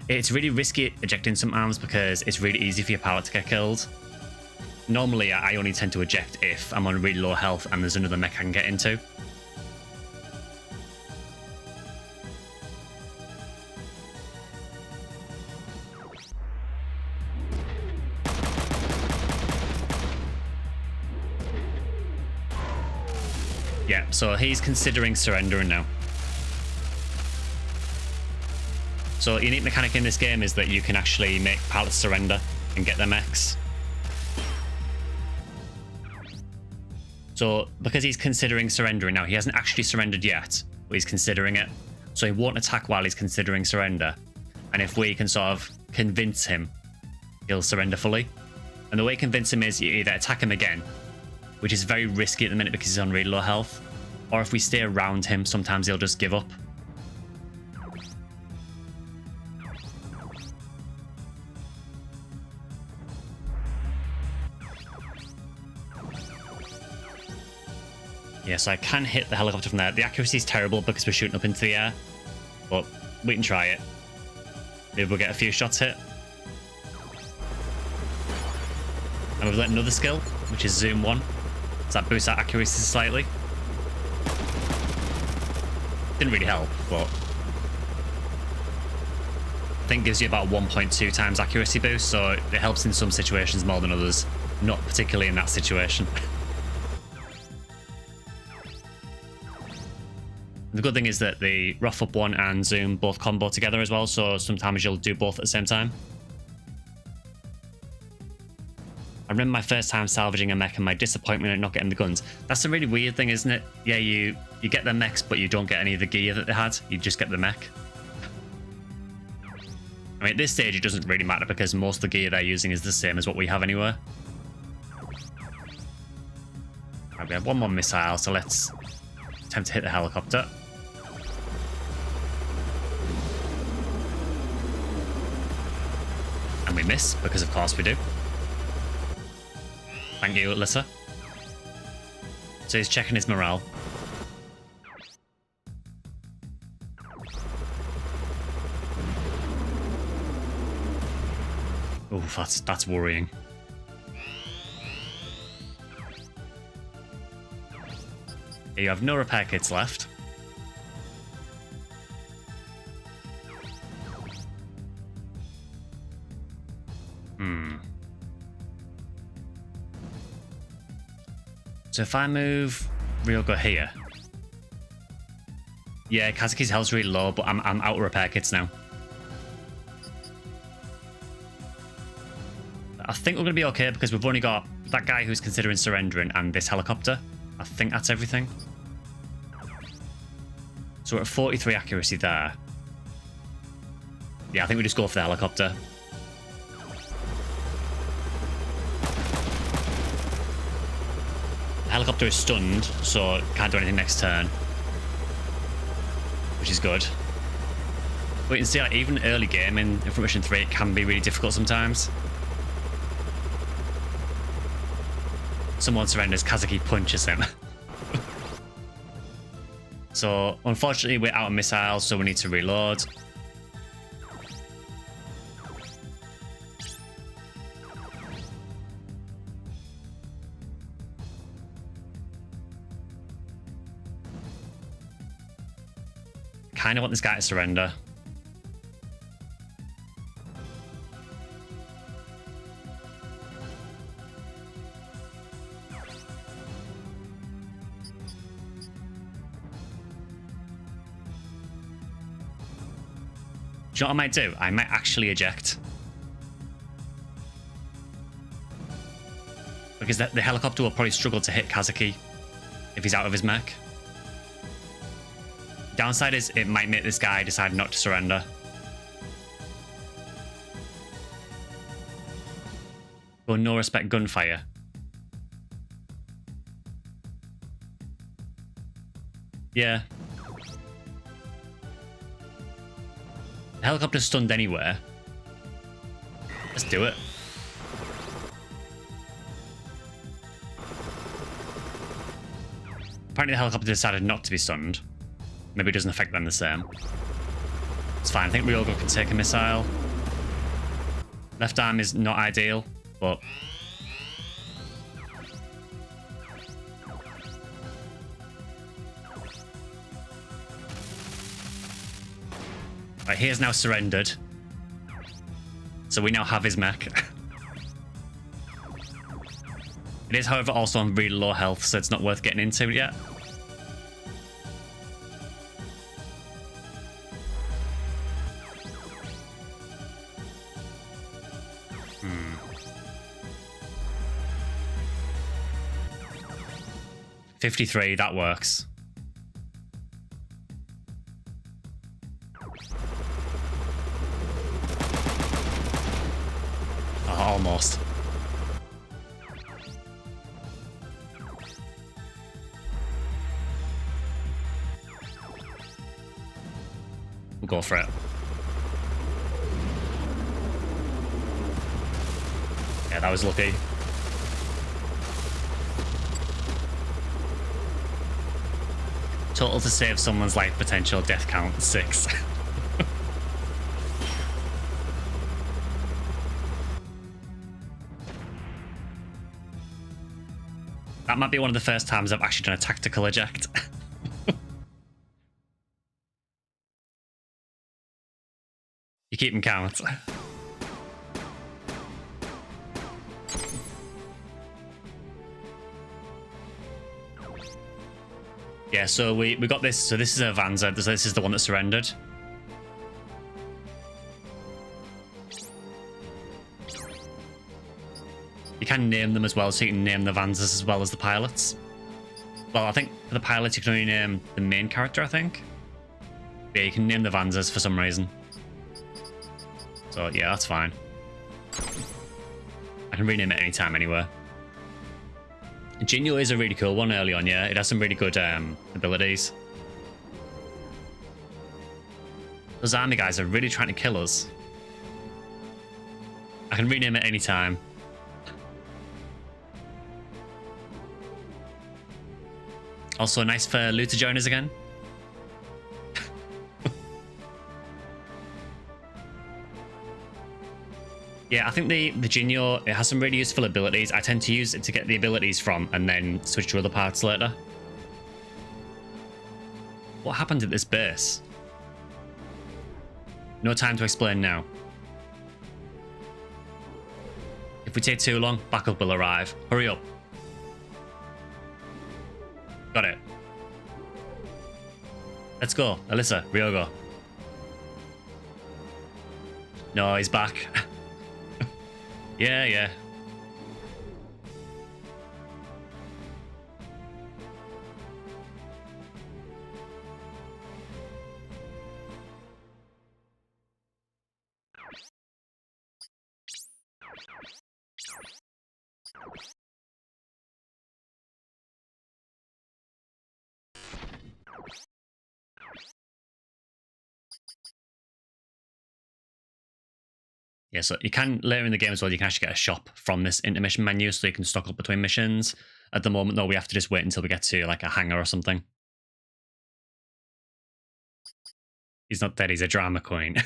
it's really risky ejecting some arms because it's really easy for your pilot to get killed. Normally, I only tend to eject if I'm on really low health and there's another mech I can get into. Yeah, so he's considering surrendering now. So a unique mechanic in this game is that you can actually make pilots surrender and get their mechs. So because he's considering surrendering now, he hasn't actually surrendered yet, but he's considering it. So he won't attack while he's considering surrender. And if we can sort of convince him, he'll surrender fully. And the way to convince him is you either attack him again, which is very risky at the minute because he's on really low health, or if we stay around him, sometimes he'll just give up. Yeah, so I can hit the helicopter from there. The accuracy is terrible because we're shooting up into the air, but we can try it. Maybe we'll get a few shots hit. And we've got another skill, which is Zoom 1. So that boosts our accuracy slightly. Didn't really help, but I think gives you about 1.2 times accuracy boost, so it helps in some situations more than others. Not particularly in that situation. The good thing is that the rough up 1 and zoom both combo together as well, so sometimes you'll do both at the same time. I remember my first time salvaging a mech and my disappointment at not getting the guns. That's a really weird thing, isn't it? Yeah, you get the mechs, but you don't get any of the gear that they had. You just get the mech. I mean, at this stage, it doesn't really matter because most of the gear they're using is the same as what we have anywhere. Right, we have one more missile, so let's attempt to hit the helicopter. And we miss, because of course we do. Thank you, Alyssa. So he's checking his morale. Oof, that's worrying. You have no repair kits left. So if I move Ryoga here. Yeah, Kazuki's health's really low, but I'm out of repair kits now. I think we're going to be okay because we've only got that guy who's considering surrendering and this helicopter. I think that's everything. So we're at 43 accuracy there. Yeah, I think we just go for the helicopter. The helicopter is stunned, so it can't do anything next turn. Which is good. But you can see, like, even early game in Information 3, it can be really difficult sometimes. Someone surrenders, Kazuki punches him. So, unfortunately, we're out of missiles, so we need to reload. Kind of want this guy to surrender. Do you know what I might do? I might actually eject. Because the helicopter will probably struggle to hit Kazuki if he's out of his mech. Downside is it might make this guy decide not to surrender. Or no respect gunfire. Yeah. The helicopter's stunned anywhere. Let's do it. Apparently the helicopter decided not to be stunned. Maybe it doesn't affect them the same. It's fine. I think Ryogo can take a missile. Left arm is not ideal, but... Right, he has now surrendered. So we now have his mech. It is, however, also on really low health, so it's not worth getting into it yet. 53, that works. Oh, almost. We'll go for it. Yeah, that was lucky. Total to save someone's life potential death count 6. That might be one of the first times I've actually done a tactical eject. You keep them count. Yeah, so we got this. So this is a Vanza. This is the one that surrendered. You can name them as well, so you can name the Vanzas as well as the pilots. Well, I think for the pilots you can only name the main character, I think. Yeah, you can name the Vanzas for some reason. So yeah, that's fine. I can rename it anytime, anywhere. Jinyo is a really cool one early on, yeah. It has some really good abilities. Those army guys are really trying to kill us. I can rename it anytime. Also, nice for Lou to join us again. Yeah, I think the Jinyo, it has some really useful abilities. I tend to use it to get the abilities from and then switch to other parts later. What happened at this base? No time to explain now. If we take too long, backup will arrive. Hurry up. Got it. Let's go. Alyssa, Ryogo. No, he's back. Yeah. Yeah, so you can, later in the game as well, you can actually get a shop from this intermission menu, so you can stock up between missions. At the moment, though, we have to just wait until we get to, like, a hangar or something. He's not dead, he's a drama queen.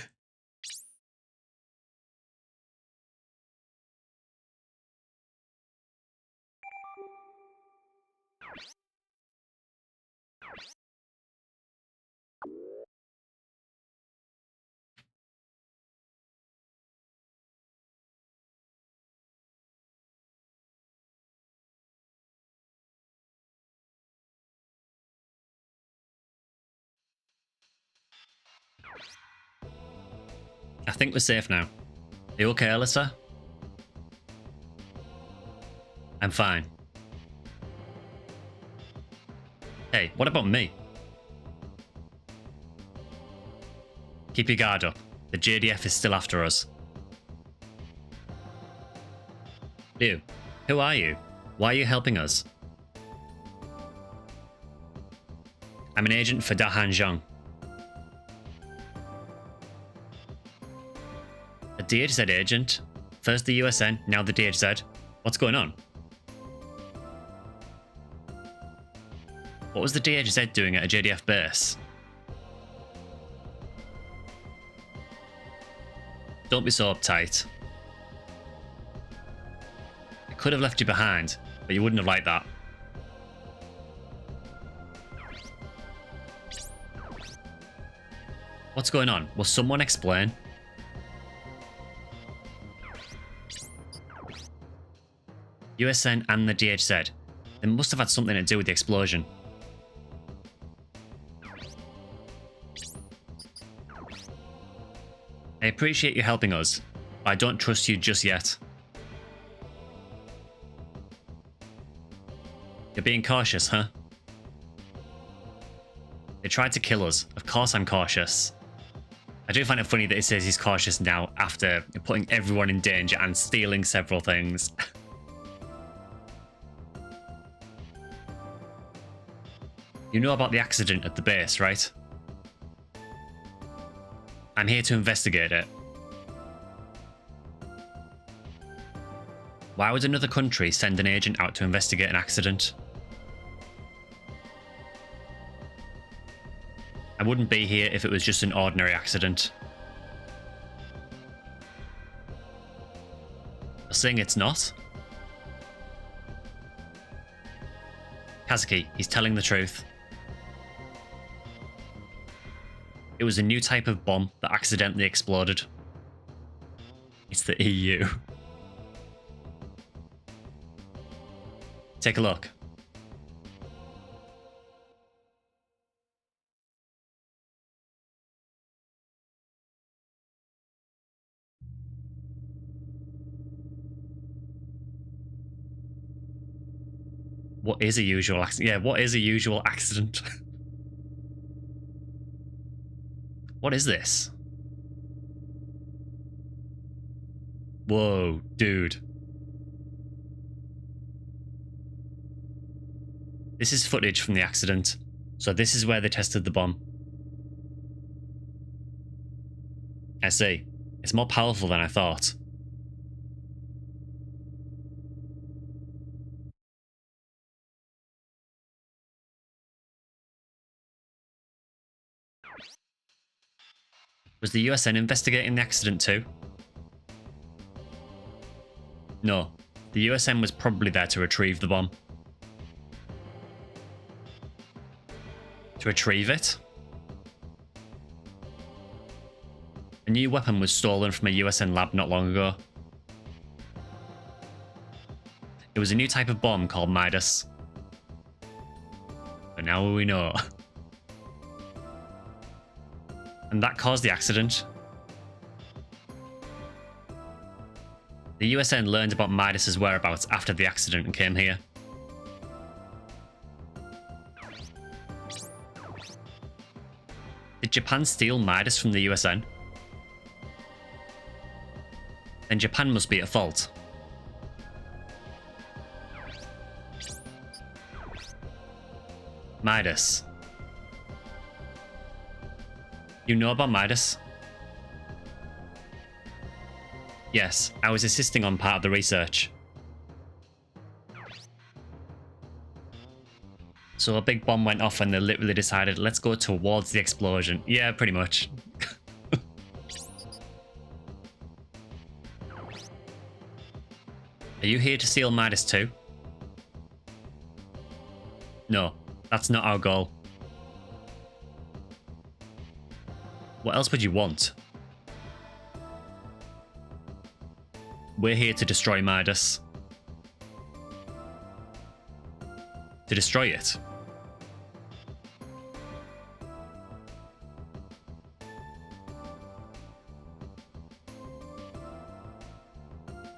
I think we're safe now. Are you okay, Alyssa? I'm fine. Hey, what about me? Keep your guard up. The JDF is still after us. Liu, who are you? Why are you helping us? I'm an agent for Dahan Zhang. A DHZ agent? First the USN, now the DHZ. What's going on? What was the DHZ doing at a JDF base? Don't be so uptight. I could have left you behind, but you wouldn't have liked that. What's going on? Will someone explain? USN and the DHZ. They must have had something to do with the explosion. I appreciate you helping us, but I don't trust you just yet. You're being cautious, huh? They tried to kill us. Of course I'm cautious. I do find it funny that he says he's cautious now after putting everyone in danger and stealing several things. You know about the accident at the base, right? I'm here to investigate it. Why would another country send an agent out to investigate an accident? I wouldn't be here if it was just an ordinary accident. You're saying it's not? Kazuki, he's telling the truth. It was a new type of bomb that accidentally exploded. It's the EU. Take a look. What is a usual accident? Yeah, what is a usual accident? What is this? Whoa, dude. This is footage from the accident. So this is where they tested the bomb. I see. It's more powerful than I thought. Was the USN investigating the accident too? No. The USN was probably there to retrieve the bomb. To retrieve it? A new weapon was stolen from a USN lab not long ago. It was a new type of bomb called Midas. But now we know. And that caused the accident. The USN learned about Midas's whereabouts after the accident and came here. Did Japan steal Midas from the USN? Then Japan must be at fault. Midas. You know about Midas? Yes, I was assisting on part of the research. So a big bomb went off and they literally decided, let's go towards the explosion. Yeah, pretty much. Are you here to steal Midas too? No, that's not our goal. What else would you want? We're here to destroy Midas. To destroy it.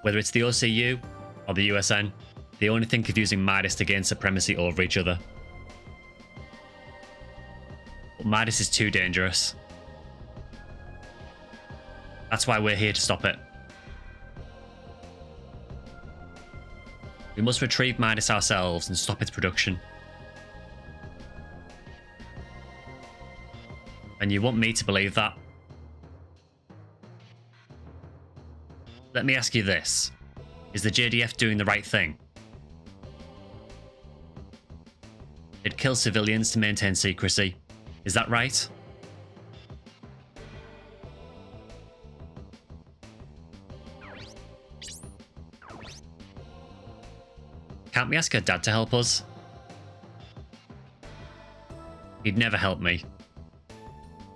Whether it's the OCU or the USN, they only think of using Midas to gain supremacy over each other. But Midas is too dangerous. That's why we're here to stop it. We must retrieve Midas ourselves and stop its production. And you want me to believe that? Let me ask you this. Is the JDF doing the right thing? Did kill civilians to maintain secrecy. Is that right? Can't we ask her dad to help us? He'd never help me.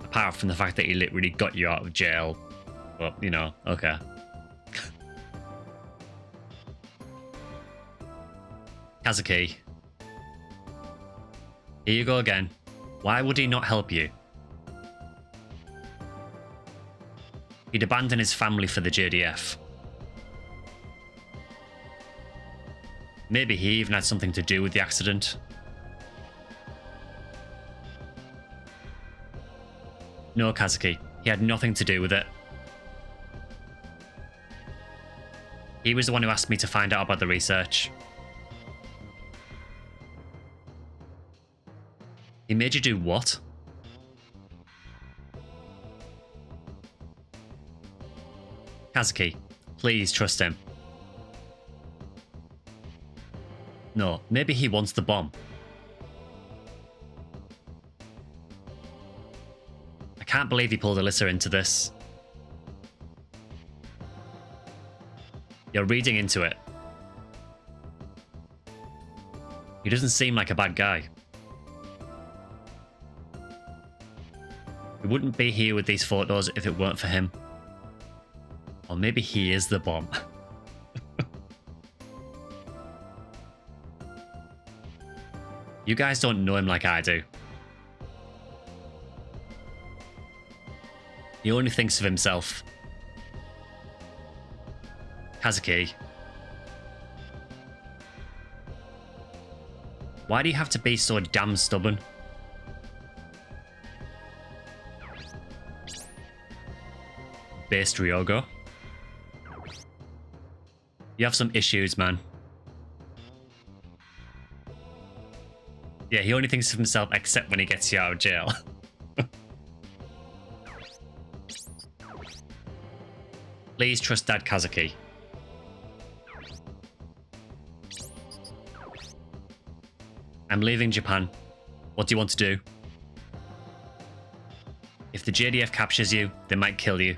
Apart from the fact that he literally got you out of jail. But, you know, okay. Kazuki. Here you go again. Why would he not help you? He'd abandon his family for the JDF. Maybe he even had something to do with the accident. No, Kazuki. He had nothing to do with it. He was the one who asked me to find out about the research. He made you do what? Kazuki, please trust him. No, maybe he wants the bomb. I can't believe he pulled Alyssa into this. You're reading into it. He doesn't seem like a bad guy. We wouldn't be here with these photos if it weren't for him. Or maybe he is the bomb. You guys don't know him like I do. He only thinks of himself. Kazuki. Why do you have to be so damn stubborn? Based Ryogo. You have some issues, man. Yeah, he only thinks of himself except when he gets you out of jail. Please trust Dad, Kazuki. I'm leaving Japan. What do you want to do? If the JDF captures you, they might kill you.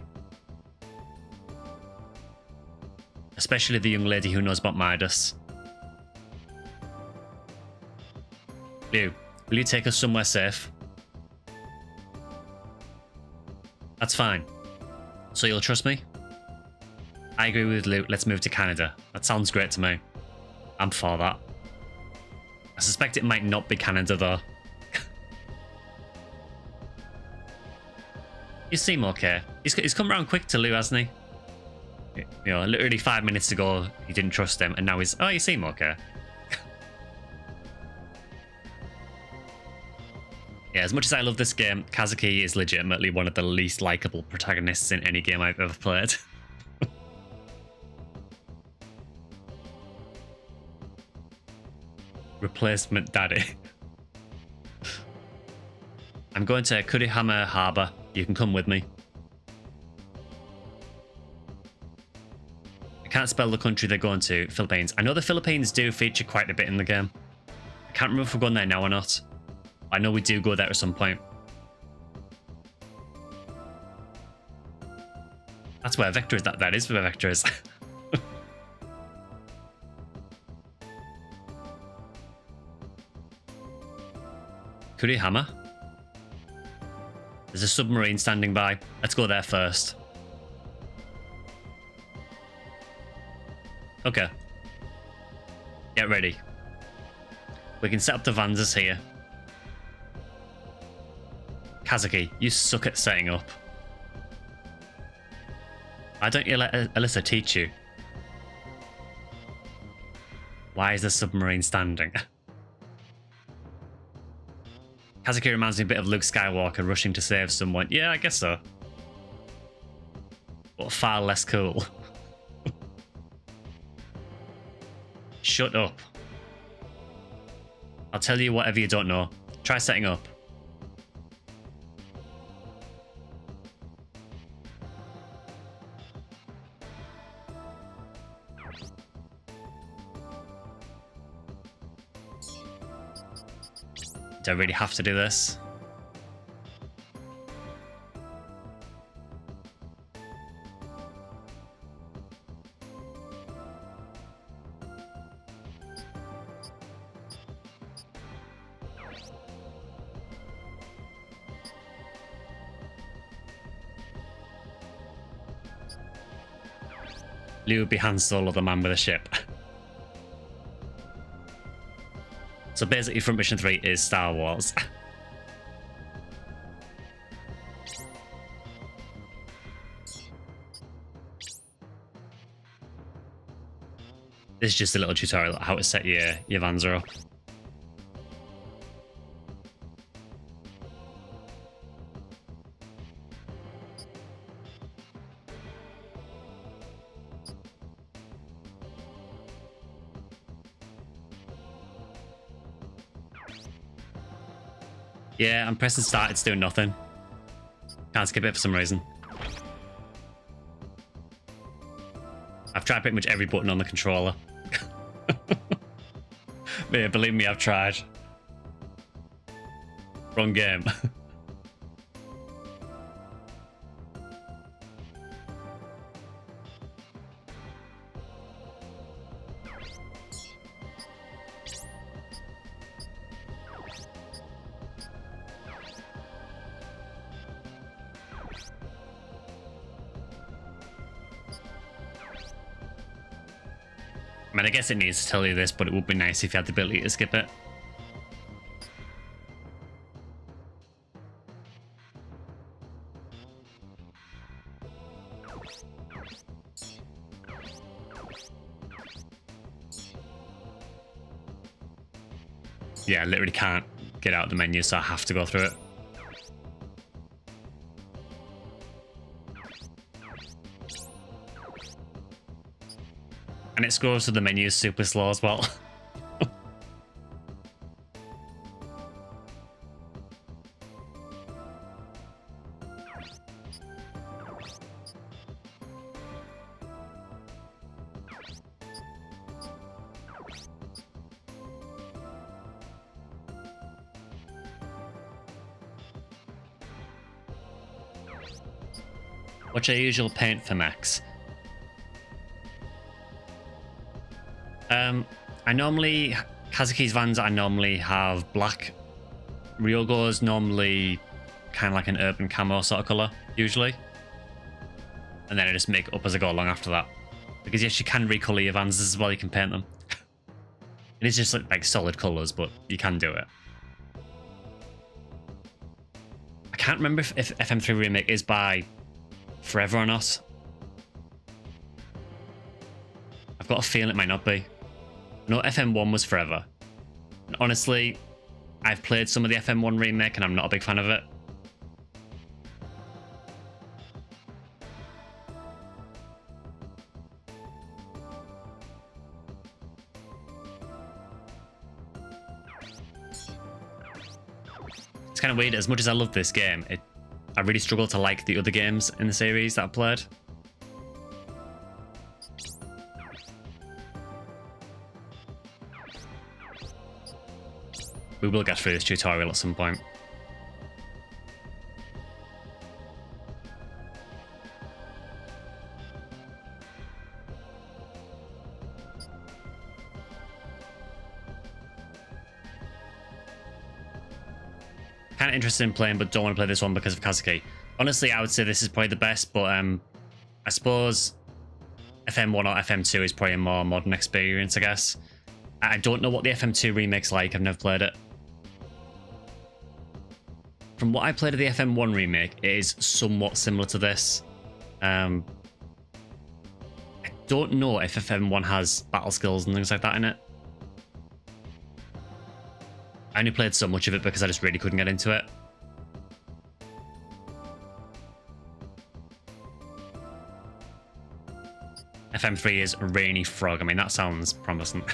Especially the young lady who knows about Midas. Liu, will you take us somewhere safe? That's fine. So you'll trust me? I agree with Liu. Let's move to Canada. That sounds great to me. I'm for that. I suspect it might not be Canada though. You seem okay. He's come around quick to Liu, hasn't he? You know, literally 5 minutes ago, he didn't trust him, and now he's... Oh, you seem okay. Yeah, as much as I love this game, Kazuki is legitimately one of the least likable protagonists in any game I've ever played. Replacement daddy. I'm going to Kurihama Harbor. You can come with me. I can't spell the country they're going to. Philippines. I know the Philippines do feature quite a bit in the game. I can't remember if we're going there now or not. I know we do go there at some point. That's where Vector is. That is where Vector is. Kurihama? There's a submarine standing by. Let's go there first. Okay. Get ready. We can set up the Vanzas here. Kazuki, you suck at setting up. Why don't you let Alyssa teach you? Why is the submarine standing? Kazuki reminds me a bit of Luke Skywalker rushing to save someone. Yeah, I guess so. But far less cool. Shut up. I'll tell you whatever you don't know. Try setting up. Do I really have to do this? Liu would be Han Solo, the man with a ship. So basically, Front Mission 3 is Star Wars. This is just a little tutorial on how to set your Vanzer up. Yeah, I'm pressing start, it's doing nothing. Can't skip it for some reason. I've tried pretty much every button on the controller. But yeah, believe me, I've tried. Wrong game. I mean, I guess it needs to tell you this, but it would be nice if you had the ability to skip it. Yeah, I literally can't get out of the menu, so I have to go through it. And it scrolls to the menu super slow as well. What's your usual paint for mechs? I normally, Kazuki's vans I normally have black. Ryogo's normally kind of like an urban camo sort of colour, usually. And then I just make it up as I go along after that. Because yes, you can recolour your vans as well, you can paint them. It is just like solid colours, but you can do it. I can't remember if FM3 Remake is by forever or not. I've got a feeling it might not be. No, FM1 was forever. And honestly, I've played some of the FM1 remake and I'm not a big fan of it. It's kind of weird. As much as I love this game, I really struggle to like the other games in the series that I've played. We will get through this tutorial at some point. Kind of interested in playing, but don't want to play this one because of Kazuki. Honestly, I would say this is probably the best, but I suppose FM1 or FM2 is probably a more modern experience, I guess. I don't know what the FM2 remake's like. I've never played it. From what I played of the FM1 remake, it is somewhat similar to this. I don't know if FM1 has battle skills and things like that in it. I only played so much of it because I just really couldn't get into it. FM3 is Rainy Frog. I mean, that sounds promising.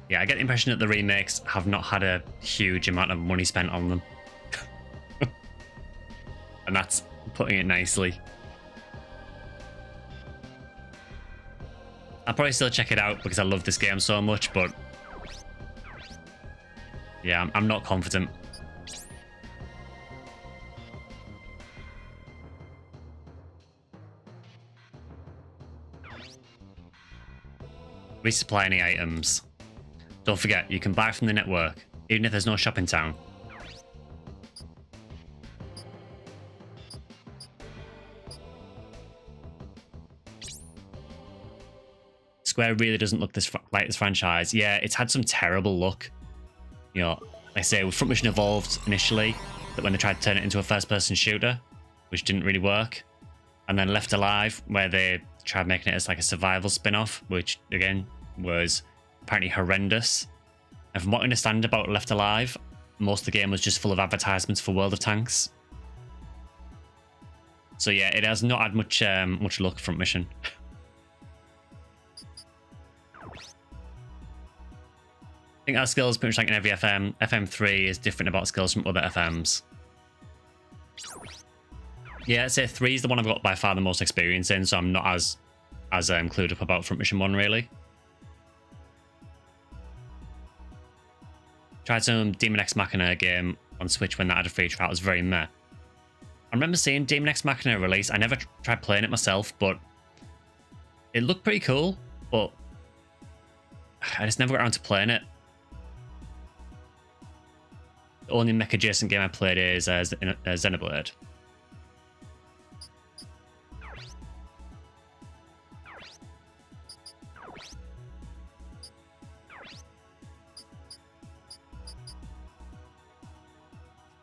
Yeah, I get the impression that the remakes have not had a huge amount of money spent on them. And that's putting it nicely. I'll probably still check it out because I love this game so much, but yeah, I'm not confident. Resupply any items. Don't forget, you can buy from the network, even if there's no shop in town. Square really doesn't look like this franchise. Yeah, it's had some terrible luck. You know, like I say, with Front Mission Evolved initially, that when they tried to turn it into a first-person shooter, which didn't really work. And then Left Alive, where they tried making it as like a survival spin-off, which, again, was apparently horrendous. And from what I understand about Left Alive, most of the game was just full of advertisements for World of Tanks. So yeah, it has not had much luck, Front Mission. I think our skills pretty much like in every FM. FM3 is different about skills from other FMs. Yeah, I'd say 3 is the one I've got by far the most experience in, so I'm not as clued up about Front Mission 1, really. Tried some Demon X Machina game on Switch when that had a free trial. It was very meh. I remember seeing Demon X Machina release. I never tried playing it myself, but it looked pretty cool, but I just never got around to playing it. The only mecha adjacent game I played is Xenoblade.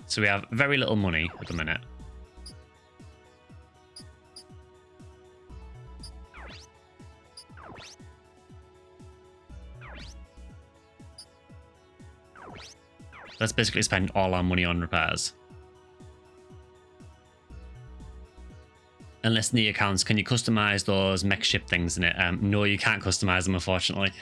So we have very little money at the minute. Let's basically spend all our money on repairs. Unless the accounts, can you customize those mech ship things in it? No, you can't customize them, unfortunately.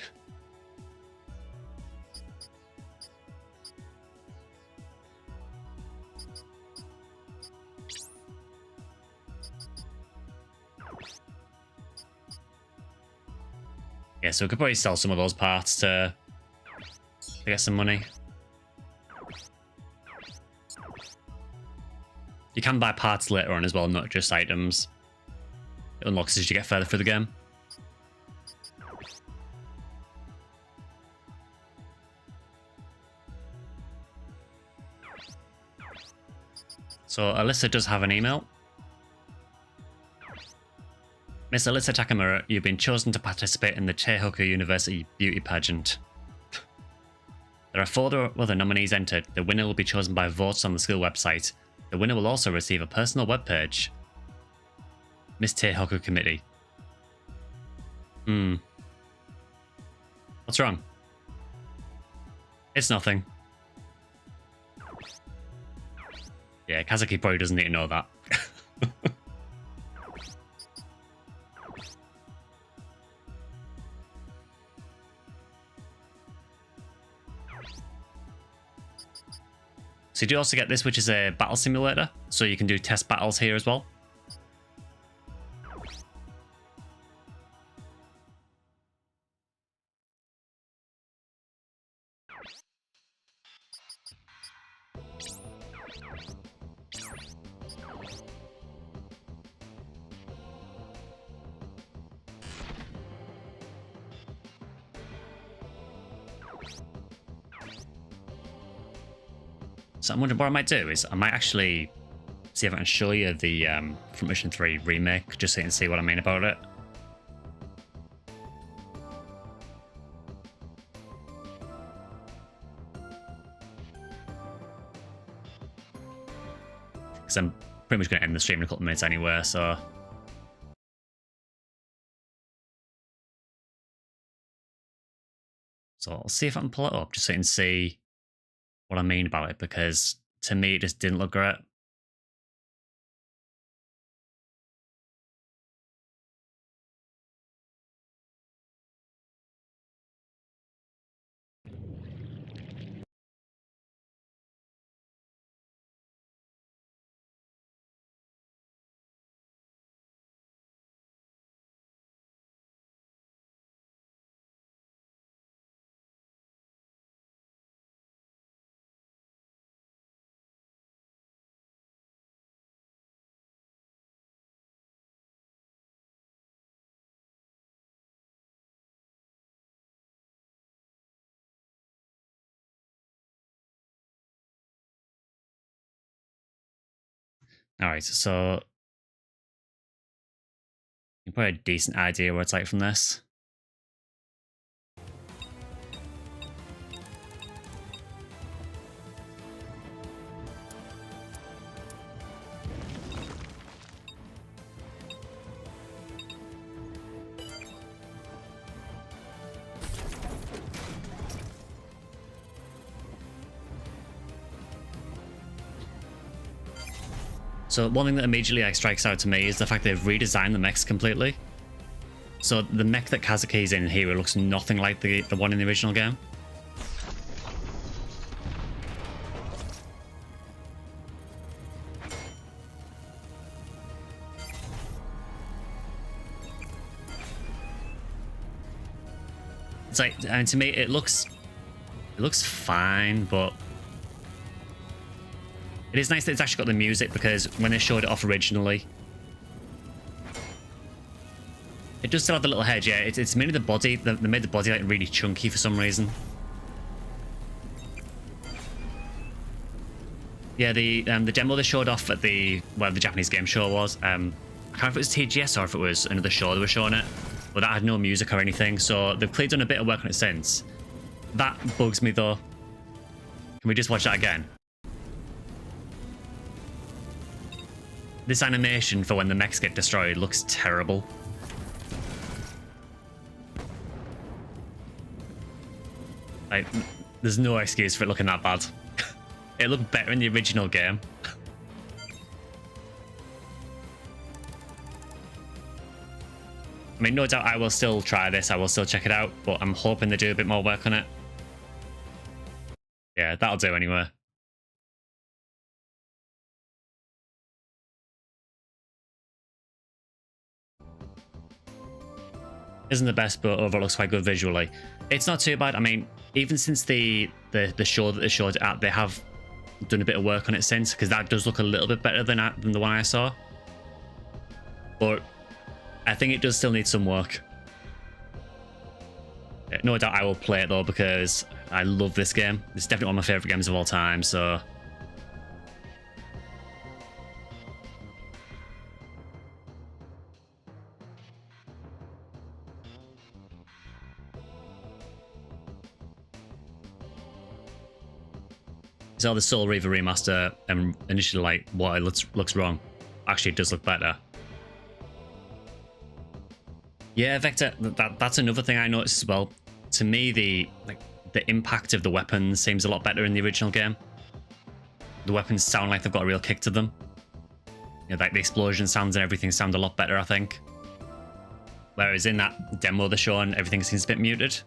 Yeah, so we could probably sell some of those parts to get some money. You can buy parts later on as well, not just items. It unlocks as you get further through the game. So Alyssa does have an email. Miss Alyssa Takamura, you've been chosen to participate in the Teihoku University Beauty Pageant. There are 4 other nominees entered. The winner will be chosen by votes on the school website. The winner will also receive a personal webpage. Miss Teihoku Committee. What's wrong? It's nothing. Yeah, Kazuki probably doesn't need to know that. So you do also get this, which is a battle simulator, so you can do test battles here as well. So I'm wondering what I might do is I might actually see if I can show you the Front Mission 3 remake, just so you can see what I mean about it. Because I'm pretty much going to end the stream in a couple of minutes anyway, so... So I'll see if I can pull it up, just so you can see what I mean about it, because to me it just didn't look great. All right, so you probably a decent idea what it's like from this. So one thing that immediately strikes out to me is the fact they've redesigned the mechs completely. So the mech that Kazuki's in here looks nothing like the one in the original game. It's like, and to me, it looks fine, but it is nice that it's actually got the music, because when they showed it off originally, it does still have the little head. Yeah, it's mainly the body. They made the body like really chunky for some reason. Yeah, the demo they showed off at the Japanese game show was. I can't remember if it was TGS or if it was another show they were showing it, but that had no music or anything. So they've clearly done a bit of work on it since. That bugs me though. Can we just watch that again? This animation for when the mechs get destroyed looks terrible. Like, there's no excuse for it looking that bad. It looked better in the original game. I mean, no doubt I will still try this. I will still check it out, but I'm hoping they do a bit more work on it. Yeah, that'll do anyway. Isn't the best, but overall looks quite good visually. It's not too bad. I mean, even since the show that they showed it at, they have done a bit of work on it since, because that does look a little bit better than the one I saw. But I think it does still need some work. No doubt I will play it though, because I love this game. It's definitely one of my favorite games of all time, so... Zelda Soul Reaver Remaster, and initially like, what, it looks wrong. Actually, it does look better. Yeah, Vector, that's another thing I noticed as well. To me, the impact of the weapons seems a lot better in the original game. The weapons sound like they've got a real kick to them. You know, like the explosion sounds and everything sound a lot better, I think. Whereas in that demo they're showing, everything seems a bit muted.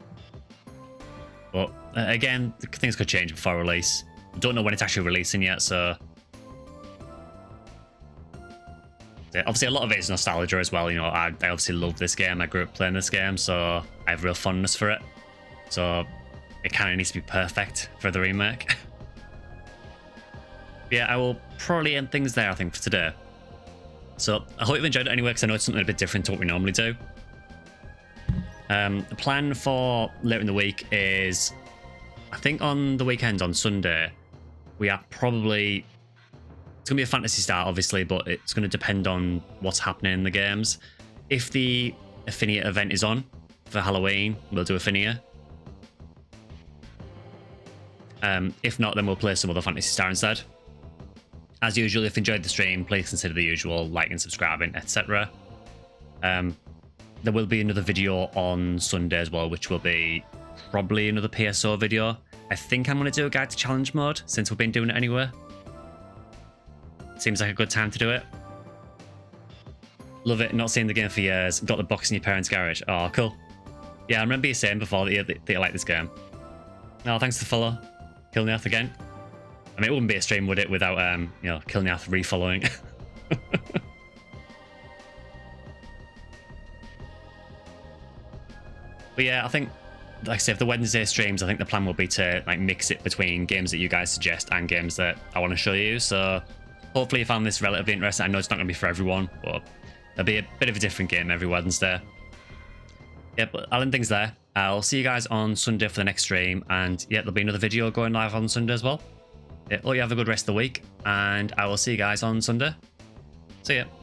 But again, things could change before release. Don't know when it's actually releasing yet, so... Yeah, obviously, a lot of it is nostalgia as well. You know, I obviously love this game. I grew up playing this game, so I have real fondness for it. So it kind of needs to be perfect for the remake. Yeah, I will probably end things there, I think, for today. So I hope you've enjoyed it anyway, because I know it's something a bit different to what we normally do. The plan for later in the week is, I think on the weekend, on Sunday, we are probably... It's going to be a fantasy start, obviously, but it's going to depend on what's happening in the games. If the Affinia event is on for Halloween, we'll do Affinia. If not, then we'll play some other Fantasy Star instead. As usual, if you enjoyed the stream, please consider the usual, like and subscribing, etc. There will be another video on Sunday as well, which will be probably another PSO video. I think I'm going to do a guide to challenge mode, since we've been doing it anyway. Seems like a good time to do it. Love it, not seen the game for years. Got the box in your parents' garage. Oh, cool. Yeah, I remember you saying before that you like this game. Oh, thanks for the follow. Kilniath again. I mean, it wouldn't be a stream, would it, without, you know, Kilniath refollowing. But yeah, I think, like I said, for the Wednesday streams, I think the plan will be to like mix it between games that you guys suggest and games that I want to show you. So hopefully you found this relatively interesting. I know it's not going to be for everyone, but there'll be a bit of a different game every Wednesday. Yeah, but I'll end things there. I'll see you guys on Sunday for the next stream. And yeah, there'll be another video going live on Sunday as well. Yeah, hope you have a good rest of the week. And I will see you guys on Sunday. See ya.